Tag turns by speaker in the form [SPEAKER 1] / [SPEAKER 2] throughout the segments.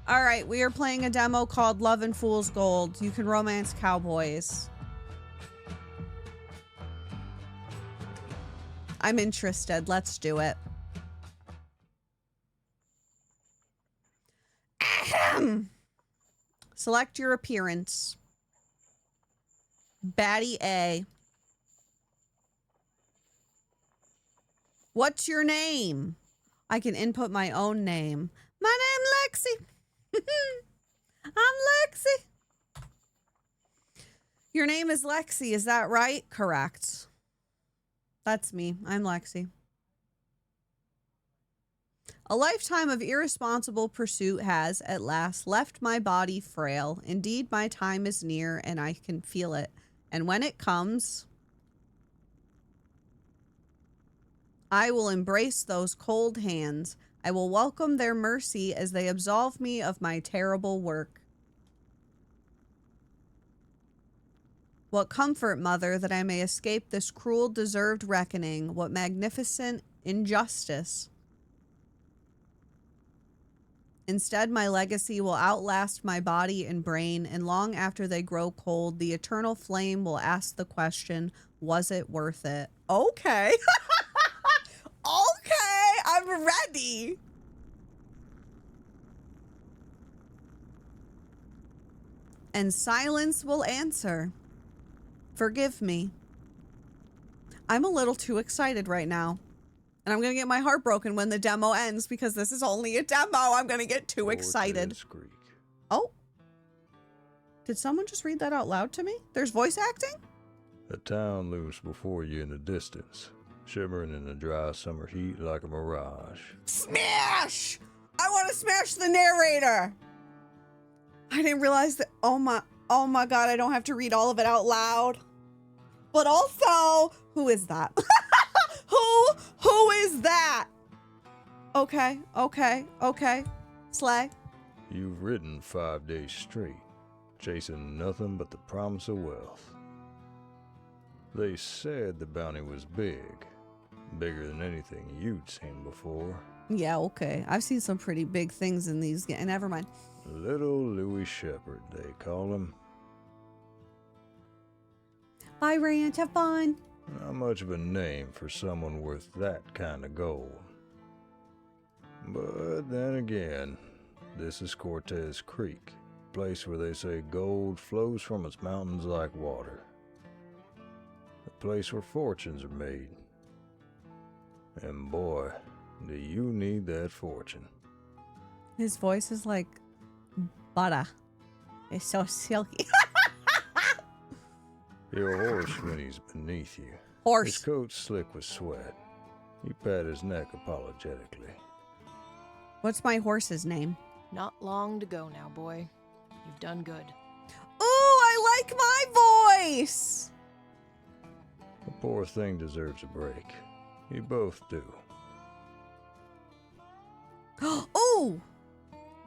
[SPEAKER 1] All right, we are playing a demo called Love and Fool's Gold. You can romance cowboys. I'm interested. Let's do it. Ahem. Select your appearance. Baddie A. What's your name? I can input my own name. My name Lexy. I'm Lexy. Your name is Lexy, is that right? Correct. That's me. I'm Lexy. A lifetime of irresponsible pursuit has, at last, left my body frail. Indeed, my time is near, and I can feel it. And when it comes, I will embrace those cold hands. I will welcome their mercy as they absolve me of my terrible work. What comfort, mother, that I may escape this cruel, deserved reckoning. What magnificent injustice. Instead, my legacy will outlast my body and brain, and long after they grow cold, the eternal flame will ask the question, was it worth it? Okay. Okay, I'm ready. And silence will answer. Forgive me. I'm a little too excited right now. And I'm going to get my heart broken when the demo ends because this is only a demo. I'm going to get too excited.
[SPEAKER 2] Creek.
[SPEAKER 1] Oh. Did someone just read that out loud to me? There's voice acting?
[SPEAKER 2] The town looms before you in the distance, shimmering in the dry summer heat like a mirage.
[SPEAKER 1] Smash! I want to smash the narrator. I didn't realize that. Oh my God, I don't have to read all of it out loud. But also, who is that? Who is that? Okay. Slay.
[SPEAKER 2] You've ridden 5 days straight, chasing nothing but the promise of wealth. They said the bounty was big, bigger than anything you'd seen before.
[SPEAKER 1] Yeah, okay. I've seen some pretty big things in these. Never mind.
[SPEAKER 2] Little Louis Shepherd, they call him.
[SPEAKER 1] Bye, Ranch. Have fun.
[SPEAKER 2] Not much of a name for someone worth that kind of gold. But then again, this is Cortez Creek, a place where they say gold flows from its mountains like water. A place where fortunes are made. And boy, do you need that fortune.
[SPEAKER 1] His voice is like butter. It's so silky.
[SPEAKER 2] Your horse whinnies beneath you.
[SPEAKER 1] Horse.
[SPEAKER 2] His coat's slick with sweat. You pat his neck apologetically.
[SPEAKER 1] What's my horse's name?
[SPEAKER 3] Not long to go now, boy. You've done good.
[SPEAKER 1] Ooh, I like my voice.
[SPEAKER 2] The poor thing deserves a break. You both do.
[SPEAKER 1] Ooh!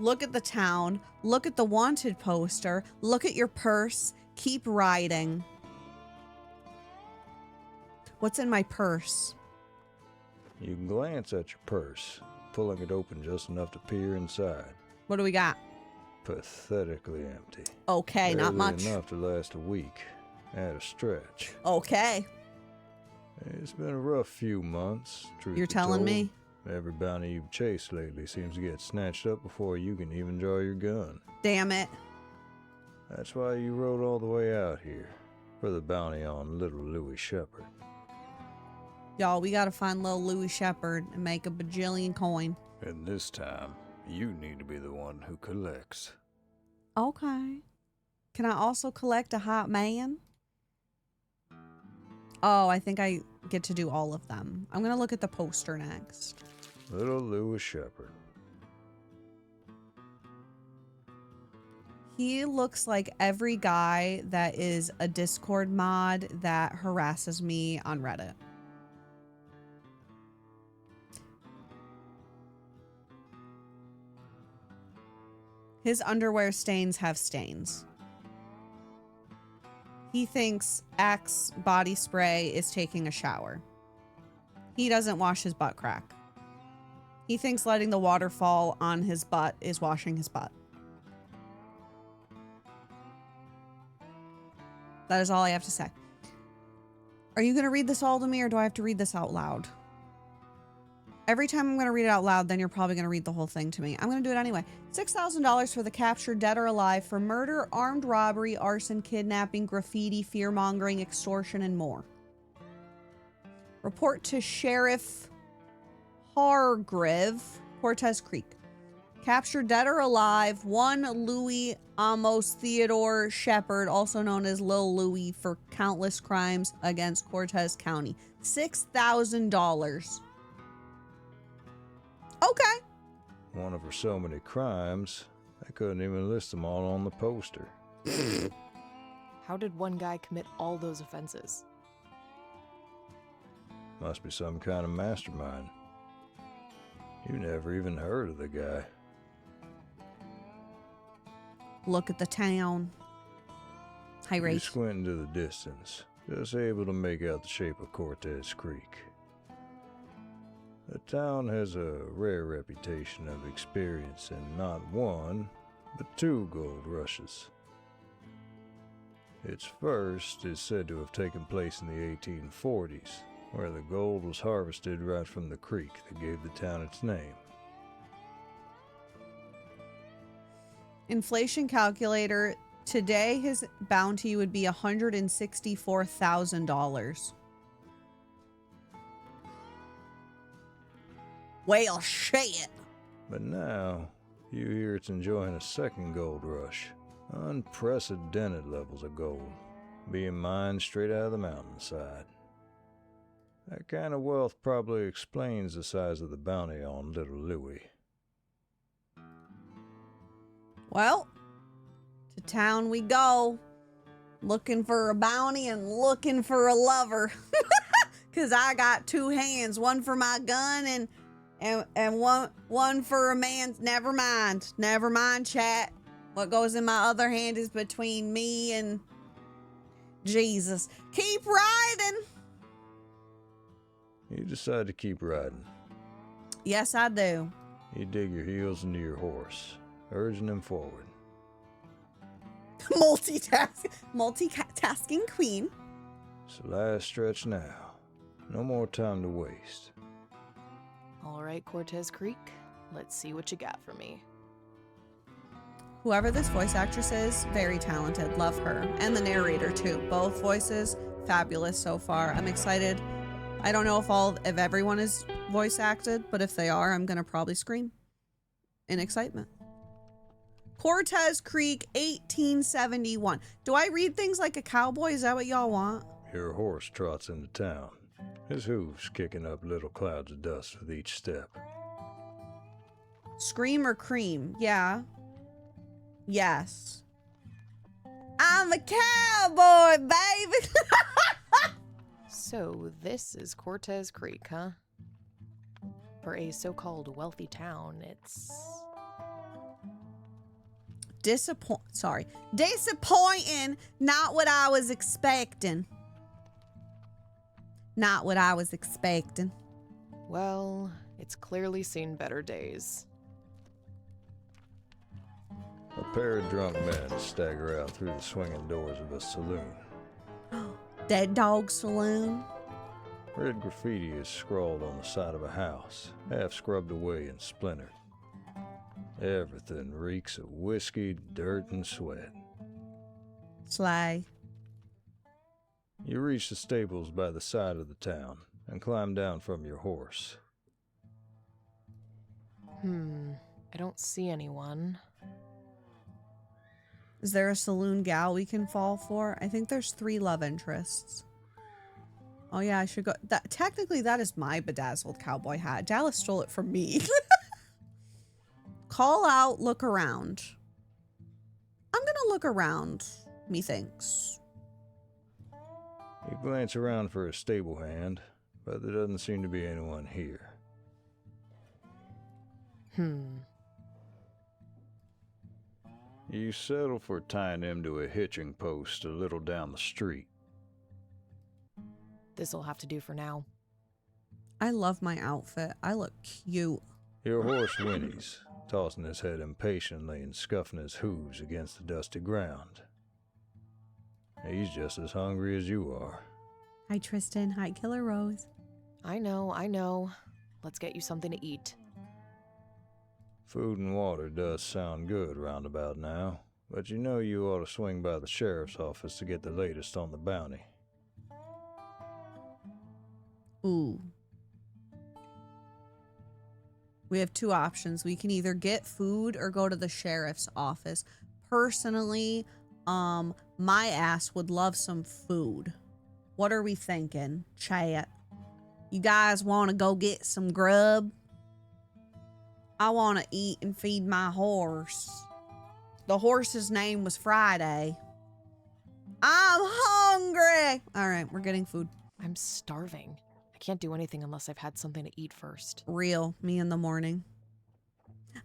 [SPEAKER 1] Look at the town. Look at the wanted poster. Look at your purse. Keep riding. What's in my purse?
[SPEAKER 2] You glance at your purse, pulling it open just enough to peer inside.
[SPEAKER 1] What do we got?
[SPEAKER 2] Pathetically empty.
[SPEAKER 1] Okay, not
[SPEAKER 2] Barely
[SPEAKER 1] much.
[SPEAKER 2] enough to last a week, at a stretch.
[SPEAKER 1] Okay.
[SPEAKER 2] It's been a rough few months, truth
[SPEAKER 1] You're
[SPEAKER 2] be
[SPEAKER 1] telling
[SPEAKER 2] told.
[SPEAKER 1] me?
[SPEAKER 2] Every bounty you've chased lately seems to get snatched up before you can even draw your gun.
[SPEAKER 1] Damn it.
[SPEAKER 2] That's why you rode all the way out here, for the bounty on little Louis Shepherd.
[SPEAKER 1] Y'all, we gotta find little Louis Shepherd and make a bajillion coin.
[SPEAKER 2] And this time, you need to be the one who collects.
[SPEAKER 1] Okay. Can I also collect a hot man? Oh, I think I get to do all of them. I'm gonna look at the poster next.
[SPEAKER 2] Little Louis Shepherd.
[SPEAKER 1] He looks like every guy that is a Discord mod that harasses me on Reddit. His underwear stains have stains. He thinks Axe body spray is taking a shower. He doesn't wash his butt crack. He thinks letting the water fall on his butt is washing his butt. That is all I have to say. Are you going to read this all to me, or do I have to read this out loud? Every time I'm going to read it out loud, then you're probably going to read the whole thing to me. I'm going to do it anyway. $6,000 for the captured dead or alive for murder, armed robbery, arson, kidnapping, graffiti, fear-mongering, extortion, and more. Report to Sheriff Hargrave, Cortez Creek. Captured dead or alive, one Louis Amos Theodore Shepard, also known as Lil Louis, for countless crimes against Cortez County. $6,000. Okay.
[SPEAKER 2] One of her so many crimes, I couldn't even list them all on the poster.
[SPEAKER 3] How did one guy commit all those offenses?
[SPEAKER 2] Must be some kind of mastermind. You never even heard of the guy.
[SPEAKER 1] Look at the town. Hi,
[SPEAKER 2] You
[SPEAKER 1] Rach.
[SPEAKER 2] squint into the distance, just able to make out the shape of Cortez Creek. The town has a rare reputation of experiencing not one, but two gold rushes. Its first is said to have taken place in the 1840s, where the gold was harvested right from the creek that gave the town its name.
[SPEAKER 1] Inflation calculator. Today, his bounty would be $164,000. Well, shit.
[SPEAKER 2] But now, you hear it's enjoying a second gold rush. Unprecedented levels of gold, being mined straight out of the mountainside. That kind of wealth probably explains the size of the bounty on little Louis.
[SPEAKER 1] Well, to town we go. Looking for a bounty and looking for a lover. Because I got two hands, one for my gun and one for a man's. Never mind, chat. What goes in my other hand is between me and Jesus. Keep riding.
[SPEAKER 2] You decide to keep riding.
[SPEAKER 1] Yes, I do.
[SPEAKER 2] You dig your heels into your horse, urging him forward.
[SPEAKER 1] Multitasking queen.
[SPEAKER 2] It's the last stretch now. No more time to waste.
[SPEAKER 3] All right, Cortez Creek, let's see what you got for me.
[SPEAKER 1] Whoever this voice actress is, very talented. Love her. And the narrator, too. Both voices, fabulous so far. I'm excited. I don't know if everyone is voice acted, but if they are, I'm going to probably scream in excitement. Cortez Creek, 1871. Do I read things like a cowboy? Is that what y'all want?
[SPEAKER 2] Your horse trots into town, his hooves kicking up little clouds of dust with each step.
[SPEAKER 1] Scream or cream? Yeah. Yes. I'm a cowboy, baby.
[SPEAKER 3] So this is Cortez Creek, huh? For a so-called wealthy town, it's...
[SPEAKER 1] Disappointing. Not what I was expecting. Not what I was expecting.
[SPEAKER 3] Well, it's clearly seen better days.
[SPEAKER 2] A pair of drunk men stagger out through the swinging doors of a saloon.
[SPEAKER 1] Dead Dog Saloon.
[SPEAKER 2] Red graffiti is scrawled on the side of a house, half scrubbed away and splintered. Everything reeks of whiskey, dirt, and sweat.
[SPEAKER 1] Slay.
[SPEAKER 2] You reach the stables by the side of the town and climb down from your horse.
[SPEAKER 3] I don't see anyone.
[SPEAKER 1] Is there a saloon gal we can fall for? I think there's 3 love interests. Oh yeah, I should go. Technically, that is my bedazzled cowboy hat. Dallas stole it from me. Call out, look around. I'm gonna look around, methinks.
[SPEAKER 2] You glance around for a stable hand, but there doesn't seem to be anyone here. You settle for tying him to a hitching post a little down the street.
[SPEAKER 3] This'll have to do for now.
[SPEAKER 1] I love my outfit. I look cute.
[SPEAKER 2] Your horse whinnies, tossing his head impatiently and scuffing his hooves against the dusty ground. He's just as hungry as you are.
[SPEAKER 1] Hi, Tristan. Hi, Killer Rose.
[SPEAKER 3] I know. Let's get you something to eat.
[SPEAKER 2] Food and water does sound good roundabout now, but you know you ought to swing by the sheriff's office to get the latest on the bounty.
[SPEAKER 1] Ooh. We have two options. We can either get food or go to the sheriff's office. Personally, my ass would love some food. What are we thinking, chat? You guys want to go get some grub? I want to eat and feed my horse. The horse's name was Friday. I'm hungry. All right, we're getting food.
[SPEAKER 3] I'm starving. I can't do anything unless I've had something to eat first.
[SPEAKER 1] Real, me in the morning.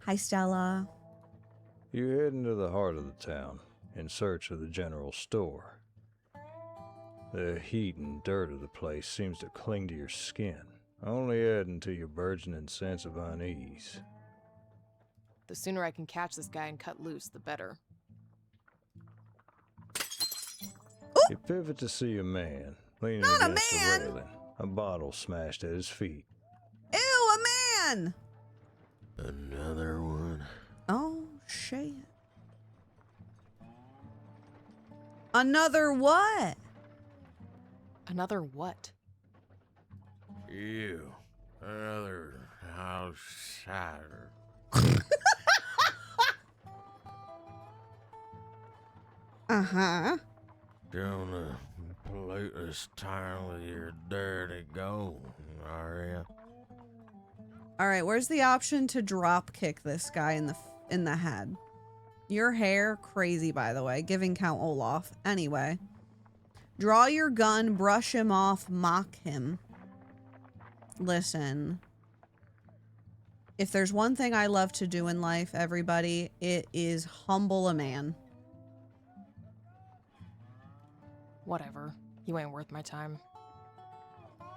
[SPEAKER 1] Hi, Stella.
[SPEAKER 2] You head into the heart of the town in search of the general store. The heat and dirt of the place seems to cling to your skin, only adding to your burgeoning sense of unease.
[SPEAKER 3] The sooner I can catch this guy and cut loose, the better.
[SPEAKER 2] You pivot to see a man leaning
[SPEAKER 1] Not a
[SPEAKER 2] against
[SPEAKER 1] man!
[SPEAKER 2] the railing, a bottle smashed at his feet.
[SPEAKER 1] Ew, a man!
[SPEAKER 4] Another one.
[SPEAKER 1] Oh, shit. Another what?
[SPEAKER 3] Another what?
[SPEAKER 4] You. Another outsider.
[SPEAKER 1] Uh-huh.
[SPEAKER 4] Gonna pollute this town with your dirty gold, are ya?
[SPEAKER 1] All right, where's the option to drop kick this guy in the head? Your hair, crazy, by the way, giving Count Olaf. Anyway, draw your gun, brush him off, mock him. Listen, if there's one thing I love to do in life, everybody, it is humble a man.
[SPEAKER 3] Whatever. You ain't worth my time.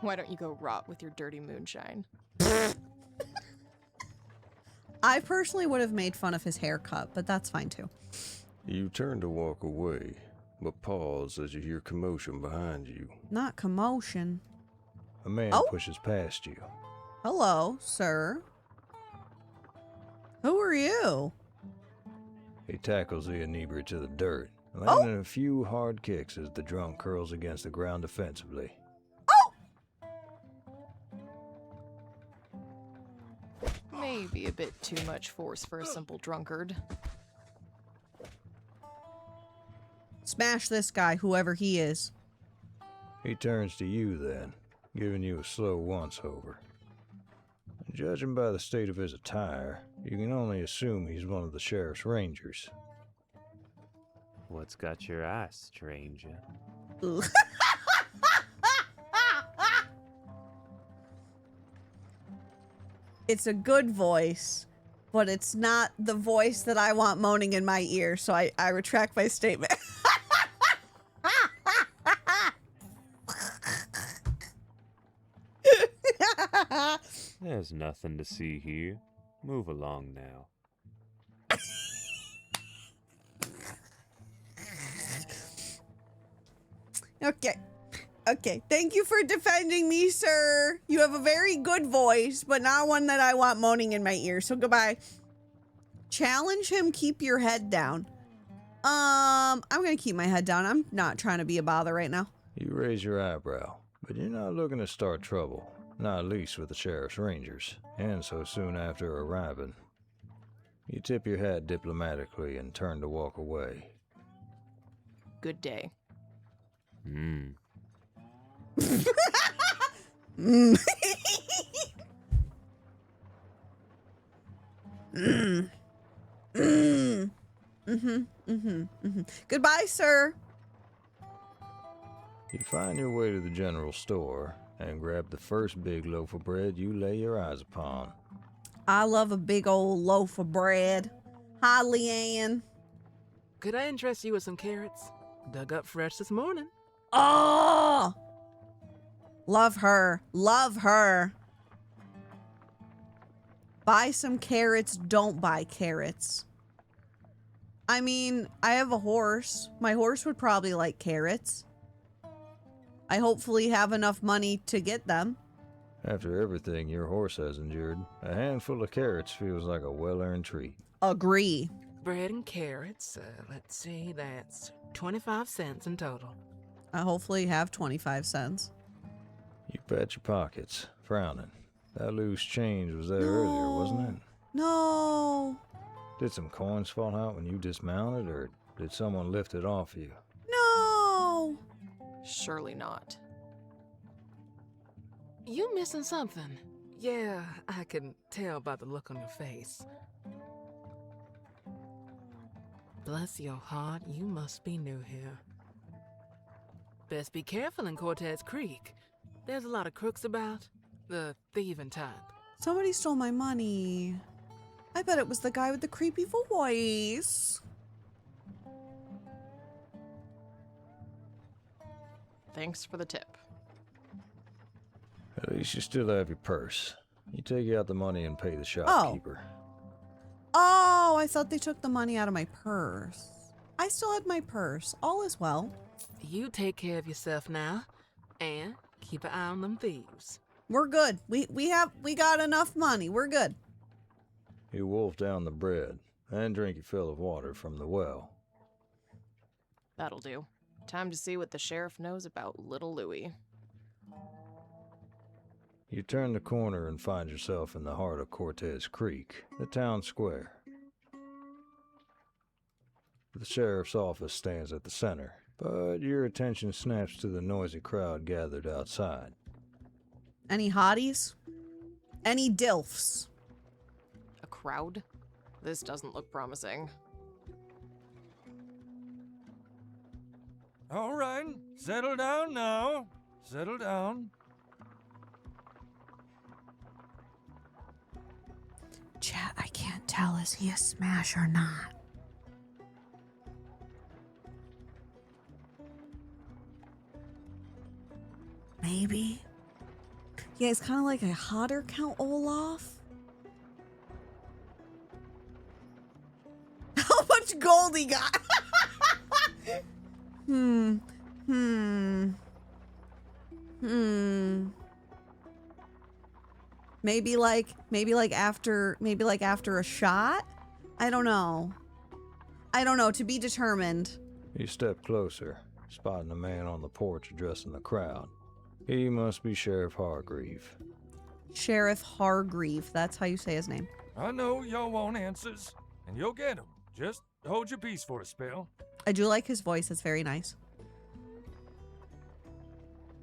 [SPEAKER 3] Why don't you go rot with your dirty moonshine?
[SPEAKER 1] I personally would have made fun of his haircut, but that's fine too.
[SPEAKER 2] You turn to walk away, but pause as you hear commotion behind you.
[SPEAKER 1] Not commotion.
[SPEAKER 2] A man
[SPEAKER 1] Oh.
[SPEAKER 2] pushes past you.
[SPEAKER 1] Hello, sir. Who are you?
[SPEAKER 2] He tackles the inebriate to the dirt, landing a few hard kicks as the drunk curls against the ground defensively.
[SPEAKER 3] Maybe a bit too much force for a simple drunkard.
[SPEAKER 1] Smash this guy, whoever he is.
[SPEAKER 2] He turns to you then, giving you a slow once-over. Judging by the state of his attire, you can only assume he's one of the sheriff's rangers.
[SPEAKER 5] What's got your eye, stranger?
[SPEAKER 1] Ugh. It's a good voice, but it's not the voice that I want moaning in my ear, so I retract my statement.
[SPEAKER 5] There's nothing to see here. Move along now.
[SPEAKER 1] Okay. Thank you for defending me, sir. You have a very good voice, but not one that I want moaning in my ear. So goodbye. Challenge him, keep your head down. I'm gonna keep my head down. I'm not trying to be a bother right now.
[SPEAKER 2] You raise your eyebrow, but you're not looking to start trouble, not least with the sheriff's rangers, and so soon after arriving. You tip your hat diplomatically and turn to walk away.
[SPEAKER 3] Good day.
[SPEAKER 1] Mm. Goodbye, sir.
[SPEAKER 2] You find your way to the general store and grab the first big loaf of bread you lay your eyes upon.
[SPEAKER 1] I love a big old loaf of bread. Hi, Leanne.
[SPEAKER 6] Could I interest you with some carrots? Dug up fresh this morning.
[SPEAKER 1] Oh, love her. Love her. Buy some carrots. Don't buy carrots. I mean, I have a horse. My horse would probably like carrots. I hopefully have enough money to get them.
[SPEAKER 2] After everything your horse has endured, a handful of carrots feels like a well-earned treat.
[SPEAKER 1] Agree.
[SPEAKER 6] Bread and carrots. Let's see, that's 25 cents in total.
[SPEAKER 1] I hopefully have 25 cents.
[SPEAKER 2] You pat your pockets, frowning. That loose change was there earlier, wasn't it?
[SPEAKER 1] No.
[SPEAKER 2] Did some coins fall out when you dismounted, or did someone lift it off you?
[SPEAKER 1] No.
[SPEAKER 3] Surely not.
[SPEAKER 6] You missing something? Yeah, I can tell by the look on your face. Bless your heart, you must be new here. Best be careful in Cortez Creek. There's a lot of crooks about. The thieving type.
[SPEAKER 1] Somebody stole my money. I bet it was the guy with the creepy voice.
[SPEAKER 3] Thanks for the tip.
[SPEAKER 2] At least you still have your purse. You take out the money and pay the shopkeeper.
[SPEAKER 1] Oh, I thought they took the money out of my purse. I still had my purse. All is well.
[SPEAKER 6] You take care of yourself now, and keep an eye on them thieves.
[SPEAKER 1] We're good. We got enough money. We're good.
[SPEAKER 2] You wolf down the bread and drink your fill of water from the well.
[SPEAKER 3] That'll do. Time to see what the sheriff knows about little Louie.
[SPEAKER 2] You turn the corner and find yourself in the heart of Cortez Creek, the town square. The sheriff's office stands at the center, but your attention snaps to the noisy crowd gathered outside.
[SPEAKER 1] Any hotties? Any dilfs?
[SPEAKER 3] A crowd? This doesn't look promising.
[SPEAKER 4] All right, settle down now. Settle down.
[SPEAKER 1] Chat, I can't tell. Is he a smash or not? Maybe. Yeah, it's kind of like a hotter Count Olaf. How much gold he got? Maybe like after a shot? I don't know. To be determined.
[SPEAKER 2] You step closer, spotting a man on the porch addressing the crowd. He must be Sheriff Hargreave.
[SPEAKER 1] Sheriff Hargreave, that's how you say his name.
[SPEAKER 4] I know y'all want answers, and you'll get them. Just hold your peace for a spell.
[SPEAKER 1] I do like his voice, it's very nice.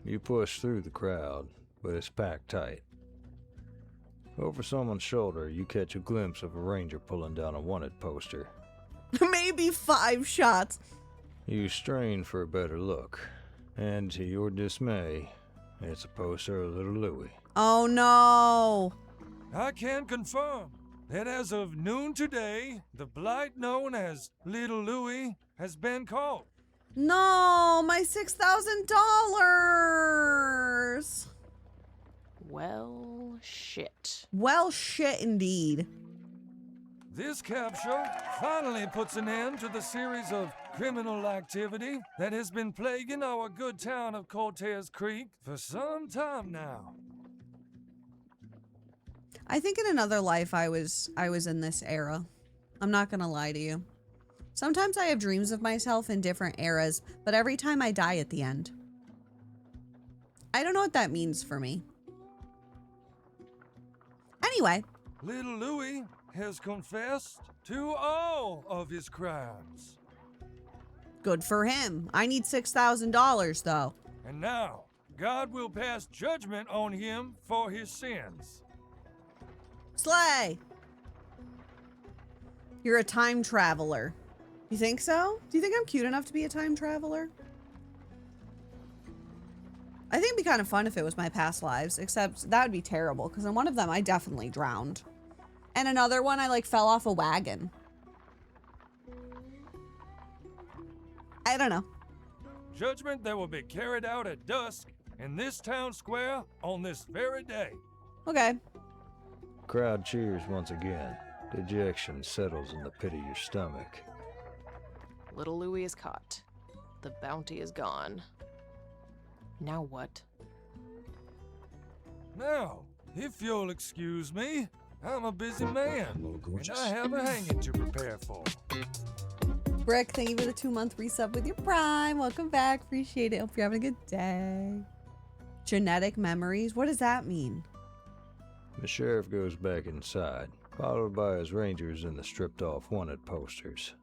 [SPEAKER 2] You push through the crowd, but it's packed tight. Over someone's shoulder, you catch a glimpse of a ranger pulling down a wanted poster.
[SPEAKER 1] Maybe 5 shots.
[SPEAKER 2] You strain for a better look, and to your dismay, it's a poster of little Louie.
[SPEAKER 1] Oh no.
[SPEAKER 4] I can confirm that as of noon today, the blight known as Little Louie has been caught.
[SPEAKER 1] No, my $6,000.
[SPEAKER 3] Well, shit.
[SPEAKER 1] Well, shit indeed.
[SPEAKER 4] This capture finally puts an end to the series of criminal activity that has been plaguing our good town of Cortez Creek for some time now.
[SPEAKER 1] I think in another life I was in this era. I'm not gonna lie to you. Sometimes I have dreams of myself in different eras, but every time I die at the end. I don't know what that means for me. Anyway.
[SPEAKER 4] Little Louie has confessed to all of his crimes.
[SPEAKER 1] Good for him. I need $6,000 though.
[SPEAKER 4] And now, God will pass judgment on him for his sins.
[SPEAKER 1] Slay! You're a time traveler. You think so? Do you think I'm cute enough to be a time traveler? I think it'd be kind of fun if it was my past lives, except that would be terrible, because in one of them I definitely drowned. And another one I like fell off a wagon. I don't know.
[SPEAKER 4] Judgment that will be carried out at dusk in this town square on this very day.
[SPEAKER 1] Okay.
[SPEAKER 2] Crowd cheers once again. Dejection settles in the pit of your stomach.
[SPEAKER 3] Little Louie is caught. The bounty is gone. Now what?
[SPEAKER 4] Now, if you'll excuse me, I'm a busy man, and I have a hanging to prepare for.
[SPEAKER 1] Brick, thank you for the 2-month resub with your Prime. Welcome back. Appreciate it. Hope you're having a good day. Genetic memories? What does that mean?
[SPEAKER 2] The sheriff goes back inside, followed by his rangers and the stripped-off wanted posters.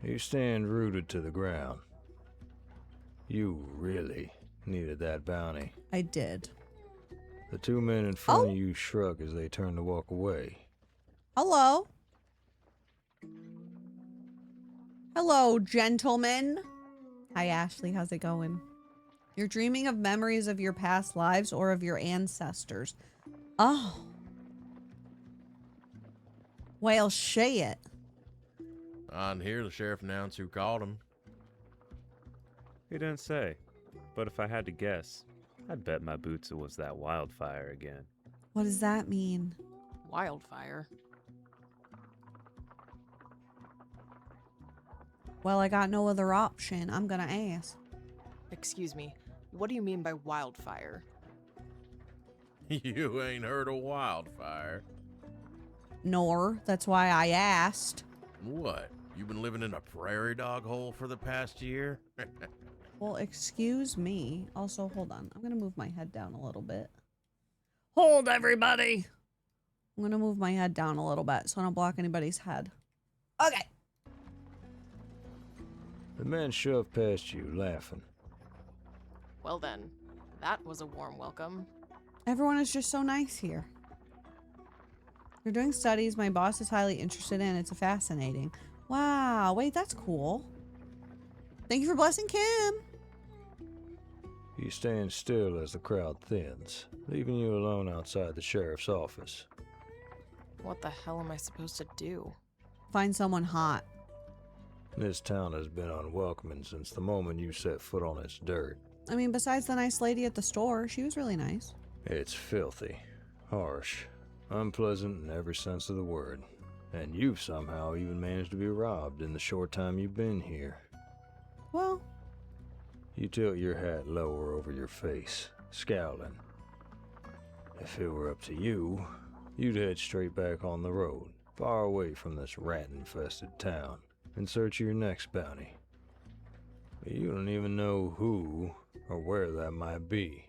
[SPEAKER 2] You stand rooted to the ground. You really needed that bounty.
[SPEAKER 1] I did.
[SPEAKER 2] The 2 men in front of you shrug as they turn to walk away.
[SPEAKER 1] Hello. Hello, gentlemen. Hi, Ashley. How's it going? You're dreaming of memories of your past lives or of your ancestors. Oh. Well, shit.
[SPEAKER 7] I didn't hear the sheriff announce who called him.
[SPEAKER 5] He didn't say, but if I had to guess, I'd bet my boots it was that wildfire again.
[SPEAKER 1] What does that mean?
[SPEAKER 3] Wildfire?
[SPEAKER 1] Well, I got no other option. I'm gonna ask.
[SPEAKER 3] Excuse me, what do you mean by wildfire?
[SPEAKER 7] You ain't heard of wildfire.
[SPEAKER 1] Nor. That's why I asked.
[SPEAKER 7] What? You been living in a prairie dog hole for the past year?
[SPEAKER 1] Well, excuse me. Also, hold on. I'm gonna move my head down a little bit. Hold, everybody! I'm gonna move my head down a little bit so I don't block anybody's head. Okay.
[SPEAKER 2] The men shove past you, laughing.
[SPEAKER 3] Well then, that was a warm welcome.
[SPEAKER 1] Everyone is just so nice here. You're doing studies my boss is highly interested in. It's fascinating. Wow, wait, that's cool. Thank you for blessing Kim.
[SPEAKER 2] You stand still as the crowd thins, leaving you alone outside the sheriff's office.
[SPEAKER 3] What the hell am I supposed to do?
[SPEAKER 1] Find someone hot.
[SPEAKER 2] This town has been unwelcoming since the moment you set foot on its dirt.
[SPEAKER 1] I mean, besides the nice lady at the store, she was really nice.
[SPEAKER 2] It's filthy, harsh, unpleasant in every sense of the word. And you've somehow even managed to be robbed in the short time you've been here.
[SPEAKER 1] Well,
[SPEAKER 2] You tilt your hat lower over your face, scowling. If it were up to you, you'd head straight back on the road, far away from this rat-infested town, in search of your next bounty. But you don't even know who or where that might be.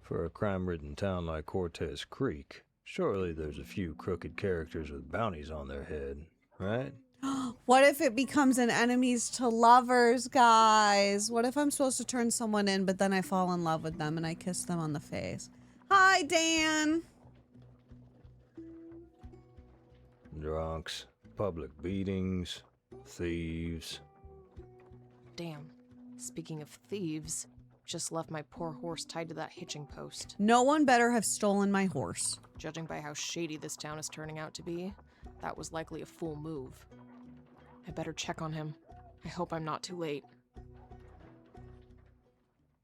[SPEAKER 2] For a crime-ridden town like Cortez Creek, surely there's a few crooked characters with bounties on their head, right?
[SPEAKER 1] what if it becomes an enemies to lovers, guys? What if I'm supposed to turn someone in, but then I fall in love with them and I kiss them on the face? Hi, Dan.
[SPEAKER 2] Drunks, public beatings, thieves.
[SPEAKER 3] Damn. Speaking of thieves, just left my poor horse tied to that hitching post.
[SPEAKER 1] No one better have stolen my horse.
[SPEAKER 3] Judging by how shady this town is turning out to be, that was likely a fool move. I better check on him. I hope I'm not too late.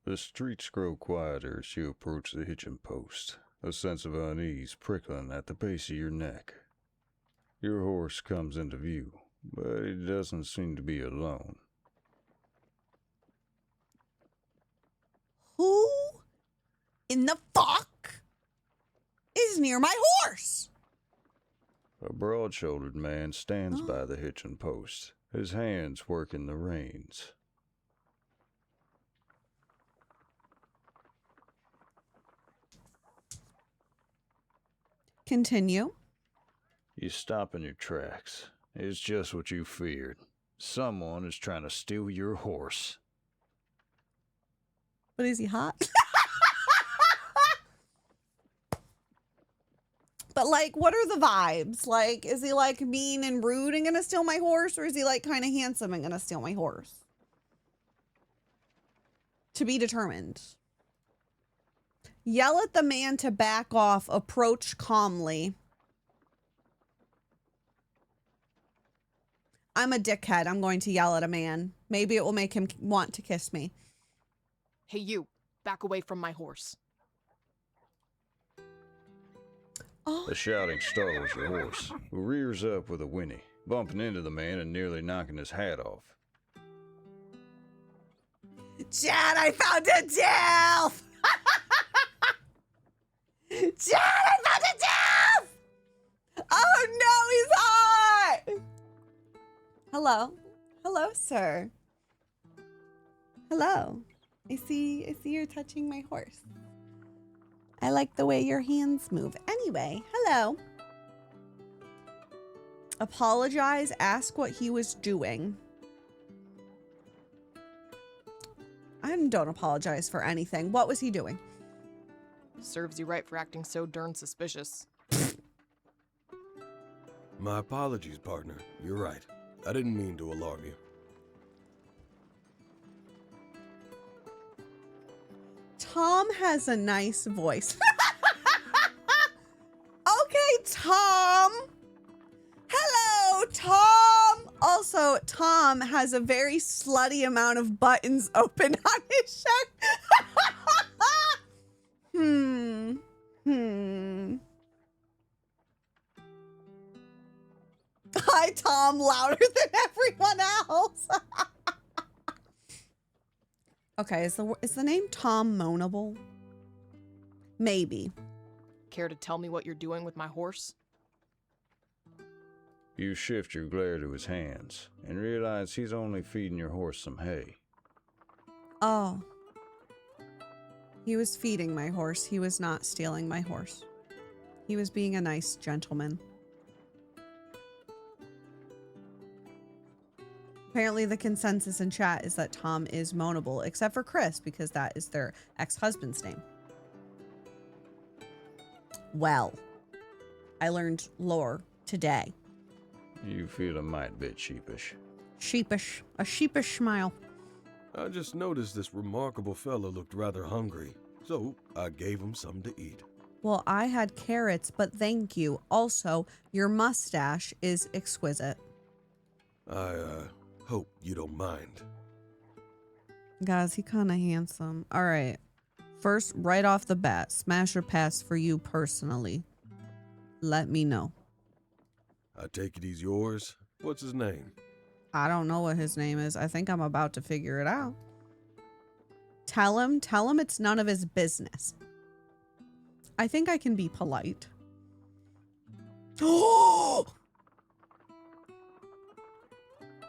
[SPEAKER 2] The streets grow quieter as you approach the hitching post, a sense of unease prickling at the base of your neck. Your horse comes into view, but he doesn't seem to be alone.
[SPEAKER 1] Who in the fuck is near my horse?
[SPEAKER 2] A broad-shouldered man stands by the hitching post, his hands working the reins.
[SPEAKER 1] Continue.
[SPEAKER 2] You stop in your tracks. It's just what you feared. Someone is trying to steal your horse.
[SPEAKER 1] But is he hot? But, like, what are the vibes? Like, is he, like, mean and rude and gonna steal my horse? Or is he, like, kind of handsome and gonna steal my horse? To be determined. Yell at the man to back off. Approach calmly. I'm a dickhead. I'm going to yell at a man. Maybe it will make him want to kiss me.
[SPEAKER 3] Hey you, back away from my horse.
[SPEAKER 1] Oh.
[SPEAKER 2] The shouting startles your horse, who rears up with a whinny, bumping into the man and nearly knocking his hat off.
[SPEAKER 1] Chad, I found a DILF! Chad, I found a DILF! Oh no, he's hot! Hello. Hello, sir. Hello. I see you're touching my horse. I like the way your hands move. Anyway, hello. Apologize, ask what he was doing. I don't apologize for anything. What was he doing?
[SPEAKER 3] Serves you right for acting so darn suspicious.
[SPEAKER 8] My apologies, partner. You're right. I didn't mean to alarm you.
[SPEAKER 1] Tom has a nice voice. Okay, Tom. Hello, Tom. Also, Tom has a very slutty amount of buttons open on his shirt. Hi, Tom, louder than everyone else. Okay, is the name Tom Moanable? Maybe.
[SPEAKER 3] Care to tell me what you're doing with my horse?
[SPEAKER 2] You shift your glare to his hands and realize he's only feeding your horse some hay.
[SPEAKER 1] Oh. He was feeding my horse. He was not stealing my horse. He was being a nice gentleman. Apparently the consensus in chat is that Tom is moanable, except for Chris, because that is their ex-husband's name. Well, I learned lore today.
[SPEAKER 2] You feel a mite bit sheepish.
[SPEAKER 1] Sheepish. A sheepish smile.
[SPEAKER 8] I just noticed this remarkable fella looked rather hungry, so I gave him something to eat.
[SPEAKER 1] Well, I had carrots, but thank you. Also, your mustache is exquisite.
[SPEAKER 8] I hope you don't mind.
[SPEAKER 1] Guys, he kind of handsome. All right. First, right off the bat, smash or pass for you personally. Let me know.
[SPEAKER 8] I take it he's yours? What's his name?
[SPEAKER 1] I don't know what his name is. I think I'm about to figure it out. Tell him it's none of his business. I think I can be polite. Oh!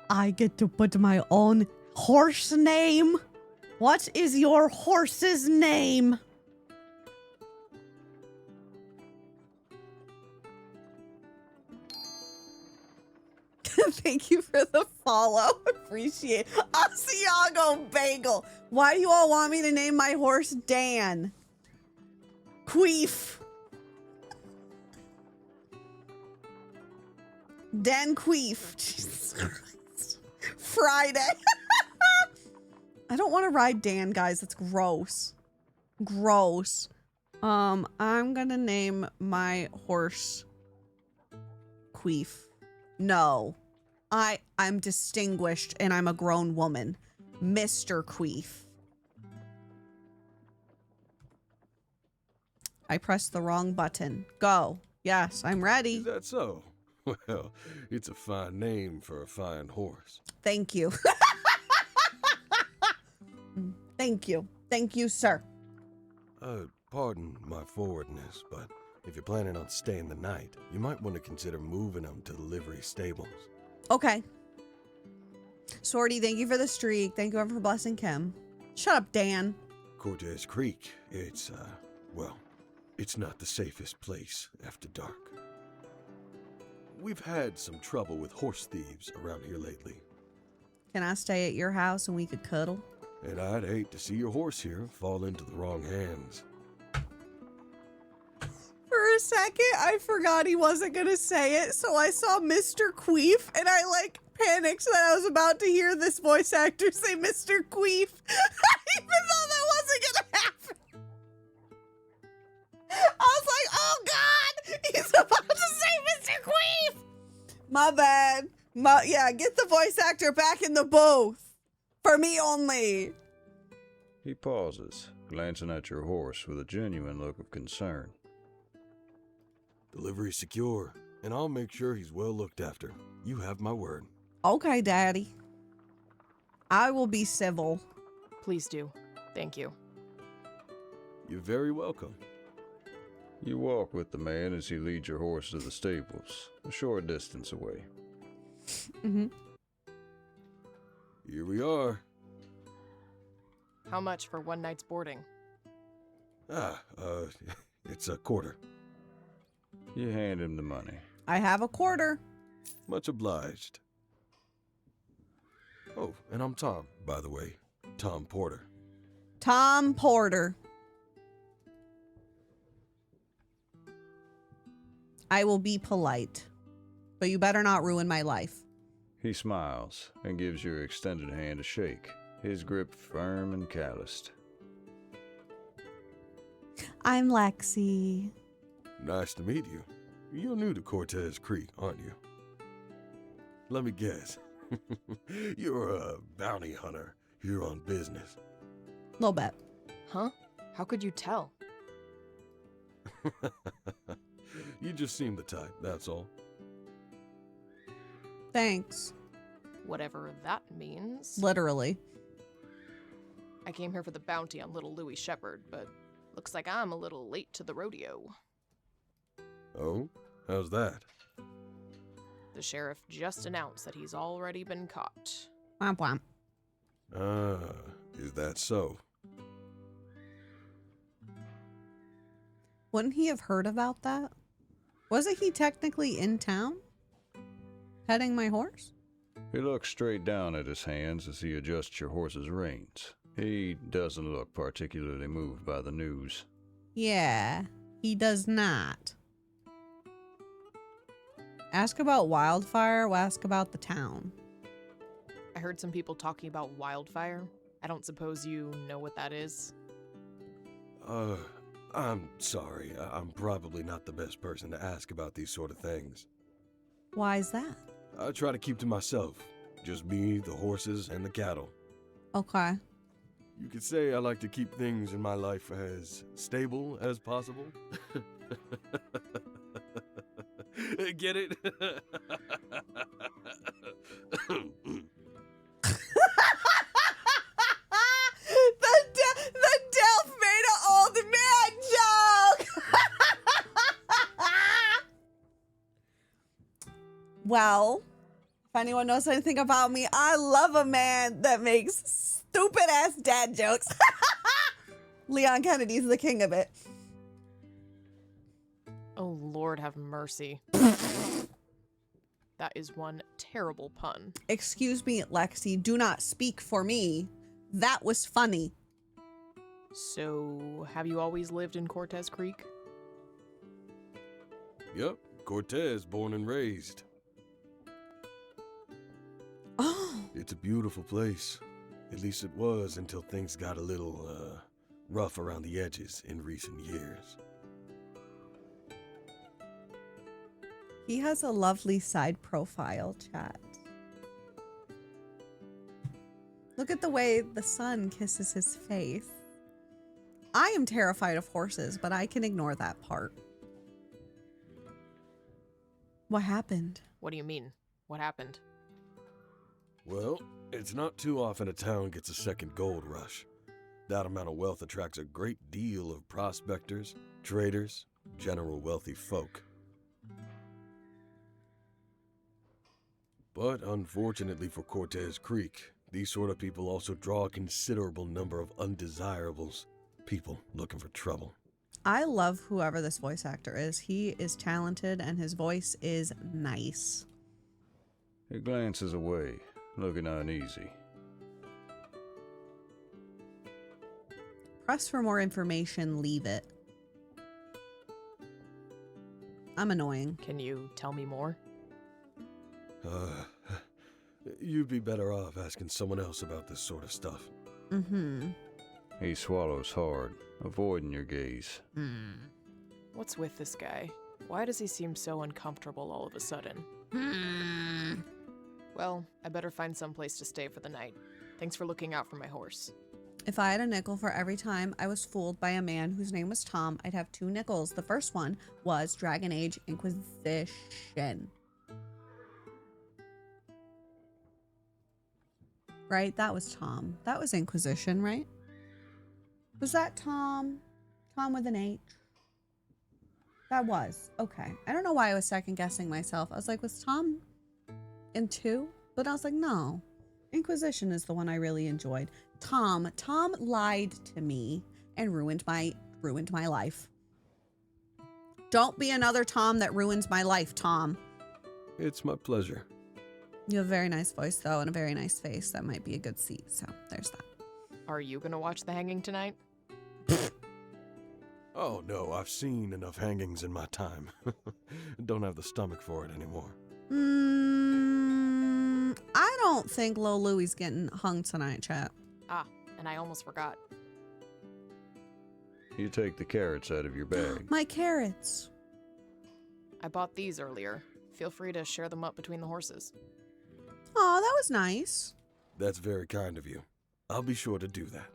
[SPEAKER 1] I get to put my own horse name. What is your horse's name? Thank you for the follow. Appreciate it. Asiago Bagel. Why do you all want me to name my horse Dan? Queef. Dan Queef. Jesus Christ. Friday. I don't want to ride Dan, guys. That's gross. Gross. I'm gonna name my horse Queef. No. I'm distinguished and I'm a grown woman. Mr. Queef. I pressed the wrong button. Go. Yes, I'm ready.
[SPEAKER 8] Is that so? Well, it's a fine name for a fine horse.
[SPEAKER 1] Thank you. Thank you. Thank you, sir.
[SPEAKER 8] Pardon my forwardness, but if you're planning on staying the night, you might want to consider moving them to the livery stables.
[SPEAKER 1] Okay. Swordy, thank you for the streak. Thank you ever for blessing Kim. Shut up, Dan.
[SPEAKER 8] Cortez Creek, it's not the safest place after dark. We've had some trouble with horse thieves around here lately.
[SPEAKER 1] Can I stay at your house and we could cuddle?
[SPEAKER 8] And I'd hate to see your horse here fall into the wrong hands.
[SPEAKER 1] For a second, I forgot he wasn't going to say it, so I saw Mr. Queef, and I, panicked that I was about to hear this voice actor say Mr. Queef, even though that wasn't going to happen. I was like, oh, God, he's about to say Mr. Queef. My bad. Yeah, get the voice actor back in the booth. For me only.
[SPEAKER 2] He pauses, glancing at your horse with a genuine look of concern.
[SPEAKER 8] Delivery secure. and I'll make sure he's well looked after. You have my word.
[SPEAKER 1] Okay, Daddy. I will be civil.
[SPEAKER 3] Please do. Thank you.
[SPEAKER 8] You're very welcome.
[SPEAKER 2] You walk with the man as he leads your horse to the stables, a short distance away.
[SPEAKER 1] Mm-hmm.
[SPEAKER 8] Here we are.
[SPEAKER 3] How much for one night's boarding?
[SPEAKER 8] It's a quarter.
[SPEAKER 2] You hand him the money.
[SPEAKER 1] I have a quarter.
[SPEAKER 8] Much obliged. Oh, and I'm Tom, by the way. Tom Porter.
[SPEAKER 1] Tom Porter. I will be polite, but you better not ruin my life.
[SPEAKER 2] He smiles and gives your extended hand a shake, his grip firm and calloused.
[SPEAKER 1] I'm Lexy.
[SPEAKER 8] Nice to meet you. You're new to Cortez Creek, aren't you? Let me guess. You're a bounty hunter here on business.
[SPEAKER 1] Little bit.
[SPEAKER 3] Huh? How could you tell?
[SPEAKER 8] You just seem the type, that's all.
[SPEAKER 1] Thanks.
[SPEAKER 3] Whatever that means.
[SPEAKER 1] Literally.
[SPEAKER 3] I came here for the bounty on little Louis Shepherd, but looks like I'm a little late to the rodeo.
[SPEAKER 8] Oh? How's that?
[SPEAKER 3] The sheriff just announced that he's already been caught.
[SPEAKER 1] Womp womp.
[SPEAKER 8] Ah, is that so?
[SPEAKER 1] Wouldn't he have heard about that? Wasn't he technically in town? Petting my horse?
[SPEAKER 2] He looks straight down at his hands as he adjusts your horse's reins. He doesn't look particularly moved by the news.
[SPEAKER 1] Yeah, he does not. Ask about wildfire, or ask about the town.
[SPEAKER 3] I heard some people talking about wildfire. I don't suppose you know what that is?
[SPEAKER 8] I'm sorry. I'm probably not the best person to ask about these sort of things.
[SPEAKER 1] Why is that?
[SPEAKER 8] I try to keep to myself. Just me, the horses, and the cattle.
[SPEAKER 1] Okay.
[SPEAKER 8] You could say I like to keep things in my life as stable as possible. Get it?
[SPEAKER 1] The Delph made an old man joke! Well, if anyone knows anything about me, I love a man that makes stupid ass dad jokes. Leon Kennedy's the king of it.
[SPEAKER 3] Oh, Lord have mercy. That is one terrible pun.
[SPEAKER 1] Excuse me, Lexy, do not speak for me. That was funny.
[SPEAKER 3] So, have you always lived in Cortez Creek?
[SPEAKER 8] Yep, Cortez, born and raised.
[SPEAKER 1] Oh,
[SPEAKER 8] It's a beautiful place. At least it was until things got a little, rough around the edges in recent years.
[SPEAKER 1] he has a lovely side profile, chat. Look at the way the sun kisses his face. I am terrified of horses, but I can ignore that part. What happened?
[SPEAKER 3] What do you mean? What happened?
[SPEAKER 8] Well, it's not too often a town gets a second gold rush. That amount of wealth attracts a great deal of prospectors, traders, general wealthy folk. But unfortunately for Cortez Creek, these sort of people also draw a considerable number of undesirables, people looking for trouble.
[SPEAKER 1] I love whoever this voice actor is. He is talented and his voice is nice.
[SPEAKER 2] He glances away, looking uneasy.
[SPEAKER 1] Press for more information, leave it. I'm annoying.
[SPEAKER 3] Can you tell me more?
[SPEAKER 8] You'd be better off asking someone else about this sort of stuff.
[SPEAKER 1] Mm-hmm.
[SPEAKER 2] He swallows hard, avoiding your gaze.
[SPEAKER 3] What's with this guy? Why does he seem so uncomfortable all of a sudden? Well, I better find some place to stay for the night. Thanks for looking out for my horse.
[SPEAKER 1] If I had a nickel for every time I was fooled by a man whose name was Tom, I'd have 2 nickels. The first one was Dragon Age Inquisition. Right? That was Tom. That was Inquisition, right? Was that Tom? Tom with an H? That was. Okay. I don't know why I was second guessing myself. I was like, was Tom in 2? But I was like, no. Inquisition is the one I really enjoyed. Tom lied to me and ruined my life. Don't be another Tom that ruins my life, Tom.
[SPEAKER 8] It's my pleasure.
[SPEAKER 1] You have a very nice voice, though, and a very nice face. That might be a good seat, so there's that.
[SPEAKER 3] Are you gonna watch the hanging tonight?
[SPEAKER 8] Oh, no, I've seen enough hangings in my time. Don't have the stomach for it anymore.
[SPEAKER 1] I don't think Lil Louie's getting hung tonight, chat.
[SPEAKER 3] Ah, and I almost forgot.
[SPEAKER 2] You take the carrots out of your bag.
[SPEAKER 1] My carrots.
[SPEAKER 3] I bought these earlier. Feel free to share them up between the horses.
[SPEAKER 1] Oh, that was nice.
[SPEAKER 8] That's very kind of you. I'll be sure to do that.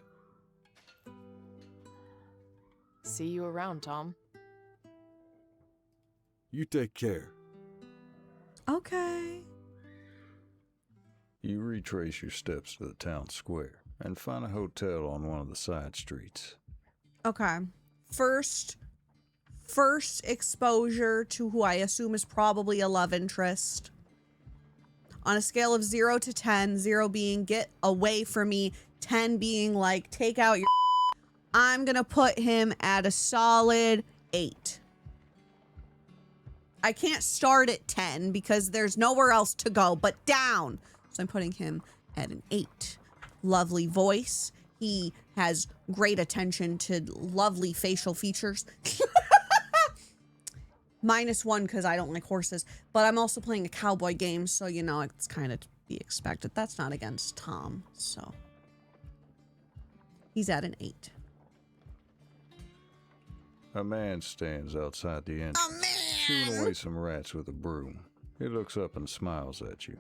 [SPEAKER 3] See you around, Tom.
[SPEAKER 8] You take care.
[SPEAKER 1] Okay.
[SPEAKER 2] You retrace your steps to the town square and find a hotel on one of the side streets.
[SPEAKER 1] Okay. First exposure to who I assume is probably a love interest. On a scale of 0 to 10, 0 being get away from me, 10 being like take out your I'm gonna put him at a solid 8. I can't start at 10 because there's nowhere else to go but down. So I'm putting him at an 8. Lovely voice. He has great attention to lovely facial features. -1 because I don't like horses. But I'm also playing a cowboy game, so you know it's kind of to be expected. That's not against Tom, so he's at an 8.
[SPEAKER 2] A man stands outside the entrance, shooing away some rats with a broom. He looks up and smiles at you.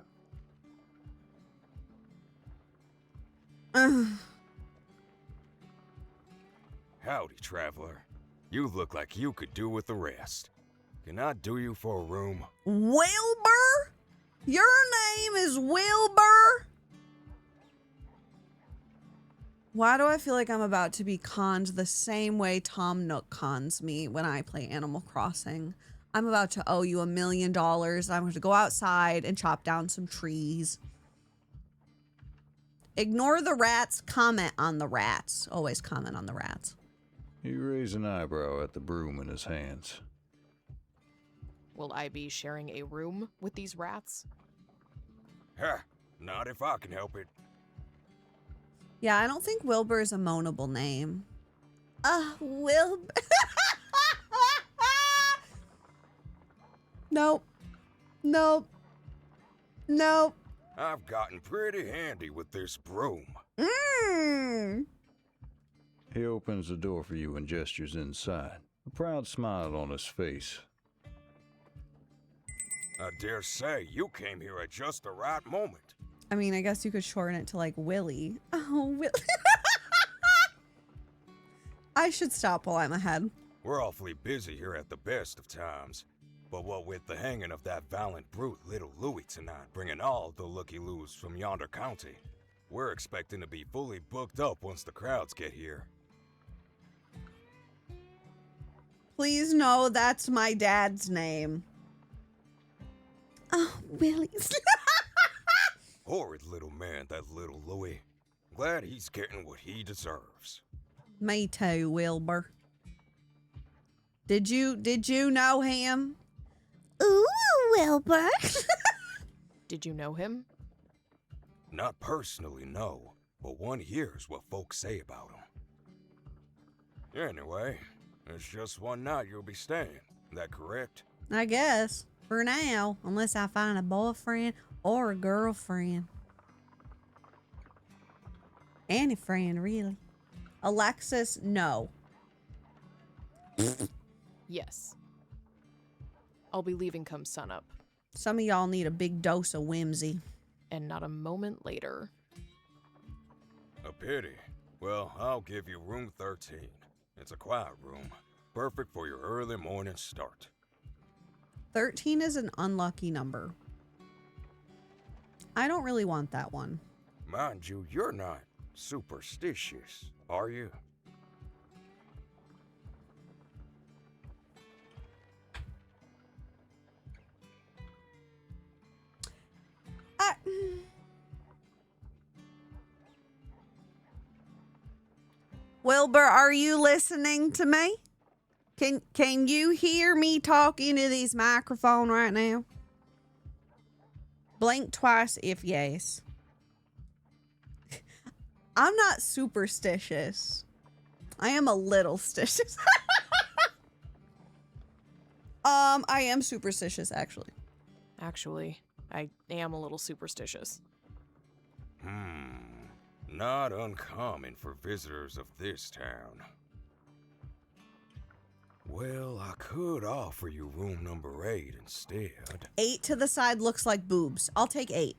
[SPEAKER 9] Howdy, traveler. You look like you could do with the rest. Can I do you for a room?
[SPEAKER 1] Wilbur? Your name is Wilbur? Why do I feel like I'm about to be conned the same way Tom Nook cons me when I play Animal Crossing? I'm about to owe you $1 million. I'm going to go outside and chop down some trees. Ignore the rats. Comment on the rats. Always comment on the rats.
[SPEAKER 2] You raise an eyebrow at the broom in his hands.
[SPEAKER 3] Will I be sharing a room with these rats?
[SPEAKER 9] Huh, not if I can help it.
[SPEAKER 1] Yeah, I don't think Wilbur is a moanable name. Wilbur. Nope. Nope. Nope.
[SPEAKER 9] I've gotten pretty handy with this broom.
[SPEAKER 2] He opens the door for you and gestures inside, a proud smile on his face.
[SPEAKER 9] I dare say you came here at just the right moment.
[SPEAKER 1] I mean, I guess you could shorten it to like Willie. Oh, Willie. I should stop while I'm ahead.
[SPEAKER 9] We're awfully busy here at the best of times. But what with the hanging of that valiant brute, Little Louie, tonight, bringing all the looky-loos from yonder county, we're expecting to be fully booked up once the crowds get here.
[SPEAKER 1] Please know that's my dad's name. Oh, Willie.
[SPEAKER 9] Horrid little man, that Little Louie. Glad he's getting what he deserves.
[SPEAKER 1] Me too, Wilbur. Did you know him? Ooh, Wilbur.
[SPEAKER 3] Did you know him?
[SPEAKER 9] Not personally, no, but one hears what folks say about him. Anyway, it's just one night you'll be staying. That correct?
[SPEAKER 1] I guess. For now, unless I find a boyfriend or a girlfriend. Any friend, really. Alexis, no.
[SPEAKER 3] Yes. I'll be leaving come sunup.
[SPEAKER 1] Some of y'all need a big dose of whimsy.
[SPEAKER 3] And not a moment later.
[SPEAKER 9] A pity. Well, I'll give you room 13. It's a quiet room, perfect for your early morning start.
[SPEAKER 1] 13 is an unlucky number. I don't really want that one.
[SPEAKER 9] Mind you, you're not superstitious, are you?
[SPEAKER 1] Wilbur, are you listening to me? Can you hear me talking to this microphone right now? Blink twice if yes. I'm not superstitious. I am a little stitious. I am superstitious, actually.
[SPEAKER 3] Actually, I am a little superstitious.
[SPEAKER 9] Not uncommon for visitors of this town. Well, I could offer you room number 8 instead.
[SPEAKER 1] 8 to the side looks like boobs. I'll take 8.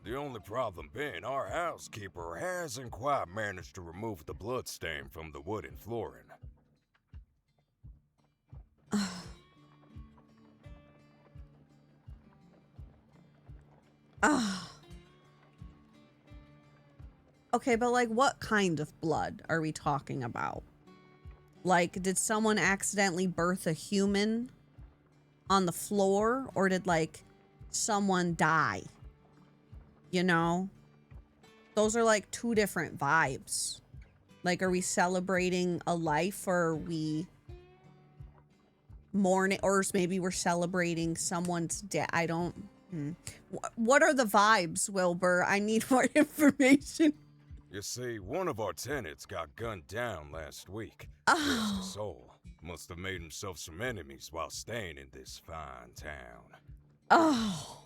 [SPEAKER 9] The only problem being our housekeeper hasn't quite managed to remove the bloodstain from the wooden flooring.
[SPEAKER 1] Okay, but like what kind of blood are we talking about? Like, did someone accidentally birth a human on the floor? Or did like someone die? You know? Those are like two different vibes. Like, are we celebrating a life or are we mourning? Or maybe we're celebrating someone's death. I don't... What are the vibes, Wilbur? I need more information.
[SPEAKER 9] You see, one of our tenants got gunned down last week.
[SPEAKER 1] Oh.
[SPEAKER 9] Rest his soul. Must have made himself some enemies while staying in this fine town.
[SPEAKER 1] Oh.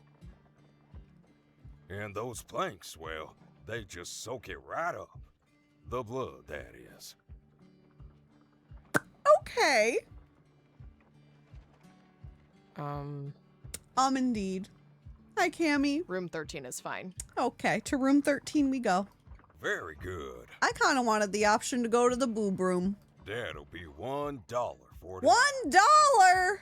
[SPEAKER 9] And those planks, well, they just soak it right up. The blood, that is.
[SPEAKER 1] Okay. Indeed. Hi, Cammy.
[SPEAKER 3] Room 13 is fine.
[SPEAKER 1] Okay, to room 13 we go.
[SPEAKER 9] Very good.
[SPEAKER 1] I kind of wanted the option to go to the boob room.
[SPEAKER 9] That'll be $1 for
[SPEAKER 1] $1?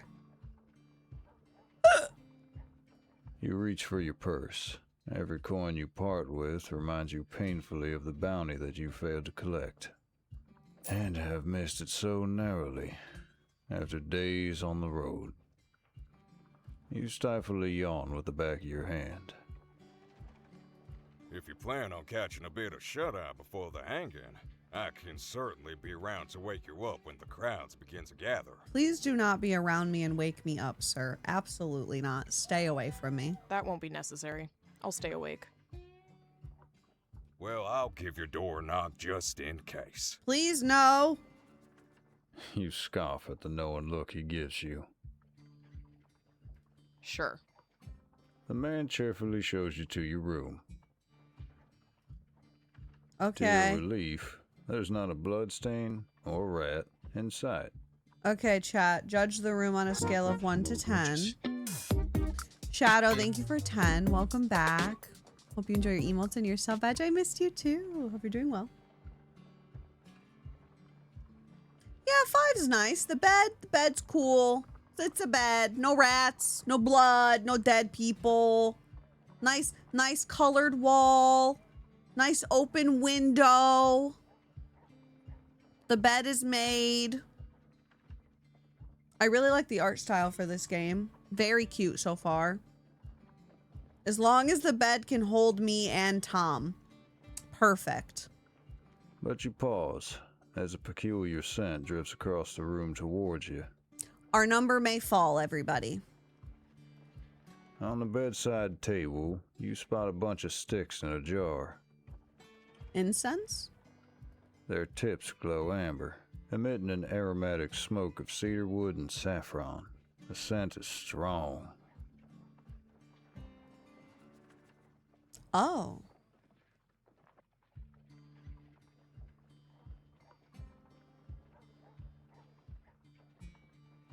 [SPEAKER 2] You reach for your purse. Every coin you part with reminds you painfully of the bounty that you failed to collect. And have missed it so narrowly, after days on the road. You stifle a yawn with the back of your hand.
[SPEAKER 9] If you plan on catching a bit of shut-eye before the hanging, I can certainly be around to wake you up when the crowds begin to gather.
[SPEAKER 1] Please do not be around me and wake me up, sir. Absolutely not. Stay away from me.
[SPEAKER 3] That won't be necessary. I'll stay awake.
[SPEAKER 9] Well, I'll give your door a knock just in case.
[SPEAKER 1] Please, no.
[SPEAKER 2] You scoff at the knowing look he gives you.
[SPEAKER 3] Sure.
[SPEAKER 2] The man cheerfully shows you to your room.
[SPEAKER 1] Okay.
[SPEAKER 2] To your relief, there's not a bloodstain or rat in sight.
[SPEAKER 1] Okay, chat. Judge the room on a scale of 1 to 10. Shadow, thank you for 10. Welcome back. Hope you enjoy your emotes and your sub badge. I missed you too. Hope you're doing well. Yeah, 5's nice. The bed's cool. It's a bed. No rats, no blood, no dead people. Nice colored wall. Nice open window. The bed is made. I really like the art style for this game. Very cute so far. As long as the bed can hold me and Tom. Perfect.
[SPEAKER 2] But you pause as a peculiar scent drifts across the room towards you.
[SPEAKER 1] Our number may fall, everybody.
[SPEAKER 2] On the bedside table, you spot a bunch of sticks in a jar.
[SPEAKER 1] Incense?
[SPEAKER 2] Their tips glow amber, emitting an aromatic smoke of cedarwood and saffron. The scent is strong.
[SPEAKER 1] Oh.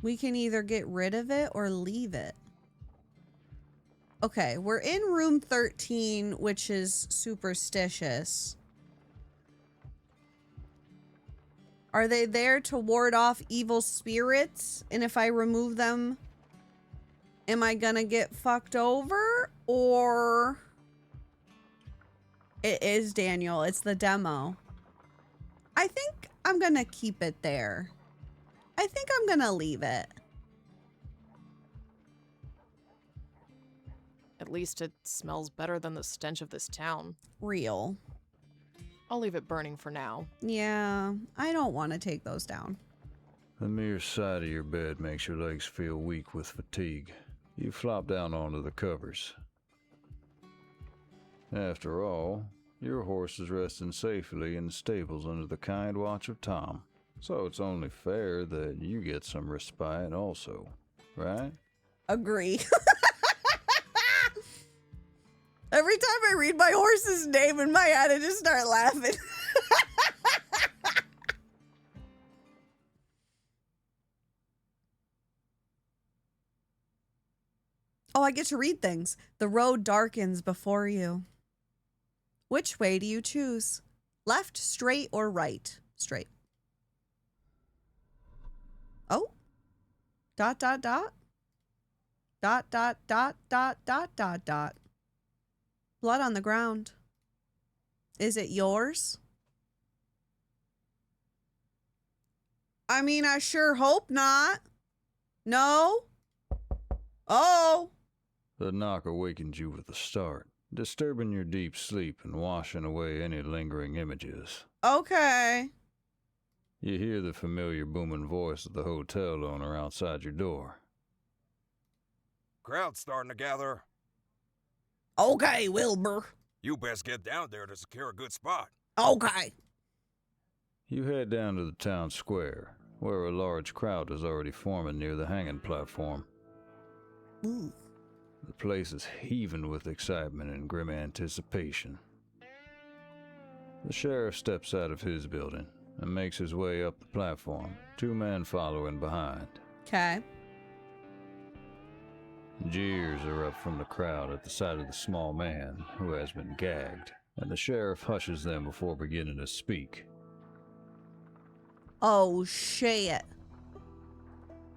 [SPEAKER 1] We can either get rid of it or leave it. Okay, we're in room 13, which is superstitious. Are they there to ward off evil spirits? And if I remove them, am I gonna get fucked over? Or it is Daniel, it's the demo. I think I'm gonna keep it there. I think I'm gonna leave it.
[SPEAKER 3] At least it smells better than the stench of this town.
[SPEAKER 1] Real.
[SPEAKER 3] I'll leave it burning for now.
[SPEAKER 1] Yeah, I don't want to take those down.
[SPEAKER 2] The mere sight of your bed makes your legs feel weak with fatigue. You flop down onto the covers. After all, your horse is resting safely in the stables under the kind watch of Tom. So it's only fair that you get some respite also, right?
[SPEAKER 1] Agree. Every time I read my horse's name in my head, I just start laughing. Oh, I get to read things. The road darkens before you. Which way do you choose? Left, straight, or right? Straight. Oh. Dot, dot, dot. Dot, dot, dot, dot, dot, dot, dot. Blood on the ground. Is it yours? I mean, I sure hope not. No? Oh.
[SPEAKER 2] The knock awakens you with a start, disturbing your deep sleep and washing away any lingering images.
[SPEAKER 1] Okay.
[SPEAKER 2] You hear the familiar booming voice of the hotel owner outside your door.
[SPEAKER 9] Crowd's starting to gather.
[SPEAKER 1] Okay, Wilbur.
[SPEAKER 9] You best get down there to secure a good spot.
[SPEAKER 1] Okay.
[SPEAKER 2] You head down to the town square, where a large crowd is already forming near the hanging platform.
[SPEAKER 1] Ooh.
[SPEAKER 2] The place is heaving with excitement and grim anticipation. The sheriff steps out of his building and makes his way up the platform, 2 men following behind.
[SPEAKER 1] Okay.
[SPEAKER 2] Jeers are up from the crowd at the sight of the small man who has been gagged, and the sheriff hushes them before beginning to speak.
[SPEAKER 1] Oh, shit.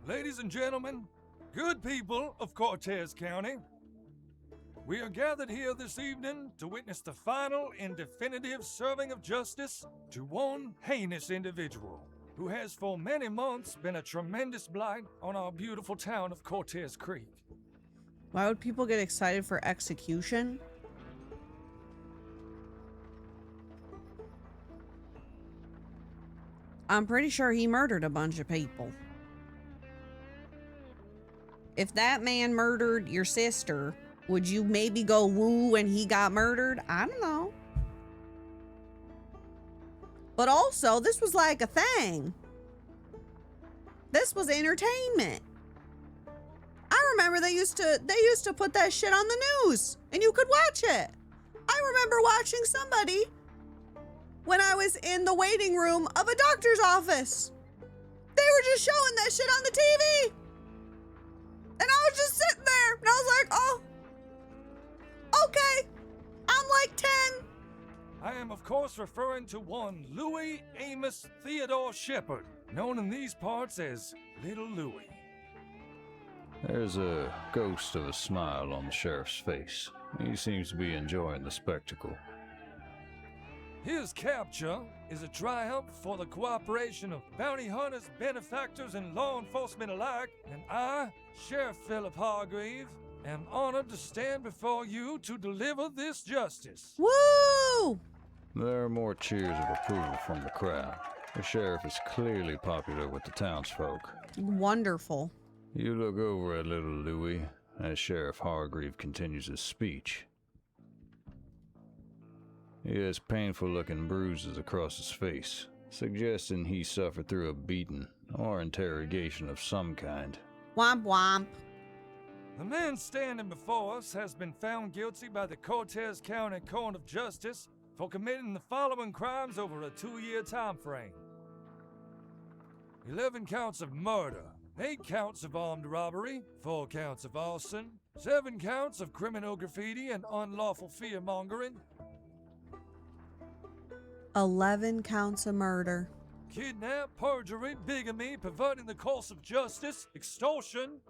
[SPEAKER 4] Ladies and gentlemen, good people of Cortez County, we are gathered here this evening to witness the final and definitive serving of justice to one heinous individual who has for many months been a tremendous blight on our beautiful town of Cortez Creek.
[SPEAKER 1] Why would people get excited for execution? I'm pretty sure he murdered a bunch of people. If that man murdered your sister, would you maybe go woo when he got murdered? I don't know. But also, this was like a thing. This was entertainment. I remember they used to put that shit on the news and you could watch it. I remember watching somebody when I was in the waiting room of a doctor's office. They were just showing that shit on the TV. And I was just sitting there and I was like, oh, okay, I'm like 10.
[SPEAKER 4] I am, of course, referring to one Louis Amos Theodore Shepard, known in these parts as Little Louis.
[SPEAKER 2] There's a ghost of a smile on the sheriff's face. He seems to be enjoying the spectacle.
[SPEAKER 4] His capture is a triumph for the cooperation of bounty hunters, benefactors, and law enforcement alike, and I, Sheriff Philip Hargrave, am honored to stand before you to deliver this justice.
[SPEAKER 1] Woo!
[SPEAKER 2] There are more cheers of approval from the crowd. The sheriff is clearly popular with the townsfolk.
[SPEAKER 1] Wonderful.
[SPEAKER 2] You look over at little Louis as Sheriff Hargrave continues his speech. He has painful-looking bruises across his face, suggesting he suffered through a beating or interrogation of some kind.
[SPEAKER 1] Womp womp.
[SPEAKER 4] The man standing before us has been found guilty by the Cortez County Court of Justice for committing the following crimes over a 2-year time frame. 11 counts of murder, 8 counts of armed robbery, 4 counts of arson, 7 counts of criminal graffiti and unlawful fear-mongering,
[SPEAKER 1] 11 counts of murder.
[SPEAKER 4] kidnap, perjury, bigamy, perverting the course of justice, extortion.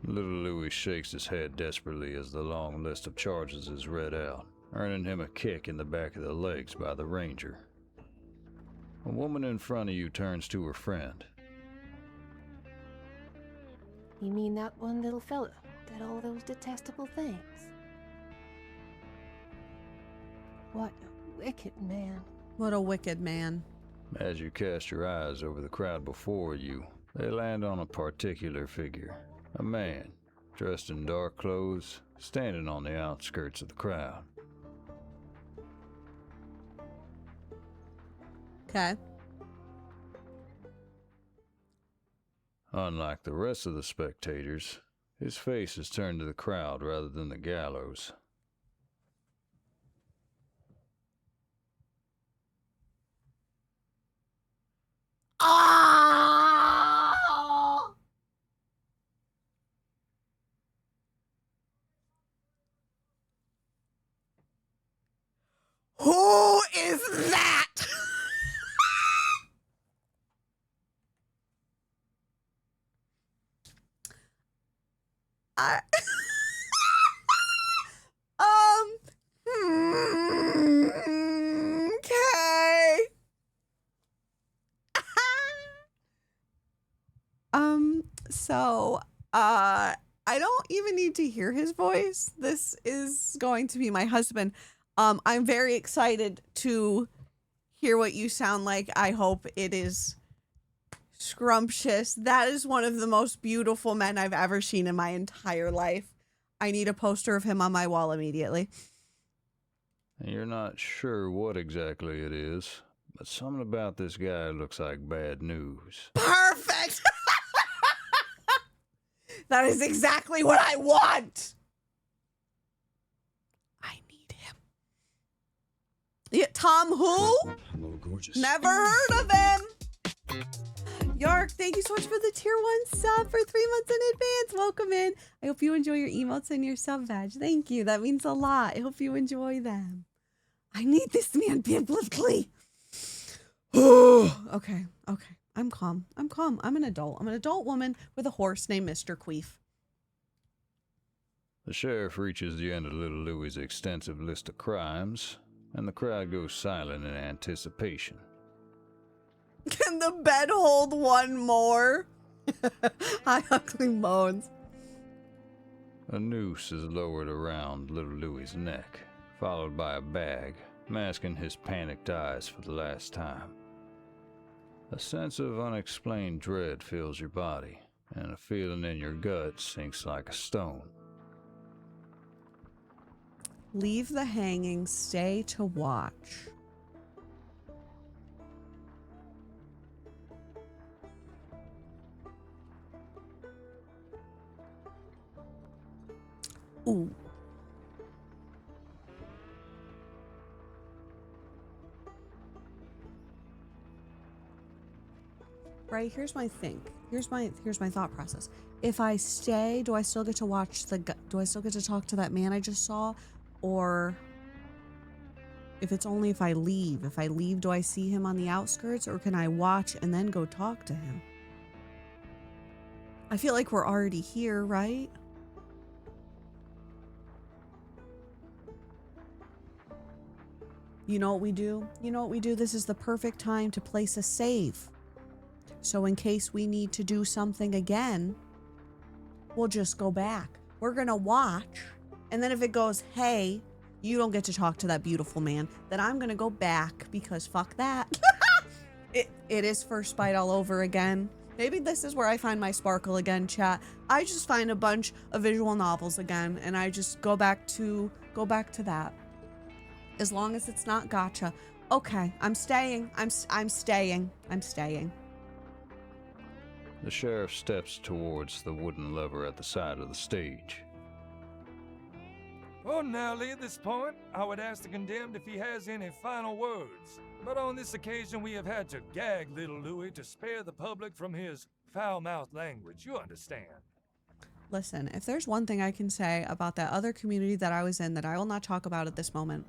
[SPEAKER 2] Little Louis shakes his head desperately as the long list of charges is read out, earning him a kick in the back of the legs by the ranger. A woman in front of you turns to her friend.
[SPEAKER 10] You mean that one little fella did all those detestable things? What a wicked man.
[SPEAKER 1] What a wicked man.
[SPEAKER 2] As you cast your eyes over the crowd before you, they land on a particular figure. A man, dressed in dark clothes, standing on the outskirts of the crowd.
[SPEAKER 1] Okay.
[SPEAKER 2] Unlike the rest of the spectators, his face is turned to the crowd rather than the gallows.
[SPEAKER 1] Who is that? I okay. So I don't even need to hear his voice. This is going to be my husband. I'm very excited to hear what you sound like. I hope it is scrumptious. That is one of the most beautiful men I've ever seen in my entire life. I need a poster of him on my wall immediately.
[SPEAKER 2] And you're not sure what exactly it is, but something about this guy looks like bad news.
[SPEAKER 1] Perfect! That is exactly what I want! I need him. Yeah, Tom who?
[SPEAKER 8] Hello, gorgeous.
[SPEAKER 1] Never heard of him! Yark, thank you so much for the tier 1 sub for 3 months in advance. Welcome in. I hope you enjoy your emotes and your sub badge. Thank you. That means a lot. I hope you enjoy them. I need this man biblically. Okay. I'm calm. I'm an adult. I'm an adult woman with a horse named Mr. Queef.
[SPEAKER 2] The sheriff reaches the end of little Louis's extensive list of crimes, and the crowd goes silent in anticipation.
[SPEAKER 1] Can the bed hold one more? Hi, Ugly Moans.
[SPEAKER 2] A noose is lowered around little Louis's neck, followed by a bag, masking his panicked eyes for the last time. A sense of unexplained dread fills your body, and a feeling in your gut sinks like a stone.
[SPEAKER 1] Leave the hanging, stay to watch. Ooh. Right, here's my thing. Here's my thought process. If I stay, do I still get to watch do I still get to talk to that man I just saw? Or if it's only if I leave. If I leave, do I see him on the outskirts, or can I watch and then go talk to him? I feel like we're already here, right? You know what we do? This is the perfect time to place a save. So in case we need to do something again, we'll just go back. We're gonna watch, and then if it goes, hey, you don't get to talk to that beautiful man, then I'm gonna go back, because fuck that. It is First Bite all over again. Maybe this is where I find my sparkle again, chat. I just find a bunch of visual novels again, and I just go back to that. As long as it's not gotcha. Okay, I'm staying. I'm staying.
[SPEAKER 2] The sheriff steps towards the wooden lever at the side of the stage.
[SPEAKER 4] Ordinarily, at this point, I would ask the condemned if he has any final words. But on this occasion, we have had to gag little Louis to spare the public from his foul-mouthed language. You understand?
[SPEAKER 1] Listen, if there's one thing I can say about that other community that I was in that I will not talk about at this moment,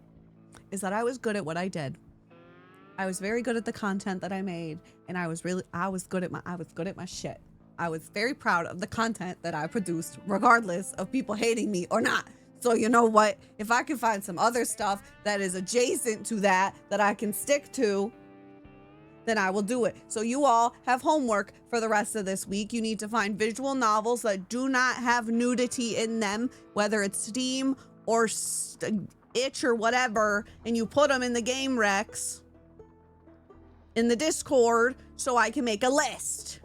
[SPEAKER 1] is that I was good at what I did. I was very good at the content that I made, and I was good at my shit. I was very proud of the content that I produced, regardless of people hating me or not. So you know what? If I can find some other stuff that is adjacent to that I can stick to, then I will do it. So you all have homework for the rest of this week. You need to find visual novels that do not have nudity in them, whether it's Steam or Itch or whatever, and you put them in the game Rex in the Discord so I can make a list.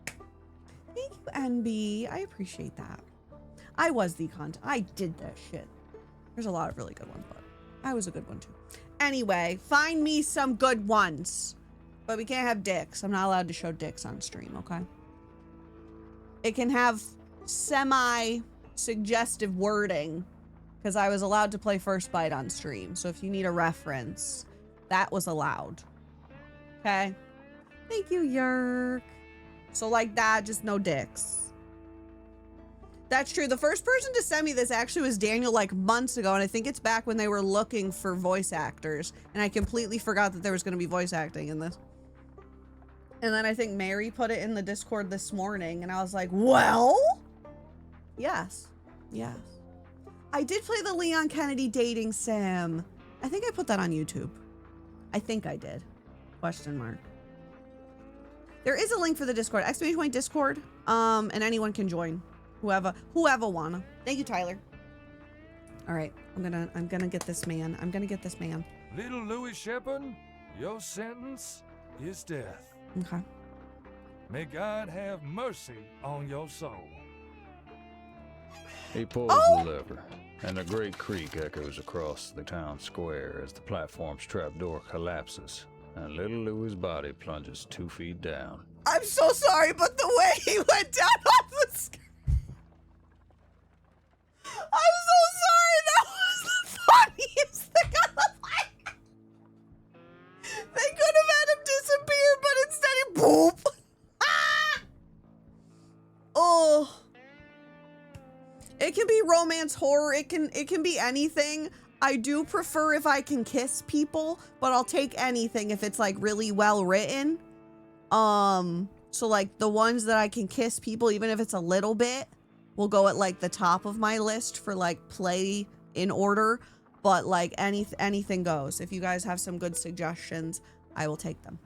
[SPEAKER 1] Thank you, NB. I appreciate that. I was the content. I did that shit. There's a lot of really good ones, but I was a good one too. Anyway, find me some good ones. But we can't have dicks. I'm not allowed to show dicks on stream, okay? It can have semi-suggestive wording, because I was allowed to play First Bite on stream. So if you need a reference, that was allowed. Okay? Thank you, Yerk. So like that, just no dicks. That's true. The first person to send me this actually was Daniel like months ago, and I think it's back when they were looking for voice actors, and I completely forgot that there was going to be voice acting in this. And then I think Mary put it in the Discord this morning, and I was like, well, yes. Yes. I did play the Leon Kennedy dating sim. I think I put that on YouTube. I think I did. Question mark. There is a link for the Discord. ! Discord. And anyone can join. Whoever wanna. Thank you, Tyler. All right, I'm gonna get this man. I'm gonna get this man.
[SPEAKER 4] Little Louis Shepherd, your sentence is death.
[SPEAKER 1] Okay.
[SPEAKER 4] May God have mercy on your soul.
[SPEAKER 2] He pulls the lever, and a great creak echoes across the town square as the platform's trapdoor collapses, and little Louis's body plunges 2 feet down.
[SPEAKER 1] I'm so sorry, but the way he went down off the screen. I'm so sorry. That was the funniest thing of the life. They could have had him disappear, but instead he boop. Ah! Oh. It can be romance horror. It can be anything. I do prefer if I can kiss people, but I'll take anything if it's like really well written. So like the ones that I can kiss people, even if it's a little bit, will go at like the top of my list for like play in order, but like anything goes. If you guys have some good suggestions, I will take them.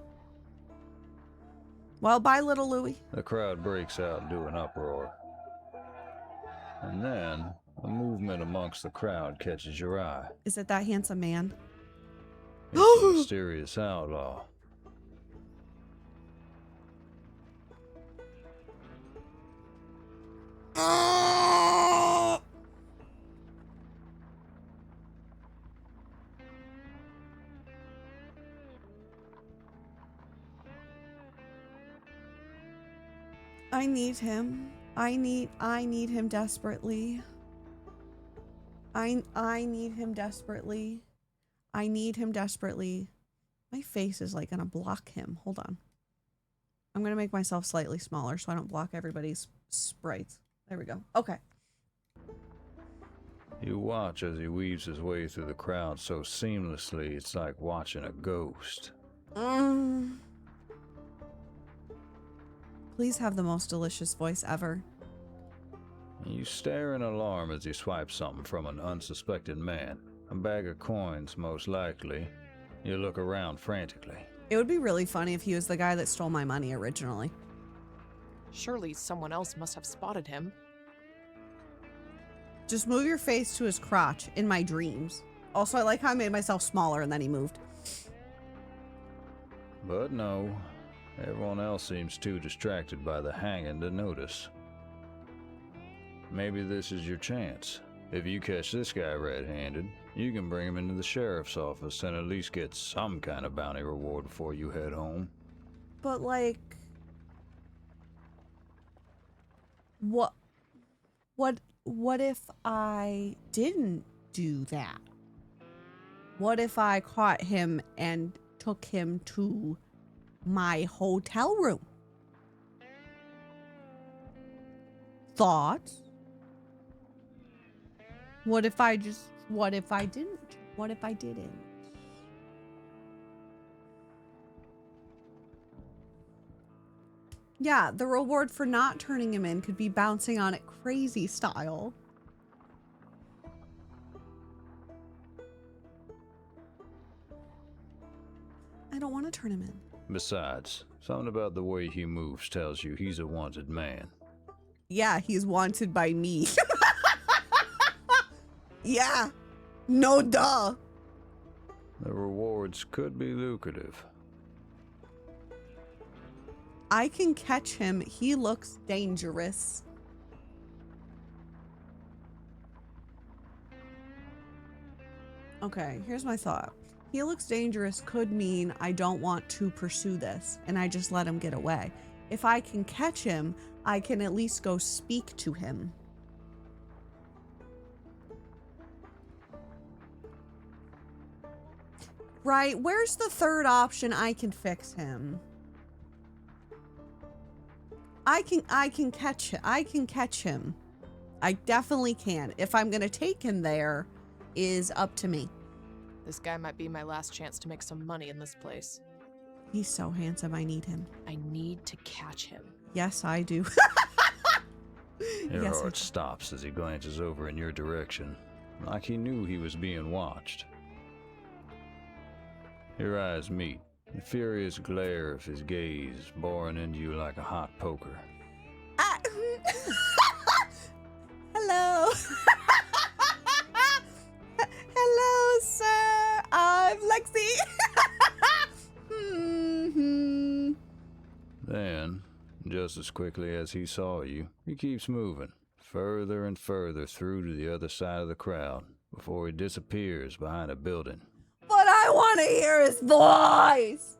[SPEAKER 1] Well, bye, little Louie.
[SPEAKER 2] The crowd breaks out into an uproar. And then a movement amongst the crowd catches your eye.
[SPEAKER 1] Is it that handsome man?
[SPEAKER 2] It's a mysterious outlaw.
[SPEAKER 1] I need him. I need him desperately. I need him desperately. I need him desperately. My face is like gonna block him. Hold on. I'm gonna make myself slightly smaller so I don't block everybody's sprites. There we go. Okay.
[SPEAKER 2] You watch as he weaves his way through the crowd so seamlessly it's like watching a ghost.
[SPEAKER 1] Please have the most delicious voice ever.
[SPEAKER 2] You stare in alarm as he swipes something from an unsuspected man. A bag of coins, most likely. You look around frantically.
[SPEAKER 1] It would be really funny if he was the guy that stole my money originally.
[SPEAKER 3] Surely someone else must have spotted him.
[SPEAKER 1] Just move your face to his crotch in my dreams. Also, I like how I made myself smaller and then he moved.
[SPEAKER 2] But no, everyone else seems too distracted by the hanging to notice. Maybe this is your chance. If you catch this guy red-handed, you can bring him into the sheriff's office and at least get some kind of bounty reward before you head home.
[SPEAKER 1] But like... What if I didn't do that? What if I caught him and took him to my hotel room? Thoughts? What if I didn't? What if I didn't? Yeah, the reward for not turning him in could be bouncing on it crazy style. I don't want to turn him in.
[SPEAKER 2] Besides, something about the way he moves tells you he's a wanted man.
[SPEAKER 1] Yeah, he's wanted by me. Yeah, no duh.
[SPEAKER 2] The rewards could be lucrative.
[SPEAKER 1] I can catch him. He looks dangerous. Okay, here's my thought. He looks dangerous could mean I don't want to pursue this and I just let him get away. If I can catch him, I can at least go speak to him. Right, where's the third option? I can fix him. I can catch him. I definitely can. If I'm gonna take him there is up to me.
[SPEAKER 3] This guy might be my last chance to make some money in this place.
[SPEAKER 1] He's so handsome, I need him.
[SPEAKER 3] I need to catch him.
[SPEAKER 1] Yes, I do.
[SPEAKER 2] Your
[SPEAKER 1] Yes, I
[SPEAKER 2] heart
[SPEAKER 1] do.
[SPEAKER 2] stops as he glances over in your direction, like he knew he was being watched. Your eyes meet, the furious glare of his gaze boring into you like a hot poker.
[SPEAKER 1] Hello. Hello, sir. I'm Lexy.
[SPEAKER 2] Then, just as quickly as he saw you, he keeps moving, further and further through to the other side of the crowd, before he disappears behind a building.
[SPEAKER 1] But I want to hear his voice.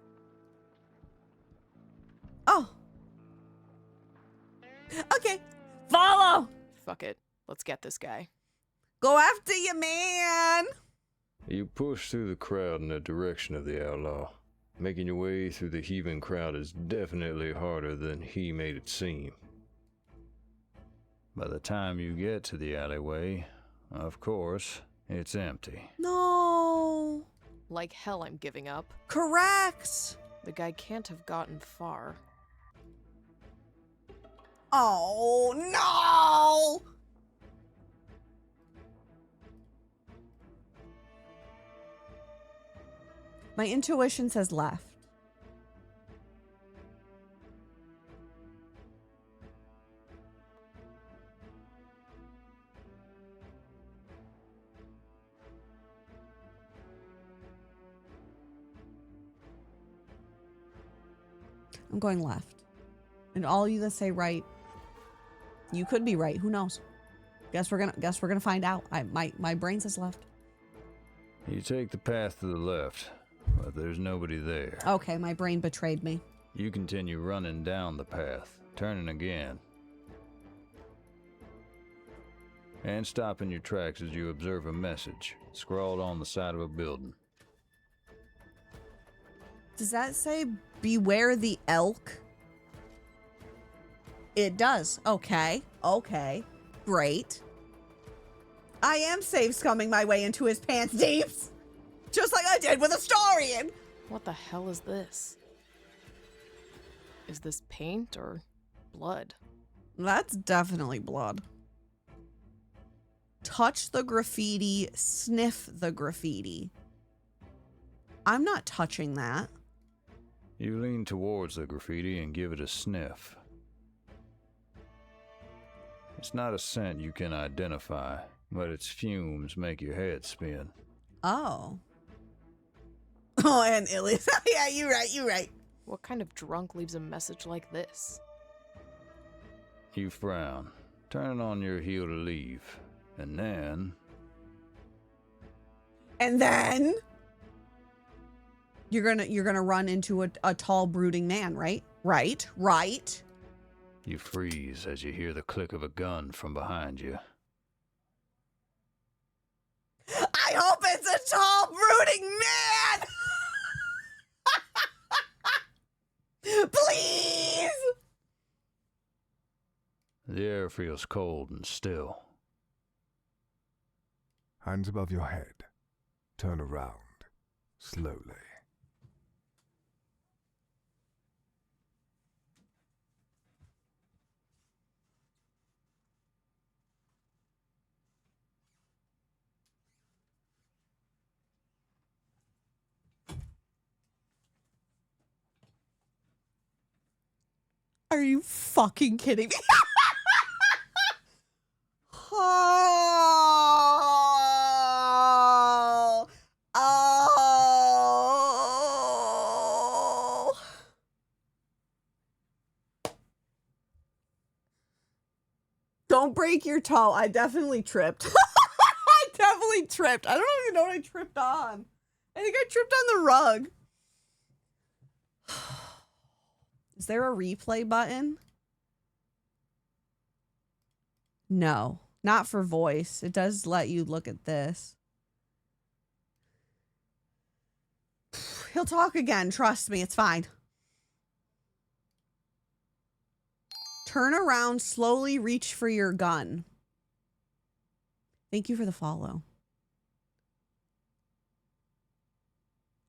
[SPEAKER 1] Oh. Okay. Follow.
[SPEAKER 3] Fuck it. Let's get this guy.
[SPEAKER 1] Go after you, man.
[SPEAKER 2] You push through the crowd in the direction of the outlaw. Making your way through the heaving crowd is definitely harder than he made it seem. By the time you get to the alleyway, of course, it's empty.
[SPEAKER 1] No.
[SPEAKER 3] Like hell I'm giving up.
[SPEAKER 1] Correct.
[SPEAKER 3] The guy can't have gotten far.
[SPEAKER 1] Oh, no. My intuition says left. I'm going left. And all you that say right, you could be right. Who knows? Guess we're gonna find out. My brain says left.
[SPEAKER 2] You take the path to the left, but there's nobody there.
[SPEAKER 1] Okay, my brain betrayed me.
[SPEAKER 2] You continue running down the path, turning again, and stop in your tracks as you observe a message scrawled on the side of a building.
[SPEAKER 1] Does that say beware the elk? It does. Okay. Okay. Great. I am safe scumming my way into his pants deeps. Just like I did with Astarion.
[SPEAKER 3] What the hell is this? Is this paint or blood?
[SPEAKER 1] That's definitely blood. Touch the graffiti, sniff the graffiti. I'm not touching that.
[SPEAKER 2] You lean towards the graffiti and give it a sniff. It's not a scent you can identify, but its fumes make your head spin.
[SPEAKER 1] Oh. Oh, and Illy's. Yeah, you're right.
[SPEAKER 3] What kind of drunk leaves a message like this?
[SPEAKER 2] You frown, turning on your heel to leave, and then...
[SPEAKER 1] You're gonna run into a tall, brooding man, right? Right.
[SPEAKER 2] You freeze as you hear the click of a gun from behind you.
[SPEAKER 1] I hope it's a tall, brooding man! Please!
[SPEAKER 2] The air feels cold and still.
[SPEAKER 11] Hands above your head. Turn around. Slowly.
[SPEAKER 1] Are you fucking kidding me? Oh. Oh. Don't break your toe. I definitely tripped. I definitely tripped. I don't even know what I tripped on. I think I tripped on the rug. Is there a replay button? No, not for voice. It does let you look at this. He'll talk again. Trust me, it's fine. Turn around, slowly reach for your gun. Thank you for the follow.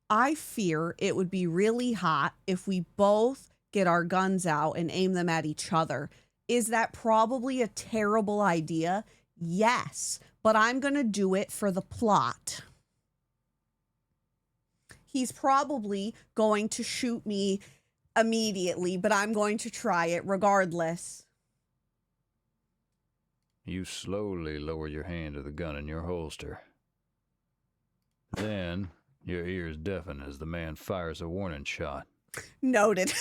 [SPEAKER 1] I fear it would be really hot if we both get our guns out and aim them at each other. Is that probably a terrible idea? Yes, but I'm going to do it for the plot. He's probably going to shoot me immediately, but I'm going to try it regardless.
[SPEAKER 2] You slowly lower your hand to the gun in your holster. Then, your ears deafen as the man fires a warning shot.
[SPEAKER 1] Noted.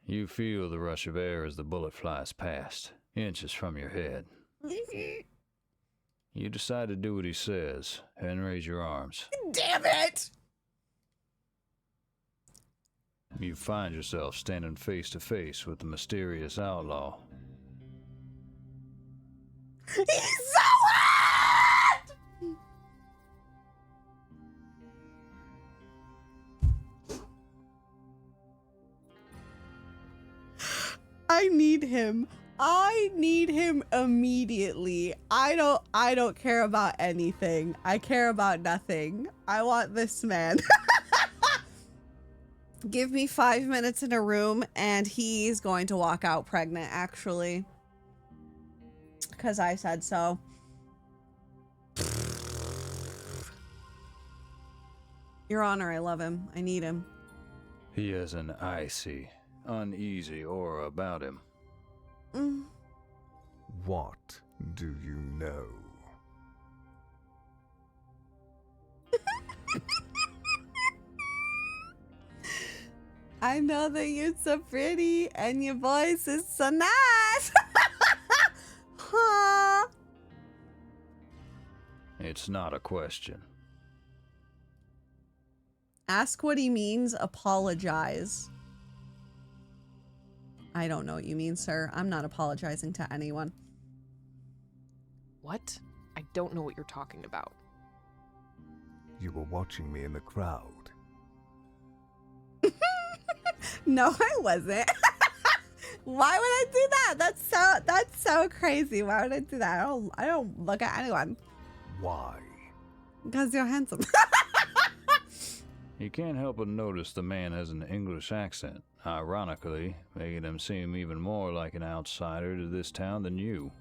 [SPEAKER 2] You feel the rush of air as the bullet flies past, inches from your head. You decide to do what he says and raise your arms.
[SPEAKER 1] Damn it!
[SPEAKER 2] You find yourself standing face to face with the mysterious outlaw.
[SPEAKER 1] He's so hot! I need him. I need him immediately. I don't care about anything. I care about nothing. I want this man. Give me 5 minutes in a room and he's going to walk out pregnant, actually. Because I said so. Your Honor, I love him. I need him.
[SPEAKER 2] He has an icy, uneasy aura about him.
[SPEAKER 11] What do you know?
[SPEAKER 1] I know that you're so pretty and your voice is so nice. Huh?
[SPEAKER 2] It's not a question.
[SPEAKER 1] Ask what he means, apologize. I don't know what you mean, sir. I'm not apologizing to anyone.
[SPEAKER 3] What? I don't know what you're talking about.
[SPEAKER 11] You were watching me in the crowd.
[SPEAKER 1] No, I wasn't. Why would I do that? That's so crazy. Why would I do that? I don't look at anyone.
[SPEAKER 11] Why?
[SPEAKER 1] Because you're handsome.
[SPEAKER 2] You can't help but notice the man has an English accent, ironically, making him seem even more like an outsider to this town than you.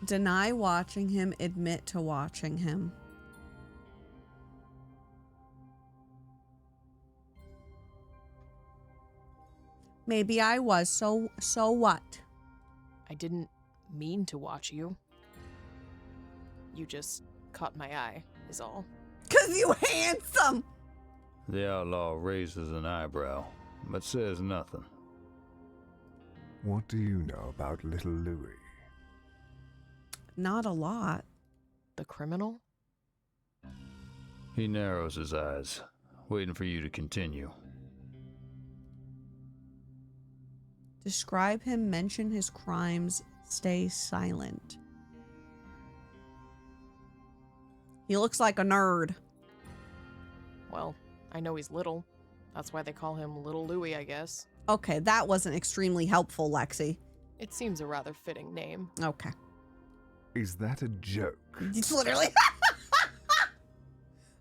[SPEAKER 1] Deny watching him, admit to watching him. Maybe I was, so what?
[SPEAKER 3] I didn't mean to watch you. You just caught my eye, is all.
[SPEAKER 1] 'Cause you handsome!
[SPEAKER 2] The outlaw raises an eyebrow, but says nothing.
[SPEAKER 11] What do you know about little Louis?
[SPEAKER 1] Not a lot.
[SPEAKER 3] The criminal?
[SPEAKER 2] He narrows his eyes, waiting for you to continue.
[SPEAKER 1] Describe him, mention his crimes, stay silent. He looks like a nerd.
[SPEAKER 3] Well, I know he's little. That's why they call him Little Louie, I guess.
[SPEAKER 1] Okay, that wasn't extremely helpful, Lexy.
[SPEAKER 3] It seems a rather fitting name.
[SPEAKER 1] Okay.
[SPEAKER 11] Is that a joke?
[SPEAKER 1] It's literally...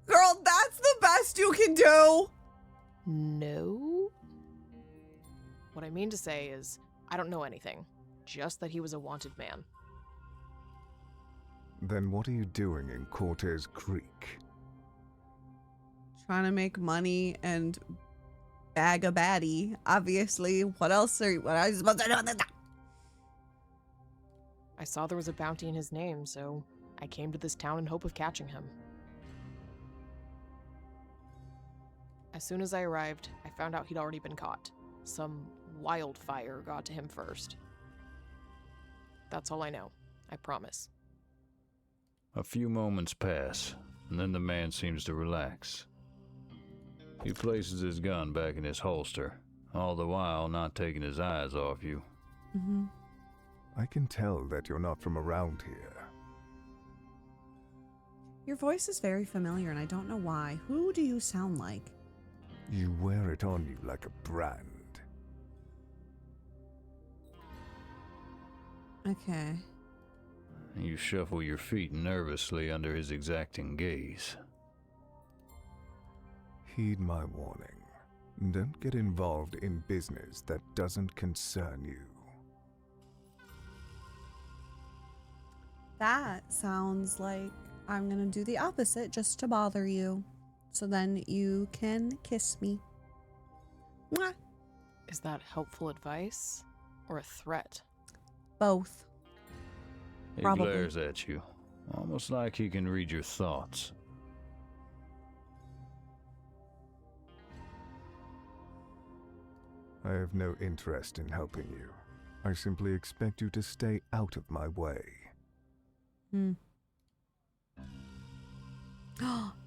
[SPEAKER 1] Girl, that's the best you can do!
[SPEAKER 3] No? What I mean to say is, I don't know anything. Just that he was a wanted man.
[SPEAKER 11] Then what are you doing in Cortez Creek?
[SPEAKER 1] Trying to make money and bag a baddie. Obviously. What else are you supposed to do with this?
[SPEAKER 3] I saw there was a bounty in his name, so I came to this town in hope of catching him. As soon as I arrived, I found out he'd already been caught. Some wildfire got to him first. That's all I know. I promise.
[SPEAKER 2] A few moments pass, and then the man seems to relax. He places his gun back in his holster, all the while not taking his eyes off you.
[SPEAKER 1] Mm-hmm.
[SPEAKER 11] I can tell that you're not from around here.
[SPEAKER 1] Your voice is very familiar, and I don't know why. Who do you sound like?
[SPEAKER 11] You wear it on you like a brand.
[SPEAKER 1] Okay.
[SPEAKER 2] You shuffle your feet nervously under his exacting gaze.
[SPEAKER 11] Heed my warning. Don't get involved in business that doesn't concern you.
[SPEAKER 1] That sounds like I'm gonna do the opposite just to bother you. So then you can kiss me. Mwah.
[SPEAKER 3] Is that helpful advice or a threat?
[SPEAKER 1] Both.
[SPEAKER 2] He
[SPEAKER 1] Probably.
[SPEAKER 2] glares at you, almost like he can read your thoughts.
[SPEAKER 11] I have no interest in helping you. I simply expect you to stay out of my way.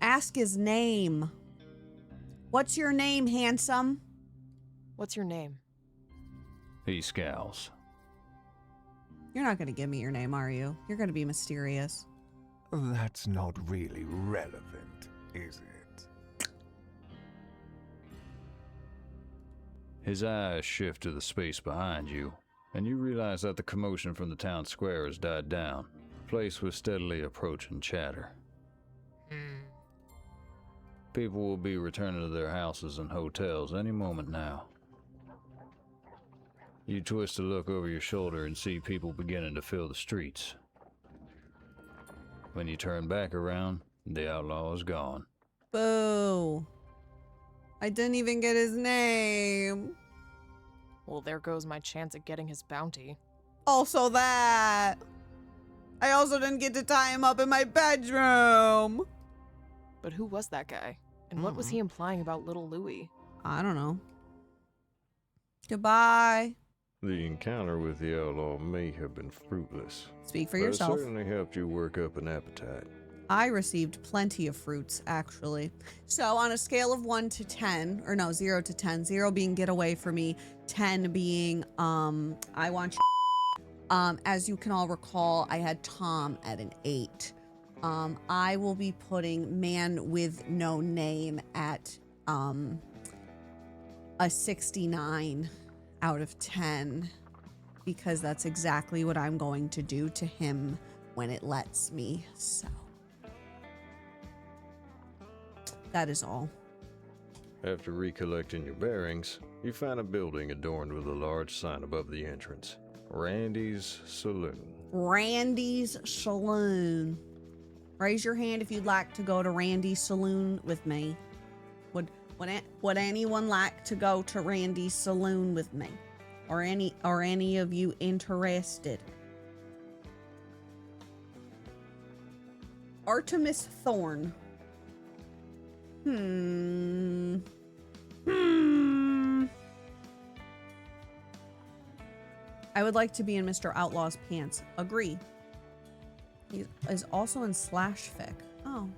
[SPEAKER 1] Ask his name. What's your name, handsome?
[SPEAKER 3] What's your name?
[SPEAKER 2] He scowls.
[SPEAKER 1] You're not gonna give me your name, are you? You're gonna be mysterious.
[SPEAKER 11] That's not really relevant, is it?
[SPEAKER 2] His eyes shift to the space behind you, and you realize that the commotion from the town square has died down, placed with steadily approaching chatter. People will be returning to their houses and hotels any moment now. You twist to look over your shoulder and see people beginning to fill the streets. When you turn back around, the outlaw is gone.
[SPEAKER 1] Boo. I didn't even get his name.
[SPEAKER 3] Well, there goes my chance at getting his bounty.
[SPEAKER 1] Also that. I also didn't get to tie him up in my bedroom.
[SPEAKER 3] But who was that guy? And what was he implying about little Louie?
[SPEAKER 1] I don't know. Goodbye.
[SPEAKER 2] The encounter with the outlaw may have been fruitless.
[SPEAKER 1] Speak for
[SPEAKER 2] but
[SPEAKER 1] yourself.
[SPEAKER 2] It certainly helped you work up an appetite.
[SPEAKER 1] I received plenty of fruits, actually. So on a scale of 1 to 10, or no, 0 to 10, 0 being get away from me, 10 being, I want you. As you can all recall, I had Tom at an 8. I will be putting Man with No Name at, a 69 out of 10, because that's exactly what I'm going to do to him when it lets me, so. That is all.
[SPEAKER 2] After recollecting your bearings, you find a building adorned with a large sign above the entrance. Randy's Saloon.
[SPEAKER 1] Randy's Saloon. Raise your hand if you'd like to go to Randy's Saloon with me. Would anyone like to go to Randy's Saloon with me? Or any of you interested? Artemis Thorne. I would like to be in Mr. Outlaw's pants. Agree. He is also in Slash Fic. Oh,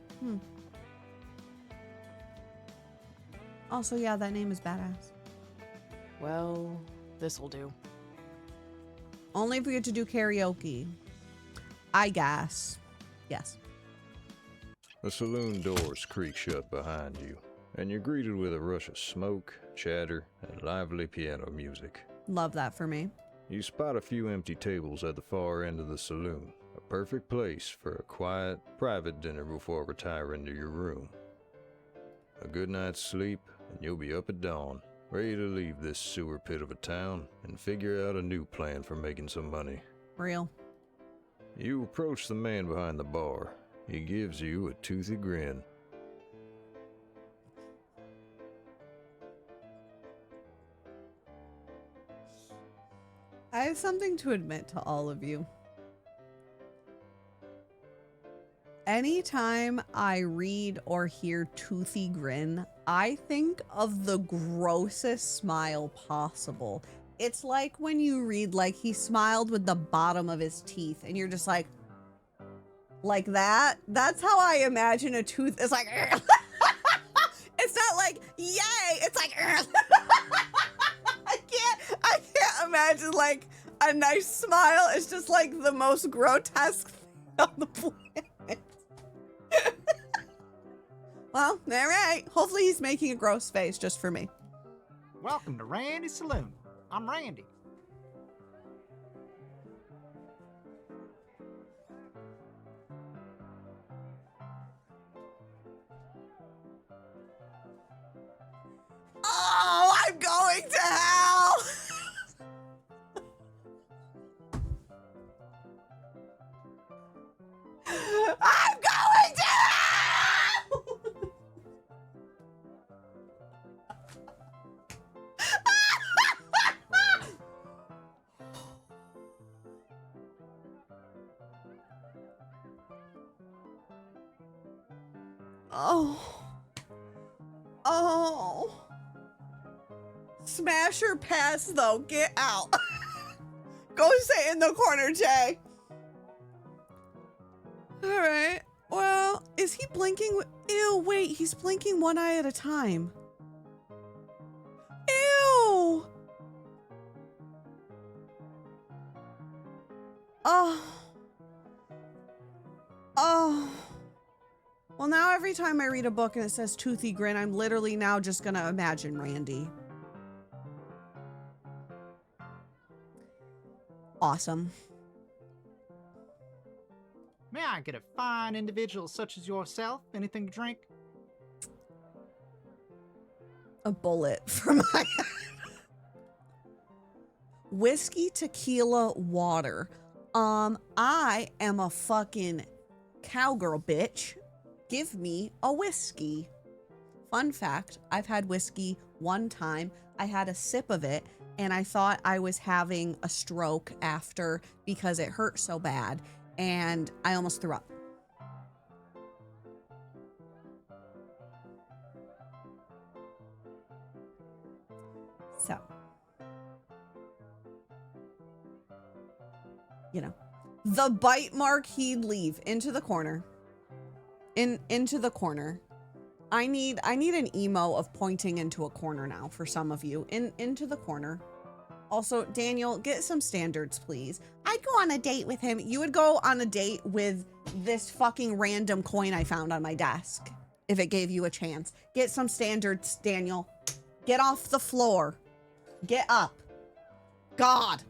[SPEAKER 1] Also, yeah, that name is badass.
[SPEAKER 3] Well, this'll do.
[SPEAKER 1] Only if we get to do karaoke. I guess. Yes.
[SPEAKER 2] The saloon doors creak shut behind you, and you're greeted with a rush of smoke, chatter, and lively piano music.
[SPEAKER 1] Love that for me.
[SPEAKER 2] You spot a few empty tables at the far end of the saloon, a perfect place for a quiet, private dinner before retiring to your room. A good night's sleep, and you'll be up at dawn, ready to leave this sewer pit of a town and figure out a new plan for making some money.
[SPEAKER 1] Real.
[SPEAKER 2] You approach the man behind the bar. He gives you a toothy grin.
[SPEAKER 1] I have something to admit to all of you. Anytime I read or hear toothy grin, I think of the grossest smile possible. It's like when you read, like, he smiled with the bottom of his teeth, and you're just like that. That's how I imagine a tooth. It's like, it's not like, yay. It's like, I can't imagine like a nice smile. It's just like the most grotesque thing on the planet. Well, all right. Hopefully he's making a gross face just for me.
[SPEAKER 12] Welcome to Randy's Saloon. I'm Randy.
[SPEAKER 1] Oh, I'm going to hell. I'm going to hell. Oh. Oh. Smash or pass, though. Get out. Go sit in the corner, Jay. All right. Well, is he blinking? Ew, wait. He's blinking one eye at a time. Ew. Oh. Oh. Well, now every time I read a book and it says toothy grin, I'm literally now just gonna imagine Randy. Awesome.
[SPEAKER 12] May I get a fine individual such as yourself? Anything to drink?
[SPEAKER 1] A bullet for my whiskey, tequila, water. I am a fucking cowgirl bitch. Give me a whiskey. Fun fact, I've had whiskey one time. I had a sip of it and I thought I was having a stroke after because it hurt so bad and I almost threw up. So, you know, the bite mark he'd leave into the corner. Into the corner. I need an emo of pointing into a corner now for some of you. Into the corner. Also, Daniel, get some standards, please. I'd go on a date with him. You would go on a date with this fucking random coin I found on my desk if it gave you a chance. Get some standards, Daniel. Get off the floor. Get up. God.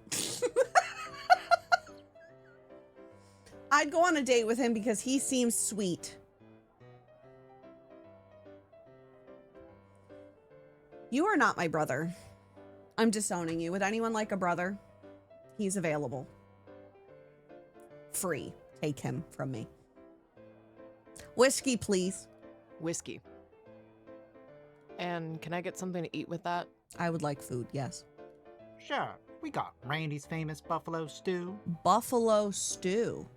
[SPEAKER 1] I'd go on a date with him because he seems sweet. You are not my brother. I'm disowning you. Would anyone like a brother? He's available. Free. Take him from me. Whiskey, please.
[SPEAKER 3] Whiskey. And can I get something to eat with that?
[SPEAKER 1] I would like food, yes.
[SPEAKER 12] Sure. We got Randy's famous buffalo stew.
[SPEAKER 1] Buffalo stew.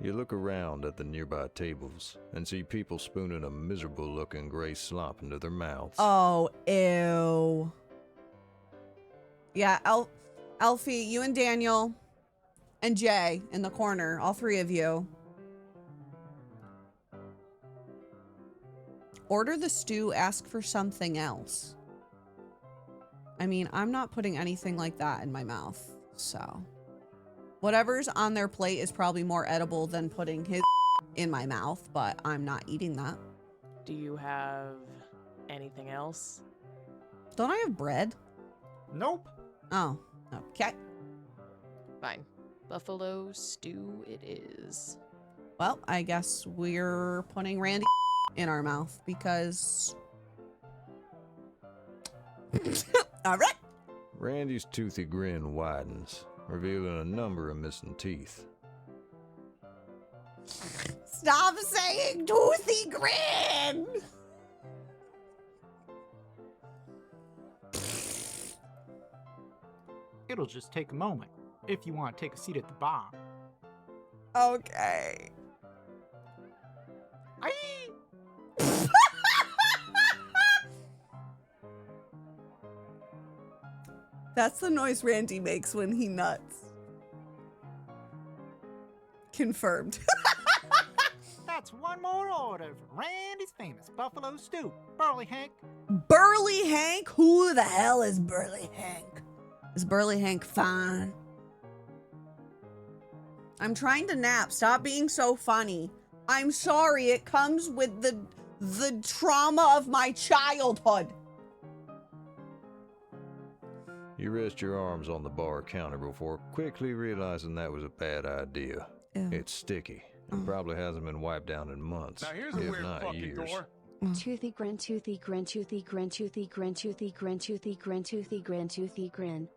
[SPEAKER 2] You look around at the nearby tables and see people spooning a miserable-looking gray slop into their mouths.
[SPEAKER 1] Oh, ew. Yeah, Elfie, you and Daniel and Jay in the corner, all three of you. Order the stew, ask for something else. I mean, I'm not putting anything like that in my mouth, so. Whatever's on their plate is probably more edible than putting his in my mouth, but I'm not eating that.
[SPEAKER 3] Do you have anything else?
[SPEAKER 1] Don't I have bread?
[SPEAKER 12] Nope.
[SPEAKER 1] Oh, okay.
[SPEAKER 3] Fine. Buffalo stew it is.
[SPEAKER 1] Well, I guess we're putting Randy in our mouth because... All right.
[SPEAKER 2] Randy's toothy grin widens, revealing a number of missing teeth.
[SPEAKER 1] Stop saying toothy grin.
[SPEAKER 12] It'll just take a moment if you want to take a seat at the bar.
[SPEAKER 1] Okay.
[SPEAKER 12] Aye.
[SPEAKER 1] That's the noise Randy makes when he nuts. Confirmed.
[SPEAKER 12] That's one more order for Randy's famous buffalo stew. Burly Hank.
[SPEAKER 1] Burly Hank? Who the hell is Burly Hank? Is Burly Hank fine? I'm trying to nap. Stop being so funny. I'm sorry. It comes with the trauma of my childhood.
[SPEAKER 2] You rest your arms on the bar counter before quickly realizing that was a bad idea.
[SPEAKER 1] Ew.
[SPEAKER 2] It's sticky and probably hasn't been wiped down in months,
[SPEAKER 13] Now here's a
[SPEAKER 2] if
[SPEAKER 13] weird
[SPEAKER 2] not
[SPEAKER 13] fucking
[SPEAKER 2] years.
[SPEAKER 13] door.
[SPEAKER 10] Toothy grin, toothy grin, toothy grin, toothy grin, toothy grin, toothy grin, toothy grin, toothy grin.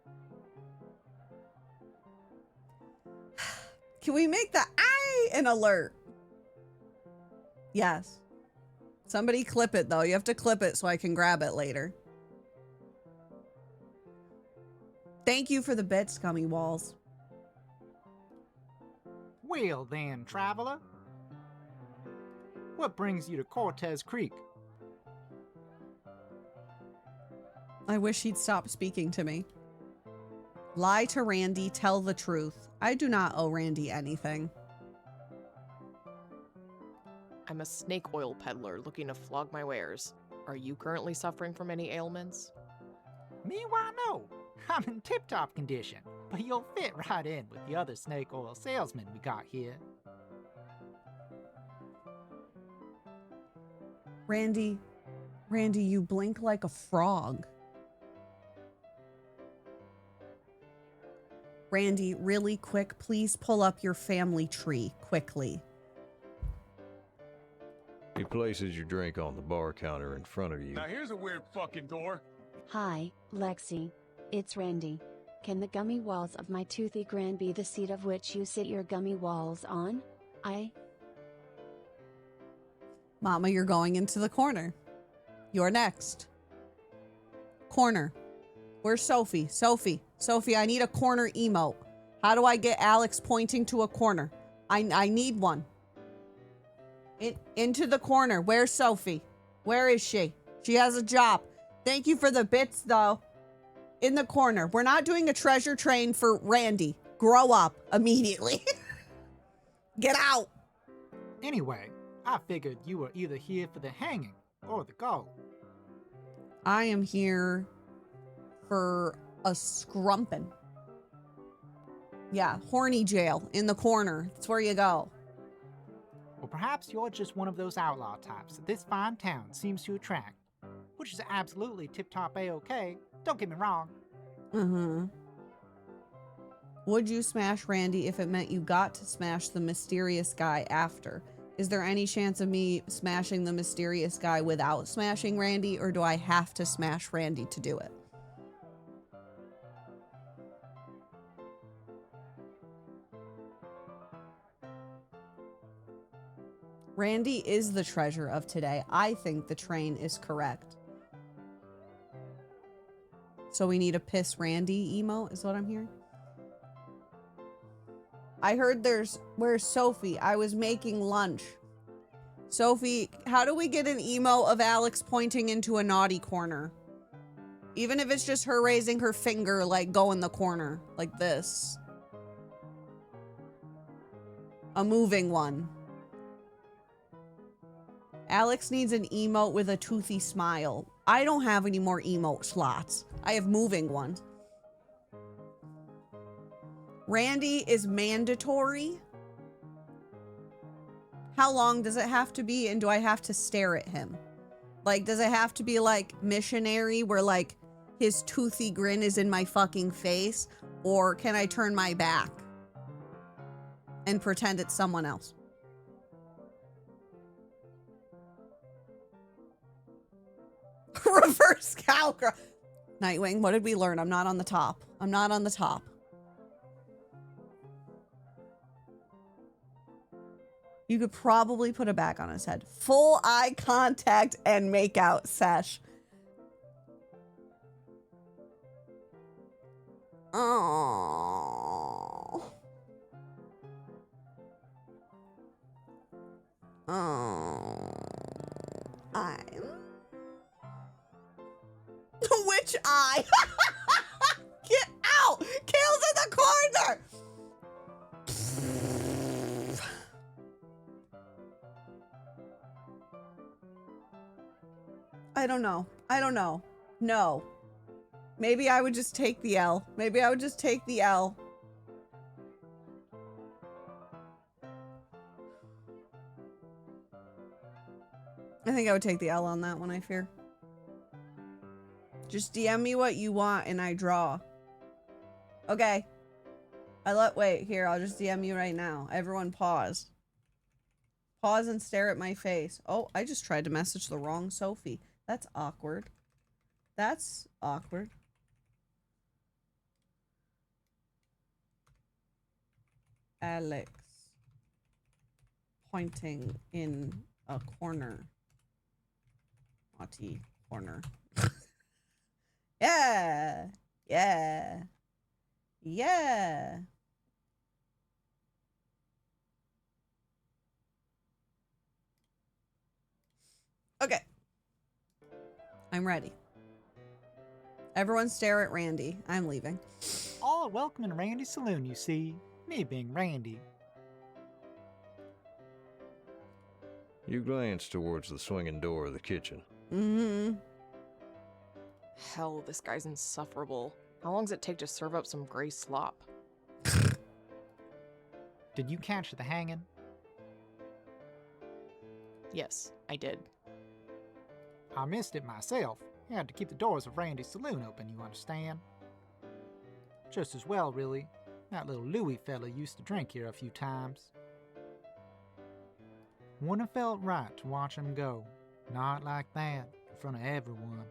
[SPEAKER 1] Can we make the I an alert? Yes. Somebody clip it though. You have to clip it so I can grab it later. Thank you for the bits, Gummy Walls.
[SPEAKER 12] Well then, traveler. What brings you to Cortez Creek?
[SPEAKER 1] I wish he'd stop speaking to me. Lie to Randy, tell the truth. I do not owe Randy anything.
[SPEAKER 3] I'm a snake oil peddler looking to flog my wares. Are you currently suffering from any ailments?
[SPEAKER 12] Me, why no? I'm in tip-top condition, but you'll fit right in with the other snake oil salesmen we got here.
[SPEAKER 1] Randy, you blink like a frog. Randy, really quick, please pull up your family tree quickly.
[SPEAKER 2] He places your drink on the bar counter in front of you.
[SPEAKER 13] Now here's a weird fucking door.
[SPEAKER 10] Hi, Lexy. It's Randy. Can the gummy walls of my toothy grin be the seat of which you sit your gummy walls on?
[SPEAKER 1] Mama, you're going into the corner. You're next. Corner. Where's Sophie? Sophie, I need a corner emote. How do I get Alex pointing to a corner? I need one. Into the corner. Where's Sophie? Where is she? She has a job. Thank you for the bits, though. In the corner. We're not doing a treasure train for Randy. Grow up immediately. Get out.
[SPEAKER 12] Anyway, I figured you were either here for the hanging or the gold.
[SPEAKER 1] I am here for a scrumpin'. Yeah, horny jail in the corner. That's where you go.
[SPEAKER 12] Or perhaps you're just one of those outlaw types that this fine town seems to attract. Which is absolutely tip-top A-okay, don't get me wrong.
[SPEAKER 1] Would you smash Randy if it meant you got to smash the mysterious guy after? Is there any chance of me smashing the mysterious guy without smashing Randy, or do I have to smash Randy to do it? Randy is the treasure of today. I think the train is correct. So we need a piss Randy emote, is what I'm hearing. I heard where's Sophie? I was making lunch. Sophie, how do we get an emote of Alex pointing into a naughty corner? Even if it's just her raising her finger, like go in the corner, like this. A moving one. Alex needs an emote with a toothy smile. I don't have any more emote slots. I have moving ones. Randy is mandatory. How long does it have to be, and do I have to stare at him? Like, does it have to be like missionary where like his toothy grin is in my fucking face? Or can I turn my back and pretend it's someone else? Reverse cowgirl. Nightwing, what did we learn? I'm not on the top. I'm not on the top. You could probably put a bag on his head. Full eye contact and make out sesh. Oh. Oh. I'm. Which eye? Get out! Kale's in the corner! I don't know. I don't know. No. Maybe I would just take the L. Maybe I would just take the L. I think I would take the L on that one, I fear. Just DM me what you want and I draw. Okay. Wait, here, I'll just DM you right now. Everyone pause. Pause and stare at my face. Oh, I just tried to message the wrong Sophie. That's awkward. That's awkward. Alex. Pointing in a corner. Naughty corner. Yeah. Yeah. Yeah. Okay. I'm ready. Everyone stare at Randy. I'm leaving.
[SPEAKER 12] All are welcome in Randy's saloon, you see. Me being Randy.
[SPEAKER 2] You glance towards the swinging door of the kitchen.
[SPEAKER 1] Mm-hmm.
[SPEAKER 3] Hell, this guy's insufferable. How long does it take to serve up some gray slop?
[SPEAKER 12] Did you catch the hanging?
[SPEAKER 3] Yes, I did.
[SPEAKER 12] I missed it myself. Had to keep the doors of Randy's saloon open, you understand? Just as well, really. That little Louie fella used to drink here a few times. Wouldn't have felt right to watch him go. Not like that, in front of everyone.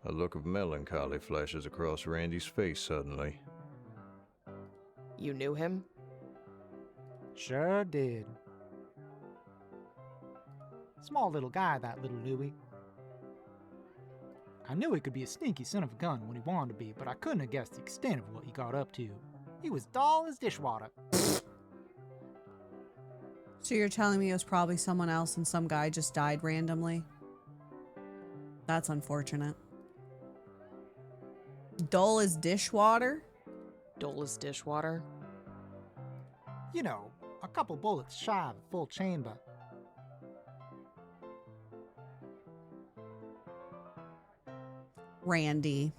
[SPEAKER 2] A look of melancholy flashes across Randy's face suddenly.
[SPEAKER 3] You knew him?
[SPEAKER 12] Sure did. Small little guy, that little Louie. I knew he could be a sneaky son of a gun when he wanted to be, but I couldn't have guessed the extent of what he got up to. He was dull as dishwater.
[SPEAKER 1] So you're telling me it was probably someone else and some guy just died randomly? That's unfortunate. Dull as dishwater?
[SPEAKER 3] Dull as dishwater?
[SPEAKER 12] You know, a couple bullets shy of a full chamber.
[SPEAKER 1] Randy.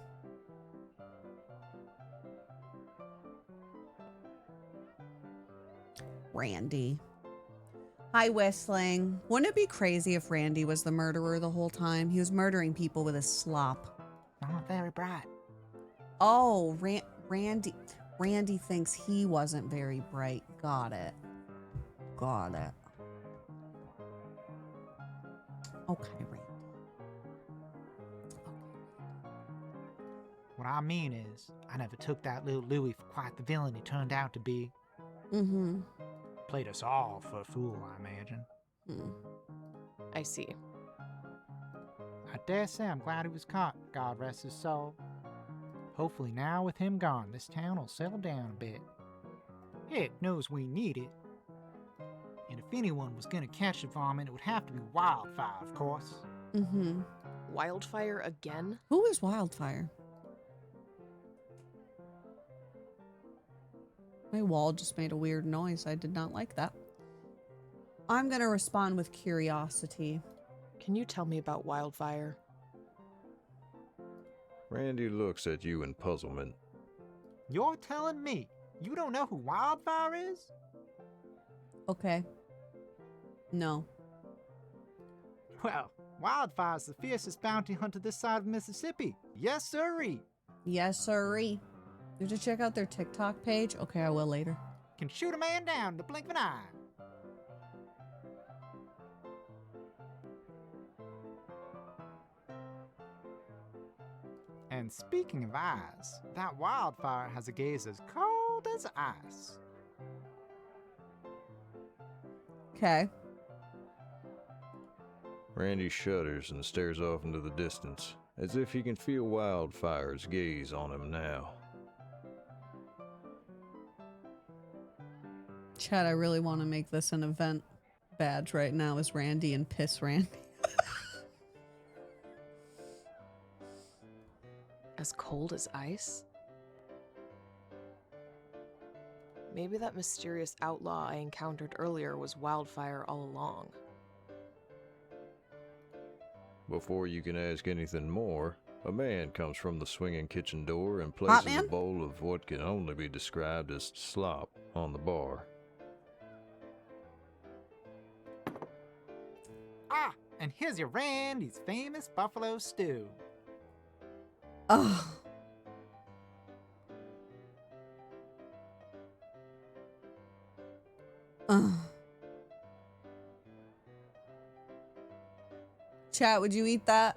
[SPEAKER 1] Randy. Hi, Whistling. Wouldn't it be crazy if Randy was the murderer the whole time? He was murdering people with his slop.
[SPEAKER 12] Not very bright.
[SPEAKER 1] Oh, Randy. Randy thinks he wasn't very bright. Got it. Got it. Okay, Randy.
[SPEAKER 12] What I mean is, I never took that little Louie for quite the villain he turned out to be.
[SPEAKER 1] Mm-hmm.
[SPEAKER 12] Played us all for a fool, I imagine.
[SPEAKER 3] I see.
[SPEAKER 12] I dare say I'm glad he was caught, God rest his soul. Hopefully now with him gone, this town will settle down a bit. Heck knows we need it. And if anyone was gonna catch the vomit, it would have to be Wildfire, of course.
[SPEAKER 1] Mm-hmm.
[SPEAKER 3] Wildfire again?
[SPEAKER 1] Who is Wildfire? My wall just made a weird noise. I did not like that. I'm gonna respond with curiosity.
[SPEAKER 3] Can you tell me about Wildfire?
[SPEAKER 2] Randy looks at you in puzzlement.
[SPEAKER 12] You're telling me you don't know who Wildfire is?
[SPEAKER 1] Okay. No.
[SPEAKER 12] Well, Wildfire's the fiercest bounty hunter this side of Mississippi. Yes, sirree.
[SPEAKER 1] Yes, sirree. Did you check out their TikTok page? Okay, I will later.
[SPEAKER 12] Can shoot a man down in the blink of an eye. And speaking of eyes, that Wildfire has a gaze as cold as ice.
[SPEAKER 1] Okay.
[SPEAKER 2] Randy shudders and stares off into the distance, as if he can feel Wildfire's gaze on him now.
[SPEAKER 1] Chad, I really want to make this an event badge right now is Randy and Piss Randy.
[SPEAKER 3] As cold as ice? Maybe that mysterious outlaw I encountered earlier was Wildfire all along.
[SPEAKER 2] Before you can ask anything more, a man comes from the swinging kitchen door and places a bowl of what can only be described as slop on the bar.
[SPEAKER 12] Ah, and here's your Randy's famous buffalo stew.
[SPEAKER 1] Oh. Chat, would you eat that?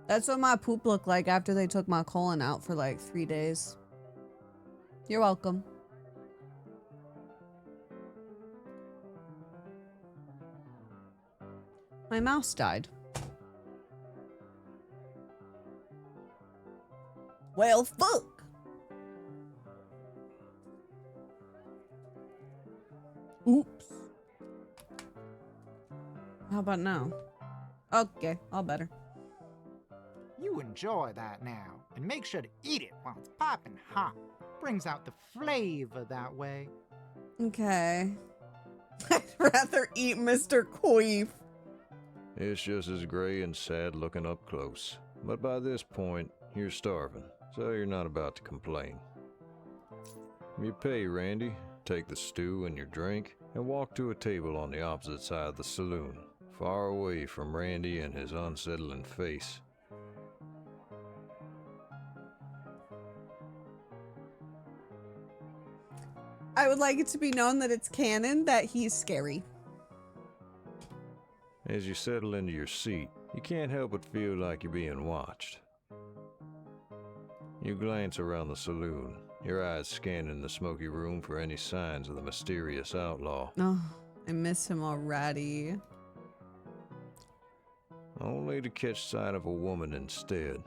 [SPEAKER 1] That's what my poop looked like after they took my colon out for like 3 days. You're welcome. My mouse died. Well, fuck. Oops. How about now? Okay, all better.
[SPEAKER 12] You enjoy that now, and make sure to eat it while it's popping hot. Brings out the flavor that way.
[SPEAKER 1] Okay. I'd rather eat Mr. Queef.
[SPEAKER 2] It's just as gray and sad looking up close, but by this point, you're starving, so you're not about to complain. You pay, Randy, take the stew and your drink, and walk to a table on the opposite side of the saloon, far away from Randy and his unsettling face.
[SPEAKER 1] I would like it to be known that it's canon that he's scary.
[SPEAKER 2] As you settle into your seat, you can't help but feel like you're being watched. You glance around the saloon, your eyes scanning the smoky room for any signs of the mysterious outlaw.
[SPEAKER 1] Oh, I miss him already.
[SPEAKER 2] Only to catch sight of a woman instead,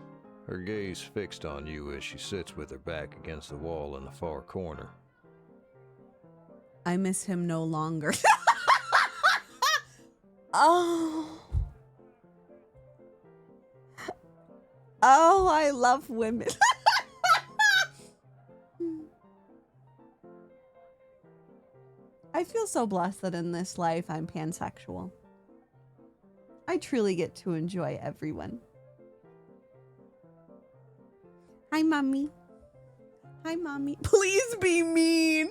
[SPEAKER 2] her gaze fixed on you as she sits with her back against the wall in the far corner.
[SPEAKER 1] I miss him no longer. Oh. Oh, I love women. I feel so blessed that in this life I'm pansexual. I truly get to enjoy everyone. Hi, Mommy. Hi, Mommy. Please be mean.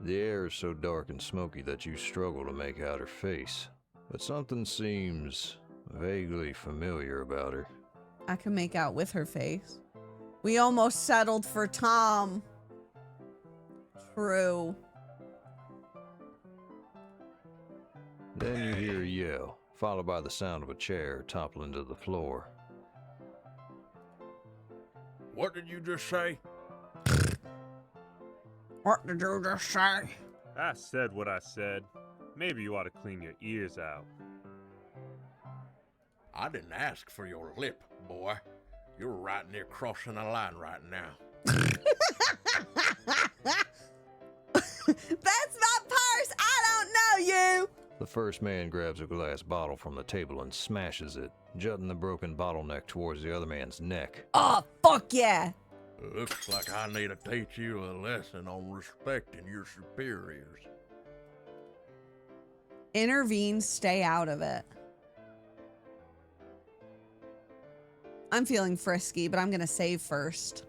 [SPEAKER 2] The air is so dark and smoky that you struggle to make out her face, but something seems vaguely familiar about her.
[SPEAKER 1] I can make out with her face. We almost settled for Tom. True.
[SPEAKER 2] Then you hear a yell, followed by the sound of a chair toppling to the floor.
[SPEAKER 7] What did you just say?
[SPEAKER 1] What did you just say?
[SPEAKER 5] I said what I said. Maybe you ought to clean your ears out.
[SPEAKER 7] I didn't ask for your lip, boy. You're right near crossing the line right now.
[SPEAKER 1] That's my purse! I don't know you!
[SPEAKER 2] The first man grabs a glass bottle from the table and smashes it, jutting the broken bottleneck towards the other man's neck.
[SPEAKER 1] Oh, fuck yeah!
[SPEAKER 7] Looks like I need to teach you a lesson on respecting your superiors.
[SPEAKER 1] Intervene, stay out of it. I'm feeling frisky, but I'm gonna save first.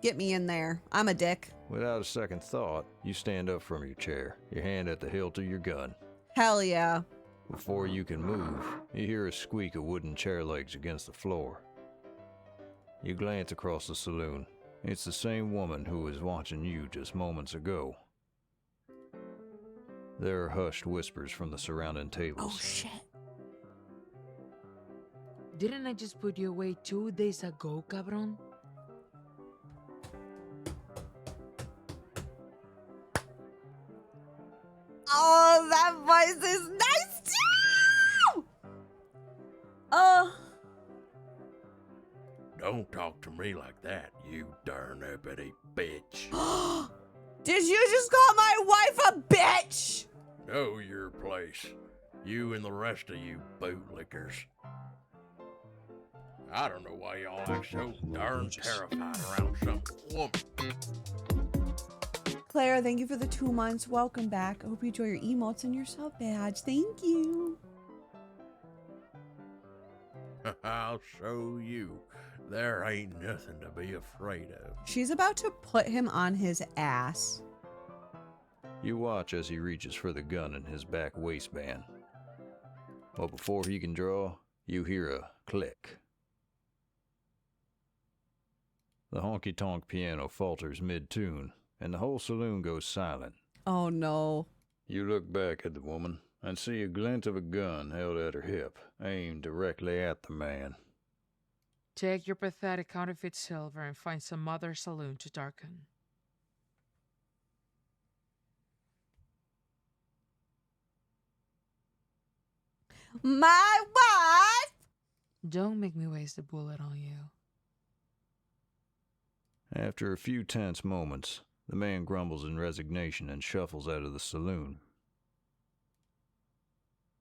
[SPEAKER 1] Get me in there. I'm a dick.
[SPEAKER 2] Without a second thought, you stand up from your chair, your hand at the hilt of your gun.
[SPEAKER 1] Hell yeah.
[SPEAKER 2] Before you can move, you hear a squeak of wooden chair legs against the floor. You glance across the saloon. It's the same woman who was watching you just moments ago. There are hushed whispers from the surrounding tables.
[SPEAKER 1] Oh, shit.
[SPEAKER 6] Didn't I just put you away 2 days ago, cabron?
[SPEAKER 1] Oh, that voice is nice too! Oh.
[SPEAKER 7] Don't talk to me like that, you darn uppity bitch.
[SPEAKER 1] Did you just call my wife a bitch?
[SPEAKER 7] Know your place. You and the rest of you bootlickers. I don't know why y'all act so darn terrified around some woman.
[SPEAKER 1] Claire, thank you for the 2 months. Welcome back. I hope you enjoy your emotes and your sub badge. Thank you.
[SPEAKER 7] I'll show you. There ain't nothing to be afraid of.
[SPEAKER 1] She's about to put him on his ass.
[SPEAKER 2] You watch as he reaches for the gun in his back waistband. But before he can draw, you hear a click. The honky-tonk piano falters mid-tune, and the whole saloon goes silent.
[SPEAKER 1] Oh no.
[SPEAKER 2] You look back at the woman and see a glint of a gun held at her hip, aimed directly at the man.
[SPEAKER 6] Take your pathetic counterfeit silver and find some other saloon to darken.
[SPEAKER 1] My wife!
[SPEAKER 6] Don't make me waste a bullet on you.
[SPEAKER 2] After a few tense moments, the man grumbles in resignation and shuffles out of the saloon.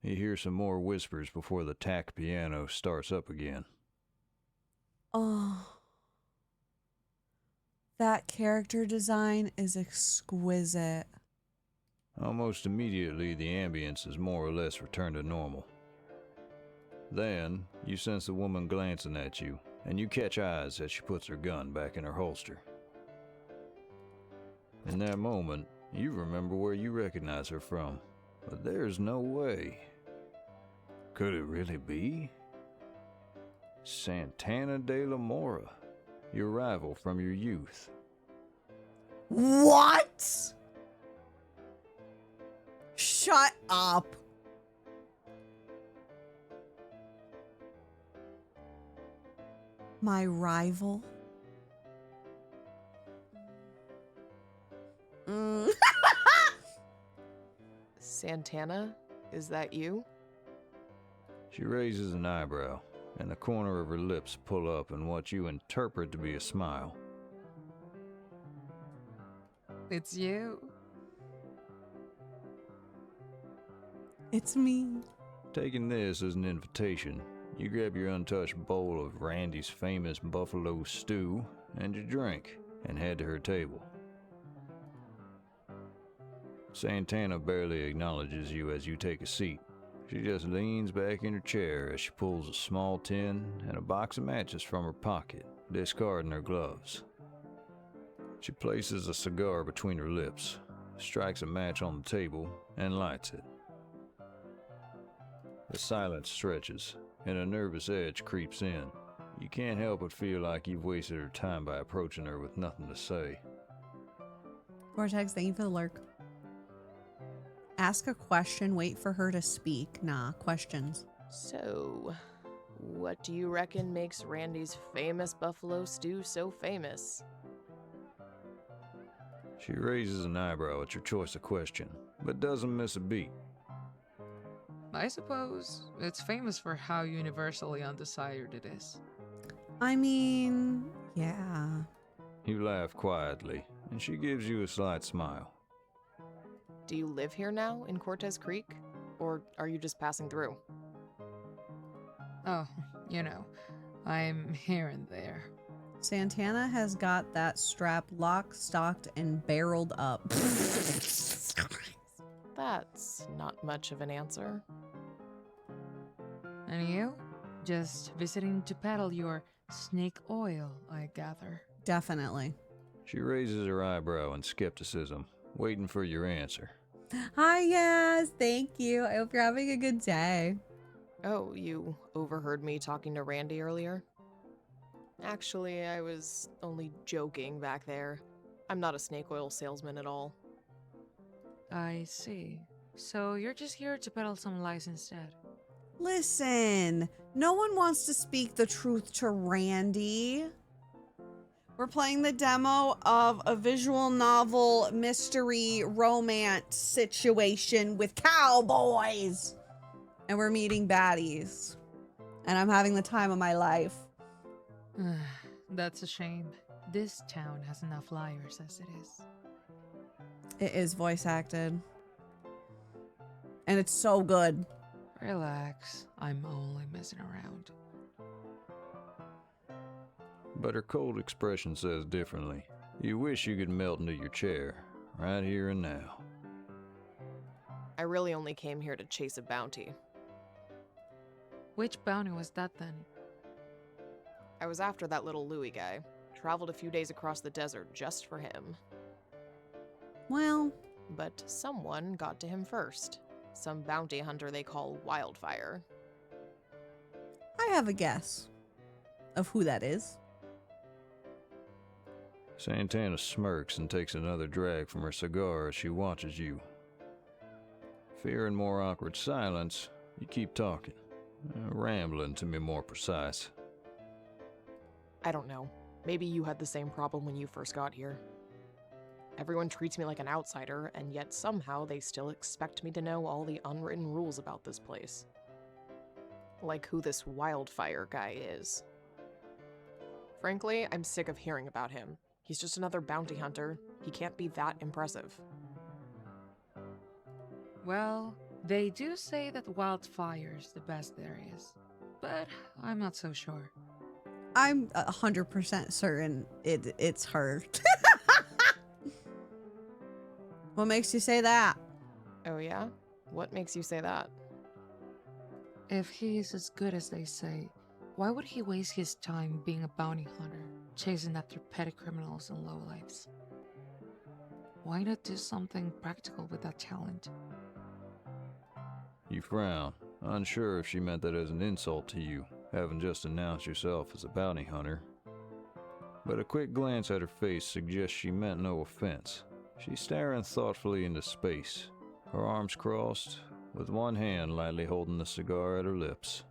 [SPEAKER 2] He hears some more whispers before the tack piano starts up again.
[SPEAKER 1] Oh. That character design is exquisite.
[SPEAKER 2] Almost immediately, the ambience is more or less returned to normal. Then, you sense the woman glancing at you, and you catch eyes as she puts her gun back in her holster. In that moment, you remember where you recognize her from, but there's no way. Could it really be? Santana de la Mora, your rival from your youth.
[SPEAKER 1] What? Shut up. My rival?
[SPEAKER 3] Santana? Is that you?
[SPEAKER 2] She raises an eyebrow, and the corner of her lips pull up in what you interpret to be a smile.
[SPEAKER 6] It's you.
[SPEAKER 1] It's me.
[SPEAKER 2] Taking this as an invitation, you grab your untouched bowl of Randy's famous buffalo stew and your drink, and head to her table. Santana barely acknowledges you as you take a seat. She just leans back in her chair as she pulls a small tin and a box of matches from her pocket, discarding her gloves. She places a cigar between her lips, strikes a match on the table, and lights it. The silence stretches, and a nervous edge creeps in. You can't help but feel like you've wasted her time by approaching her with nothing to say.
[SPEAKER 1] Vortex, thank you for the lurk. Ask a question, wait for her to speak. Nah, questions.
[SPEAKER 3] So, what do you reckon makes Randy's famous buffalo stew so famous?
[SPEAKER 2] She raises an eyebrow at your choice of question, but doesn't miss a beat.
[SPEAKER 6] I suppose it's famous for how universally undesired it is.
[SPEAKER 1] I mean, yeah.
[SPEAKER 2] You laugh quietly, and she gives you a slight smile.
[SPEAKER 3] Do you live here now in Cortez Creek? Or are you just passing through?
[SPEAKER 6] Oh, you know, I'm here and there.
[SPEAKER 1] Santana has got that strap locked, stocked, and barreled up.
[SPEAKER 3] That's not much of an answer.
[SPEAKER 6] And you? Just visiting to peddle your snake oil, I gather.
[SPEAKER 1] Definitely.
[SPEAKER 2] She raises her eyebrow in skepticism, waiting for your answer.
[SPEAKER 1] Hi, yes, thank you. I hope you're having a good day.
[SPEAKER 3] Oh, you overheard me talking to Randy earlier? Actually, I was only joking back there. I'm not a snake oil salesman at all.
[SPEAKER 6] I see.
[SPEAKER 14] So you're just here to peddle some lies instead?
[SPEAKER 1] Listen, no one wants to speak the truth to Randy. We're playing the demo of a visual novel mystery romance situation with cowboys. And we're meeting baddies. And I'm having the time of my life.
[SPEAKER 14] That's a shame. This town has enough liars as it is.
[SPEAKER 1] It is voice acted. And it's so good.
[SPEAKER 14] Relax. I'm only messing around.
[SPEAKER 2] But her cold expression says differently. You wish you could melt into your chair, right here and now.
[SPEAKER 3] I really only came here to chase a bounty.
[SPEAKER 14] Which bounty was that then?
[SPEAKER 3] I was after that little Louis guy. Traveled a few days across the desert just for him.
[SPEAKER 1] Well,
[SPEAKER 3] but someone got to him first. Some bounty hunter they call Wildfire.
[SPEAKER 1] I have a guess of who that is.
[SPEAKER 2] Santana smirks and takes another drag from her cigar as she watches you. Fearing more awkward silence, you keep talking. Rambling, to be more precise.
[SPEAKER 3] I don't know. Maybe you had the same problem when you first got here. Everyone treats me like an outsider, and yet somehow they still expect me to know all the unwritten rules about this place. Like who this Wildfire guy is. Frankly, I'm sick of hearing about him. He's just another bounty hunter. He can't be that impressive.
[SPEAKER 14] Well, they do say that Wildfire's the best there is, but I'm not so sure.
[SPEAKER 1] I'm 100% certain it's her. What makes you say that?
[SPEAKER 3] Oh yeah? What makes you say that?
[SPEAKER 14] If he's as good as they say, why would he waste his time being a bounty hunter, chasing after petty criminals and lowlifes? Why not do something practical with that talent?
[SPEAKER 2] You frown, unsure if she meant that as an insult to you, having just announced yourself as a bounty hunter. But a quick glance at her face suggests she meant no offense. She's staring thoughtfully into space, her arms crossed, with one hand lightly holding the cigar at her lips.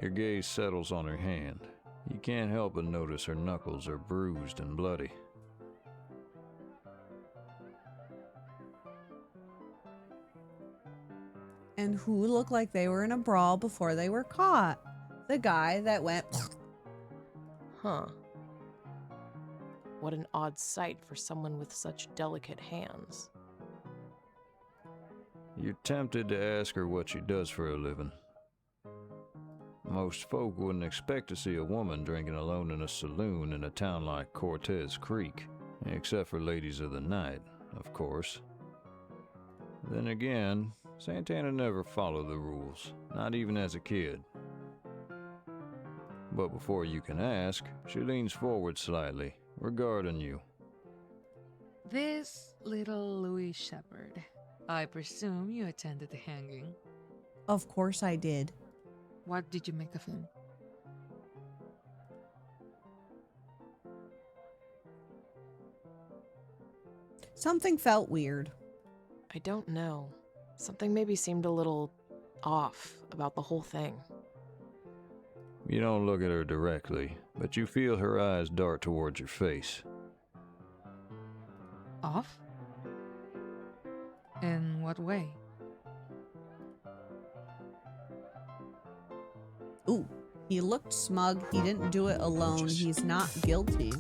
[SPEAKER 2] Your gaze settles on her hand. You can't help but notice her knuckles are bruised and bloody.
[SPEAKER 1] And who looked like they were in a brawl before they were caught? The guy that went...
[SPEAKER 3] Huh. What an odd sight for someone with such delicate hands.
[SPEAKER 2] You're tempted to ask her what she does for a living. Most folk wouldn't expect to see a woman drinking alone in a saloon in a town like Cortez Creek, except for ladies of the night, of course. Then again, Santana never followed the rules, not even as a kid. But before you can ask, she leans forward slightly, regarding you.
[SPEAKER 14] This little Louis Shepherd. I presume you attended the hanging.
[SPEAKER 1] Of course I did.
[SPEAKER 14] What did you make of him?
[SPEAKER 1] Something felt weird.
[SPEAKER 3] I don't know. Something maybe seemed a little off about the whole thing.
[SPEAKER 2] You don't look at her directly, but you feel her eyes dart towards your face.
[SPEAKER 14] Off? In what way?
[SPEAKER 1] Ooh, he looked smug. He didn't do it alone. He's not guilty.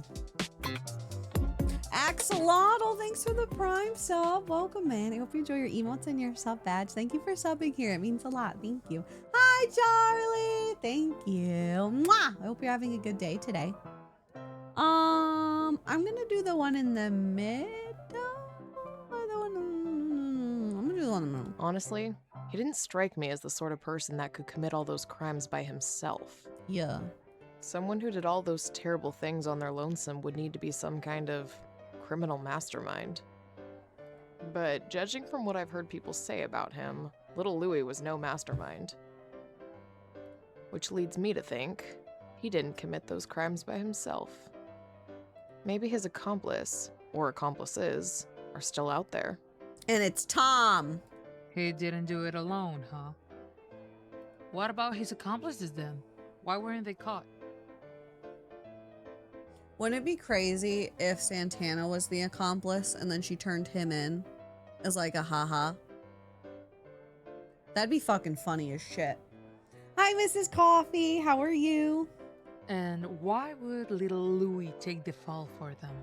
[SPEAKER 1] Axolotl, thanks for the Prime sub. Welcome, man. I hope you enjoy your emotes and your sub badge. Thank you for subbing here. It means a lot. Thank you. Hi, Charlie. Thank you. Mwah! I hope you're having a good day today. I'm gonna do the one in the middle. I'm gonna do the one in the middle.
[SPEAKER 3] Honestly, he didn't strike me as the sort of person that could commit all those crimes by himself.
[SPEAKER 1] Yeah.
[SPEAKER 3] Someone who did all those terrible things on their lonesome would need to be some kind of criminal mastermind. But judging from what I've heard people say about him, little Louis was no mastermind. Which leads me to think he didn't commit those crimes by himself. Maybe his accomplice, or accomplices, are still out there.
[SPEAKER 1] And it's Tom.
[SPEAKER 6] He didn't do it alone, huh? What about his accomplices then? Why weren't they caught?
[SPEAKER 1] Wouldn't it be crazy if Santana was the accomplice and then she turned him in as like a haha? That'd be fucking funny as shit. Hi, Mrs. Coffee. How are you?
[SPEAKER 6] And why would little Louis take the fall for them?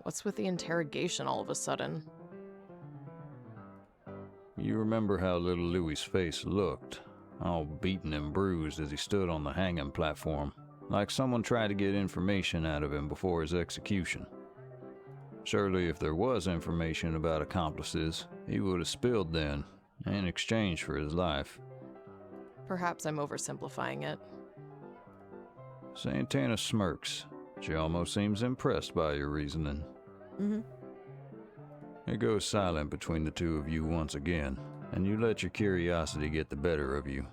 [SPEAKER 3] What's with the interrogation all of a sudden?
[SPEAKER 2] You remember how little Louis's face looked, all beaten and bruised as he stood on the hanging platform, like someone tried to get information out of him before his execution. Surely if there was information about accomplices, he would have spilled then, in exchange for his life.
[SPEAKER 3] Perhaps I'm oversimplifying it.
[SPEAKER 2] Santana smirks. She almost seems impressed by your reasoning.
[SPEAKER 1] Mm-hmm.
[SPEAKER 2] It goes silent between the two of you once again, and you let your curiosity get the better of you.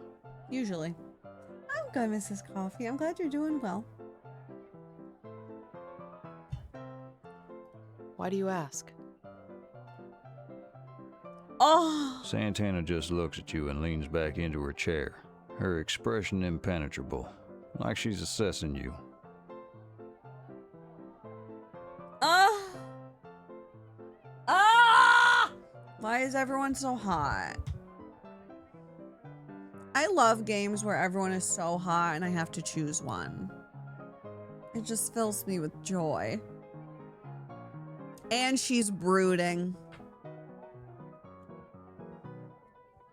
[SPEAKER 1] Usually. I'm good, Mrs. Coffee. I'm glad you're doing well.
[SPEAKER 3] Why do you ask?
[SPEAKER 1] Oh!
[SPEAKER 2] Santana just looks at you and leans back into her chair, her expression impenetrable, like she's assessing you.
[SPEAKER 1] Why is everyone so hot? I love games where everyone is so hot and I have to choose one. It just fills me with joy. And she's brooding.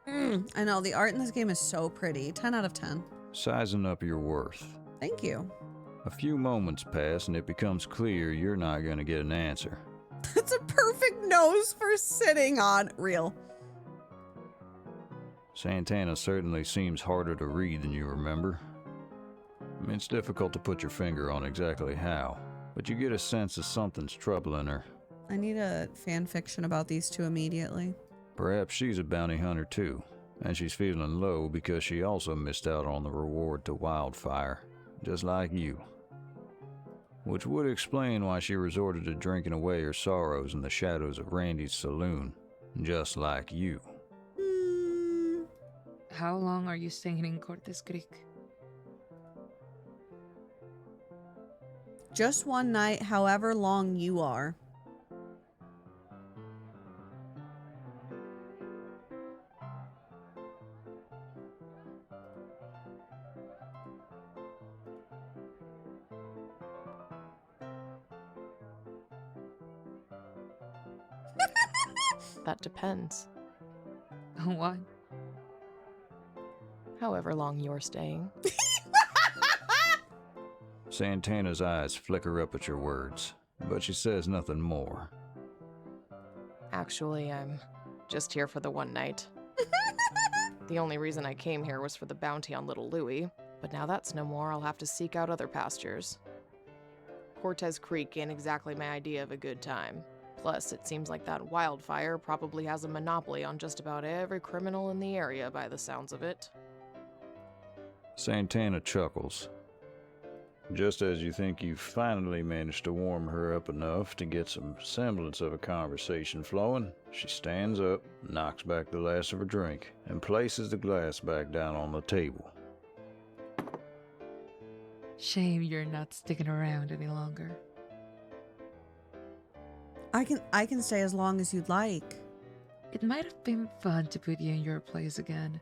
[SPEAKER 1] I know, the art in this game is so pretty. 10 out of 10.
[SPEAKER 2] Sizing up your worth.
[SPEAKER 1] Thank you.
[SPEAKER 2] A few moments pass and it becomes clear you're not going to get an answer.
[SPEAKER 1] That's a perfect nose for sitting on. Real.
[SPEAKER 2] Santana certainly seems harder to read than you remember. I mean, it's difficult to put your finger on exactly how, but you get a sense of something's troubling her.
[SPEAKER 1] I need a fan fiction about these two immediately.
[SPEAKER 2] Perhaps she's a bounty hunter too, and she's feeling low because she also missed out on the reward to Wildfire, just like you. Which would explain why she resorted to drinking away her sorrows in the shadows of Randy's saloon, just like you.
[SPEAKER 6] How long are you staying in Cortez Creek?
[SPEAKER 1] Just one night, however long you are.
[SPEAKER 3] That depends.
[SPEAKER 6] What?
[SPEAKER 3] However long you're staying.
[SPEAKER 2] Santana's eyes flicker up at your words, but she says nothing more.
[SPEAKER 3] Actually, I'm just here for the one night. The only reason I came here was for the bounty on little Louis, but now that's no more. I'll have to seek out other pastures. Cortez Creek ain't exactly my idea of a good time. Plus, it seems like that Wildfire probably has a monopoly on just about every criminal in the area by the sounds of it.
[SPEAKER 2] Santana chuckles. Just as you think you've finally managed to warm her up enough to get some semblance of a conversation flowing, she stands up, knocks back the last of her drink, and places the glass back down on the table.
[SPEAKER 6] Shame you're not sticking around any longer.
[SPEAKER 1] I can stay as long as you'd like.
[SPEAKER 6] It might have been fun to put you in your place again.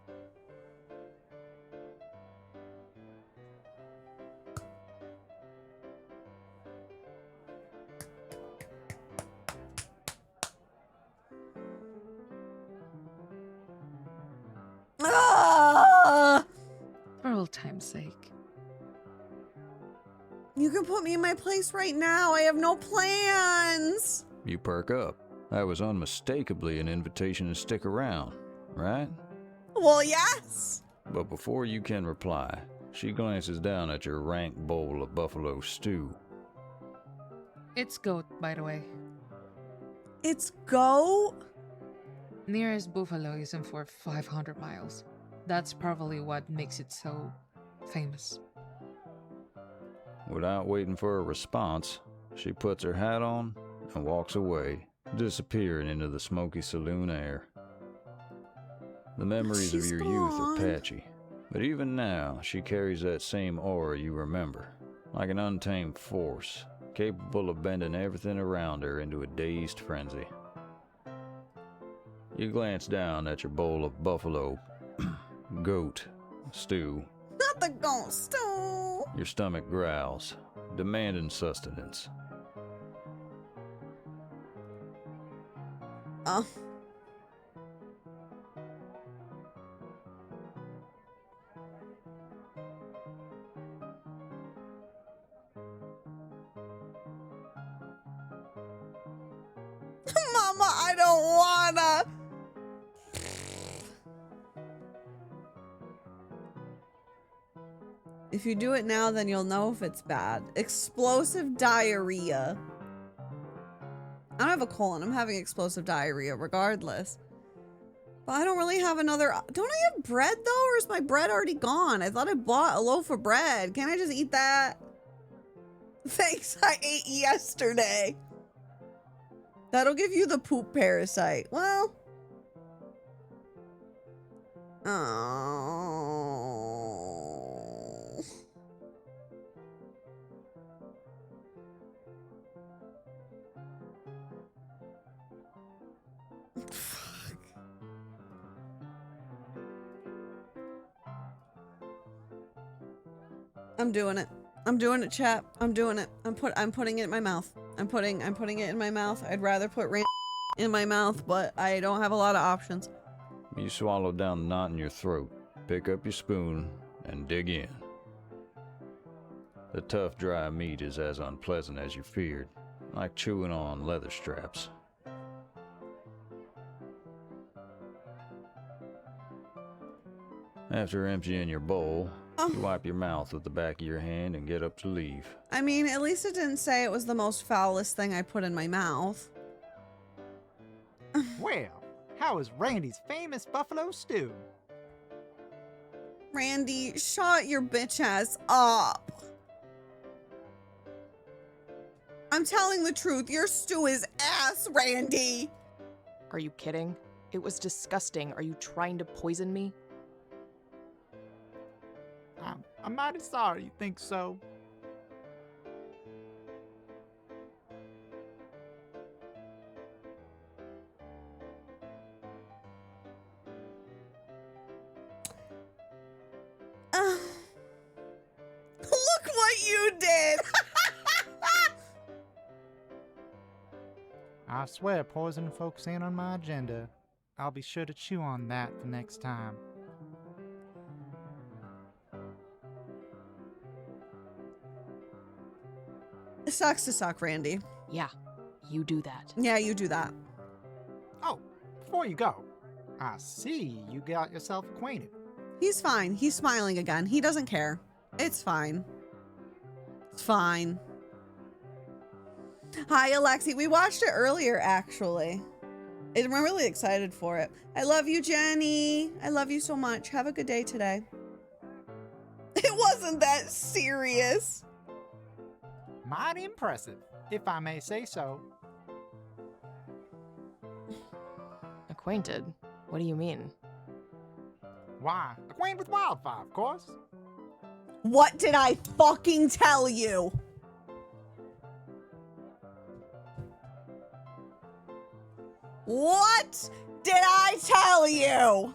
[SPEAKER 6] For old time's sake.
[SPEAKER 1] You can put me in my place right now. I have no plans.
[SPEAKER 2] You perk up. That was unmistakably an invitation to stick around, right?
[SPEAKER 1] Well, yes.
[SPEAKER 2] But before you can reply, she glances down at your rank bowl of buffalo stew.
[SPEAKER 6] It's goat, by the way.
[SPEAKER 1] It's goat?
[SPEAKER 6] Nearest buffalo isn't for 500 miles. That's probably what makes it so famous.
[SPEAKER 2] Without waiting for a response, she puts her hat on and walks away, disappearing into the smoky saloon air. The memories of
[SPEAKER 1] She's
[SPEAKER 2] your youth are
[SPEAKER 1] gone.
[SPEAKER 2] patchy, but even now she carries that same aura you remember, like an untamed force, capable of bending everything around her into a dazed frenzy. You glance down at your bowl of buffalo goat stew.
[SPEAKER 1] Not the ghost. Oh.
[SPEAKER 2] Your stomach growls, demanding sustenance.
[SPEAKER 1] Oh. Mama, I don't wanna. If you do it now, then you'll know if it's bad. Explosive diarrhea. I don't have a colon. I'm having explosive diarrhea regardless. But I don't really have another... Don't I have bread though? Or is my bread already gone? I thought I bought a loaf of bread. Can't I just eat that? Thanks, I ate yesterday. That'll give you the poop parasite. Well... Oh... I'm doing it. I'm doing it, chat. I'm doing it. I'm putting it in my mouth. I'm putting it in my mouth. I'd rather put in my mouth, but I don't have a lot of options.
[SPEAKER 2] You swallow down the knot in your throat, pick up your spoon, and dig in. The tough, dry meat is as unpleasant as you feared, like chewing on leather straps. After emptying your bowl, you wipe your mouth with the back of your hand and get up to leave.
[SPEAKER 1] I mean, at least it didn't say it was the most foulest thing I put in my mouth.
[SPEAKER 12] Well, how is Randy's famous buffalo stew?
[SPEAKER 1] Randy, shut your bitch ass up. I'm telling the truth. Your stew is ass, Randy.
[SPEAKER 3] Are you kidding? It was disgusting. Are you trying to poison me?
[SPEAKER 12] I'm mighty sorry you think so.
[SPEAKER 1] Look what you did.
[SPEAKER 12] I swear poisoning folks ain't on my agenda. I'll be sure to chew on that the next time.
[SPEAKER 1] It sucks to suck, Randy.
[SPEAKER 3] Yeah, you do that.
[SPEAKER 1] Yeah, you do that.
[SPEAKER 12] Oh, before you go, I see you got yourself acquainted.
[SPEAKER 1] He's fine. He's smiling again. He doesn't care. It's fine. It's fine. Hi, Alexi. We watched it earlier, actually. I'm really excited for it. I love you, Jenny. I love you so much. Have a good day today. It wasn't that serious.
[SPEAKER 12] Mighty impressive, if I may say so.
[SPEAKER 3] Acquainted? What do you mean?
[SPEAKER 12] Why, acquainted with Wildfire, of course.
[SPEAKER 1] What did I fucking tell you? What did I tell you?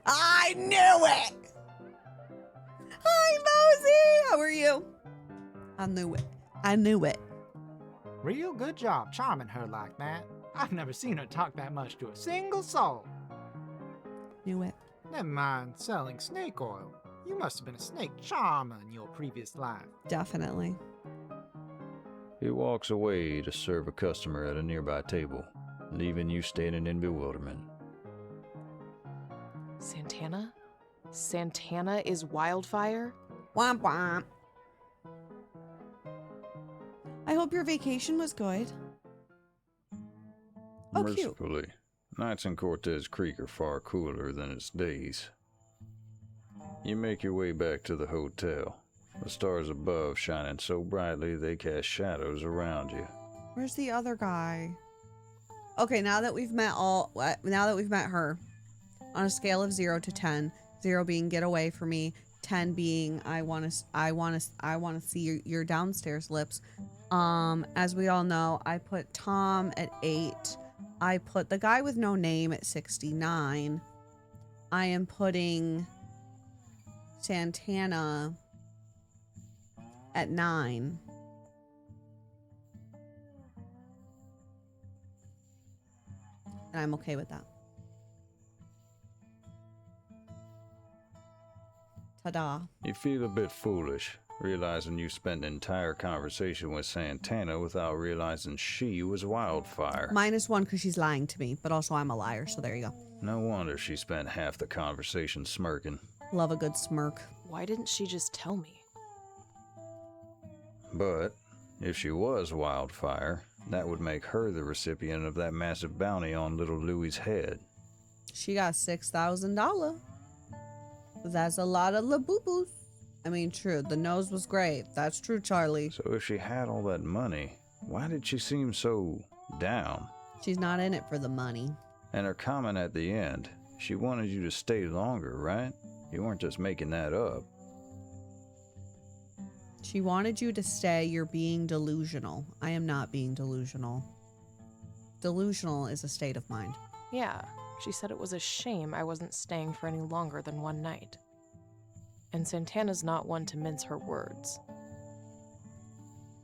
[SPEAKER 1] I knew it. Hi, Mosey. How are you? I knew it. I knew it.
[SPEAKER 12] Real good job charming her like that. I've never seen her talk that much to a single soul.
[SPEAKER 1] Knew it.
[SPEAKER 12] Never mind selling snake oil. You must have been a snake charmer in your previous life.
[SPEAKER 1] Definitely.
[SPEAKER 2] He walks away to serve a customer at a nearby table, leaving you standing in bewilderment.
[SPEAKER 3] Santana? Santana is Wildfire?
[SPEAKER 1] Womp womp. I hope your vacation was good. Oh, cute.
[SPEAKER 2] Mercifully, nights in Cortez Creek are far cooler than its days. You make your way back to the hotel, the stars above shining so brightly they cast shadows around you.
[SPEAKER 1] Where's the other guy? Okay, now that we've met her, on a scale of 0 to 10, 0 being get away from me, 10 being I want to see your downstairs lips. As we all know, I put Tom at 8. I put the guy with no name at 69. I am putting Santana at 9. And I'm okay with that. Ta-da.
[SPEAKER 2] You feel a bit foolish, realizing you spent an entire conversation with Santana without realizing she was Wildfire.
[SPEAKER 1] -1 because she's lying to me, but also I'm a liar, so there you go.
[SPEAKER 2] No wonder she spent half the conversation smirking.
[SPEAKER 1] Love a good smirk.
[SPEAKER 3] Why didn't she just tell me?
[SPEAKER 2] But if she was Wildfire, that would make her the recipient of that massive bounty on little Louie's head.
[SPEAKER 1] She got $6,000. That's a lot of laboo-boos. I mean, true, the nose was great. That's true, Charlie.
[SPEAKER 2] So if she had all that money, why did she seem so down?
[SPEAKER 1] She's not in it for the money.
[SPEAKER 2] And her comment at the end, she wanted you to stay longer, right? You weren't just making that up.
[SPEAKER 1] She wanted you to stay. You're being delusional. I am not being delusional. Delusional is a state of mind.
[SPEAKER 3] Yeah, she said it was a shame I wasn't staying for any longer than one night. And Santana's not one to mince her words.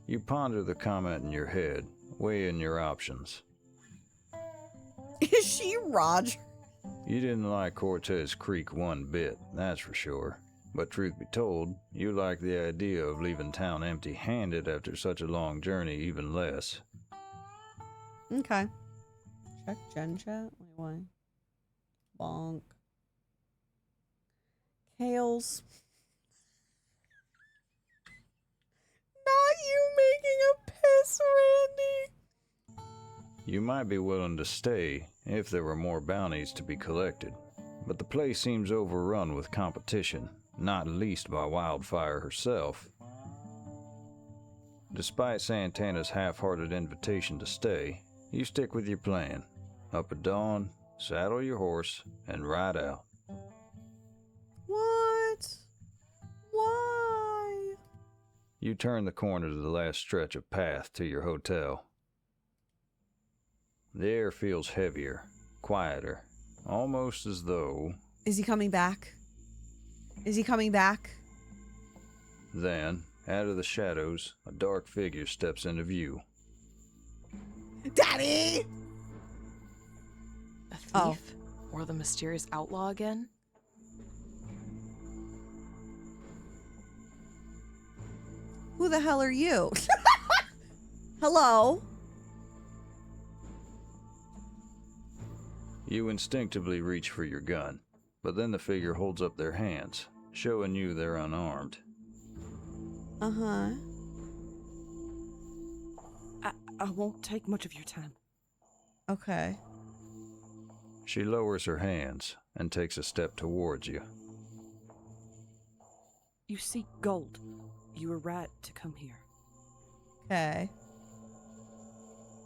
[SPEAKER 2] You ponder the comment in your head, weighing your options.
[SPEAKER 1] Is she Roger?
[SPEAKER 2] You didn't like Cortez Creek one bit, that's for sure. But truth be told, you like the idea of leaving town empty-handed after such a long journey even less.
[SPEAKER 1] Okay. Check Gen Chat. Wait, why? Bonk. Kales. Not you making a piss, Randy.
[SPEAKER 2] You might be willing to stay if there were more bounties to be collected, but the place seems overrun with competition, not least by Wildfire herself. Despite Santana's half-hearted invitation to stay, you stick with your plan. Up at dawn, saddle your horse, and ride out.
[SPEAKER 1] What? Why?
[SPEAKER 2] You turn the corner to the last stretch of path to your hotel. The air feels heavier, quieter, almost as though...
[SPEAKER 1] Is he coming back? Is he coming back?
[SPEAKER 2] Then, out of the shadows, a dark figure steps into view.
[SPEAKER 1] Daddy!
[SPEAKER 3] A thief? Or the mysterious outlaw again?
[SPEAKER 1] Who the hell are you? Hello?
[SPEAKER 2] You instinctively reach for your gun, but then the figure holds up their hands, showing you they're unarmed.
[SPEAKER 1] Uh-huh.
[SPEAKER 15] I won't take much of your time.
[SPEAKER 1] Okay.
[SPEAKER 2] She lowers her hands and takes a step towards you.
[SPEAKER 15] You seek gold. You were right to come here.
[SPEAKER 1] Okay.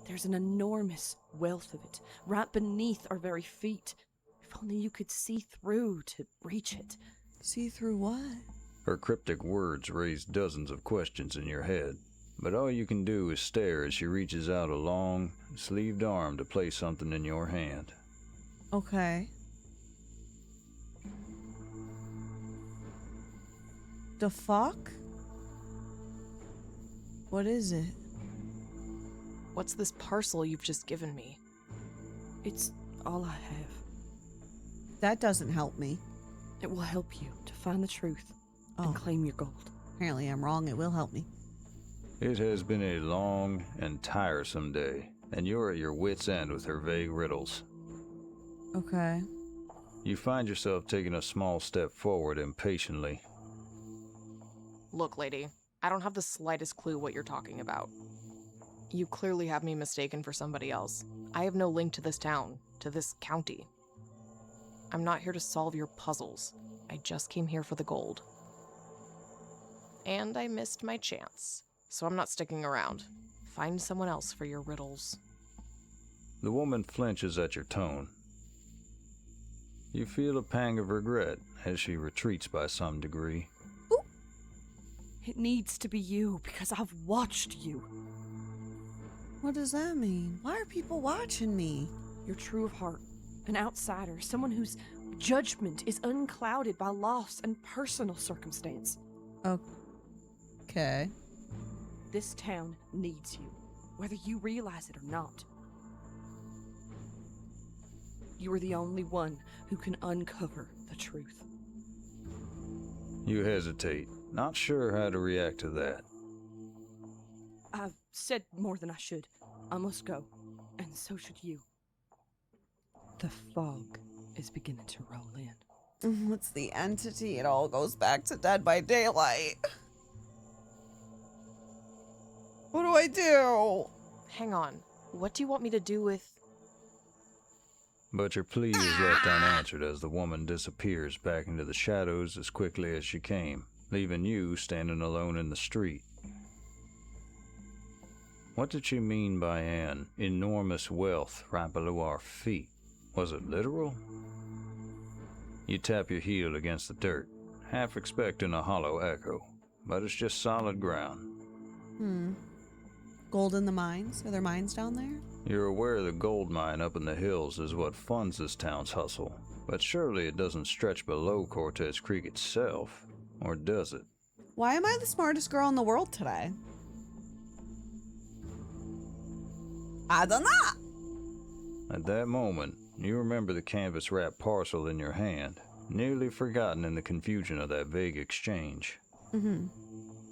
[SPEAKER 15] There's an enormous wealth of it, right beneath our very feet. If only you could see through to reach it.
[SPEAKER 1] See through what?
[SPEAKER 2] Her cryptic words raise dozens of questions in your head, but all you can do is stare as she reaches out a long, sleeved arm to place something in your hand.
[SPEAKER 1] Okay. The fuck? What is it?
[SPEAKER 3] What's this parcel you've just given me?
[SPEAKER 15] It's all I have.
[SPEAKER 1] That doesn't help me.
[SPEAKER 15] It will help you to find the truth and claim your gold.
[SPEAKER 1] Apparently I'm wrong. It will help me.
[SPEAKER 2] It has been a long and tiresome day, and you're at your wit's end with her vague riddles.
[SPEAKER 1] Okay.
[SPEAKER 2] You find yourself taking a small step forward impatiently.
[SPEAKER 3] Look, lady, I don't have the slightest clue what you're talking about. You clearly have me mistaken for somebody else. I have no link to this town, to this county. I'm not here to solve your puzzles. I just came here for the gold. And I missed my chance, so I'm not sticking around. Find someone else for your riddles.
[SPEAKER 2] The woman flinches at your tone. You feel a pang of regret as she retreats by some degree.
[SPEAKER 15] It needs to be you because I've watched you.
[SPEAKER 1] What does that mean? Why are people watching me?
[SPEAKER 15] You're true of heart, an outsider, someone whose judgment is unclouded by loss and personal circumstance.
[SPEAKER 1] Okay.
[SPEAKER 15] This town needs you, whether you realize it or not. You are the only one who can uncover the truth.
[SPEAKER 2] You hesitate, not sure how to react to that.
[SPEAKER 15] I've said more than I should. I must go, and so should you. The fog is beginning to roll in.
[SPEAKER 1] What's the entity? It all goes back to Dead by Daylight. What do I do?
[SPEAKER 3] Hang on. What do you want me to do with...
[SPEAKER 2] But your plea is left unanswered as the woman disappears back into the shadows as quickly as she came, leaving you standing alone in the street. What did she mean by an enormous wealth right below our feet? Was it literal? You tap your heel against the dirt, half expecting a hollow echo, but it's just solid ground.
[SPEAKER 1] Gold in the mines? Are there mines down there?
[SPEAKER 2] You're aware the gold mine up in the hills is what funds this town's hustle, but surely it doesn't stretch below Cortez Creek itself, or does it?
[SPEAKER 1] Why am I the smartest girl in the world today? I don't know.
[SPEAKER 2] At that moment, you remember the canvas-wrapped parcel in your hand, nearly forgotten in the confusion of that vague exchange.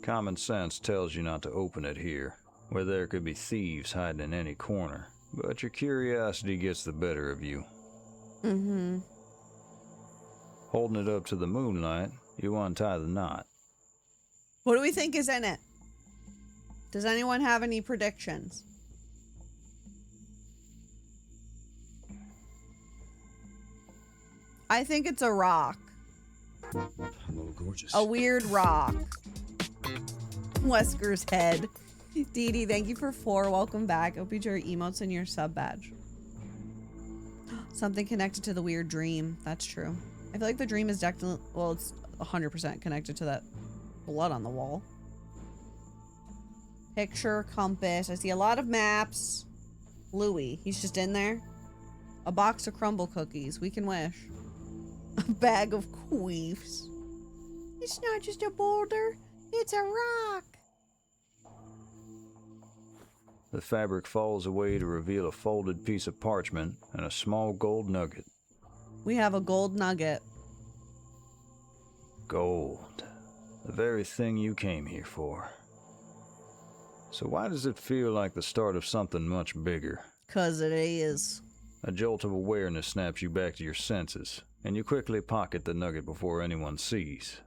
[SPEAKER 2] Common sense tells you not to open it here, where there could be thieves hiding in any corner, but your curiosity gets the better of you. Holding it up to the moonlight, you untie the knot.
[SPEAKER 1] What do we think is in it? Does anyone have any predictions? I think it's a rock.
[SPEAKER 8] Hello, gorgeous.
[SPEAKER 1] A weird rock. Wesker's head. Dee Dee, thank you for 4. Welcome back. Hope you enjoy your emotes and your sub badge. Something connected to the weird dream. That's true. I feel like the dream is definitely, well, it's 100% connected to that blood on the wall. Picture, compass. I see a lot of maps. Louis, he's just in there. A box of crumble cookies. We can wish. A bag of queefs. It's not just a boulder. It's a rock.
[SPEAKER 2] The fabric falls away to reveal a folded piece of parchment and a small gold nugget.
[SPEAKER 1] We have a gold nugget.
[SPEAKER 2] Gold. The very thing you came here for. So why does it feel like the start of something much bigger?
[SPEAKER 1] 'Cause it is.
[SPEAKER 2] A jolt of awareness snaps you back to your senses, and you quickly pocket the nugget before anyone sees.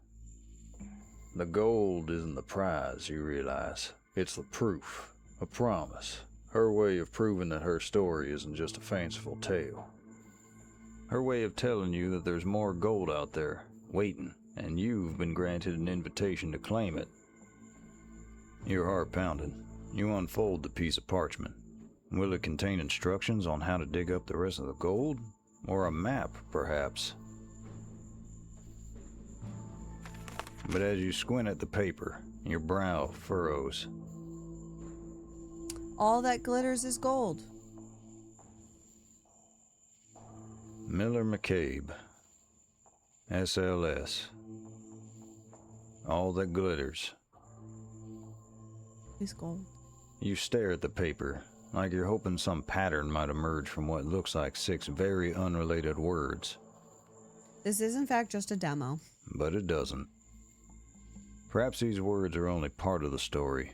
[SPEAKER 2] The gold isn't the prize, you realize. It's the proof. A promise. Her way of proving that her story isn't just a fanciful tale. Her way of telling you that there's more gold out there, waiting, and you've been granted an invitation to claim it. Your heart pounding. You unfold the piece of parchment. Will it contain instructions on how to dig up the rest of the gold? Or a map, perhaps? But as you squint at the paper, your brow furrows.
[SPEAKER 1] All that glitters is gold.
[SPEAKER 2] Miller McCabe. SLS. All that glitters.
[SPEAKER 1] Is gold.
[SPEAKER 2] You stare at the paper, like you're hoping some pattern might emerge from what looks like 6 very unrelated words.
[SPEAKER 1] This is in fact just a demo.
[SPEAKER 2] But it doesn't. Perhaps these words are only part of the story.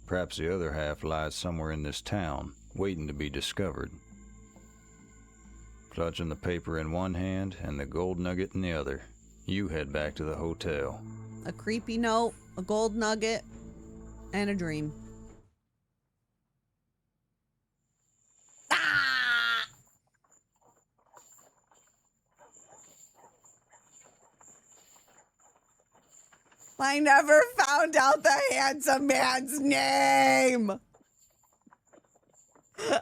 [SPEAKER 2] Perhaps the other half lies somewhere in this town, waiting to be discovered. Clutching the paper in one hand and the gold nugget in the other, you head back to the hotel.
[SPEAKER 1] A creepy note, a gold nugget, and a dream. I never found out the handsome man's name.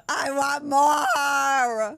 [SPEAKER 1] I want more.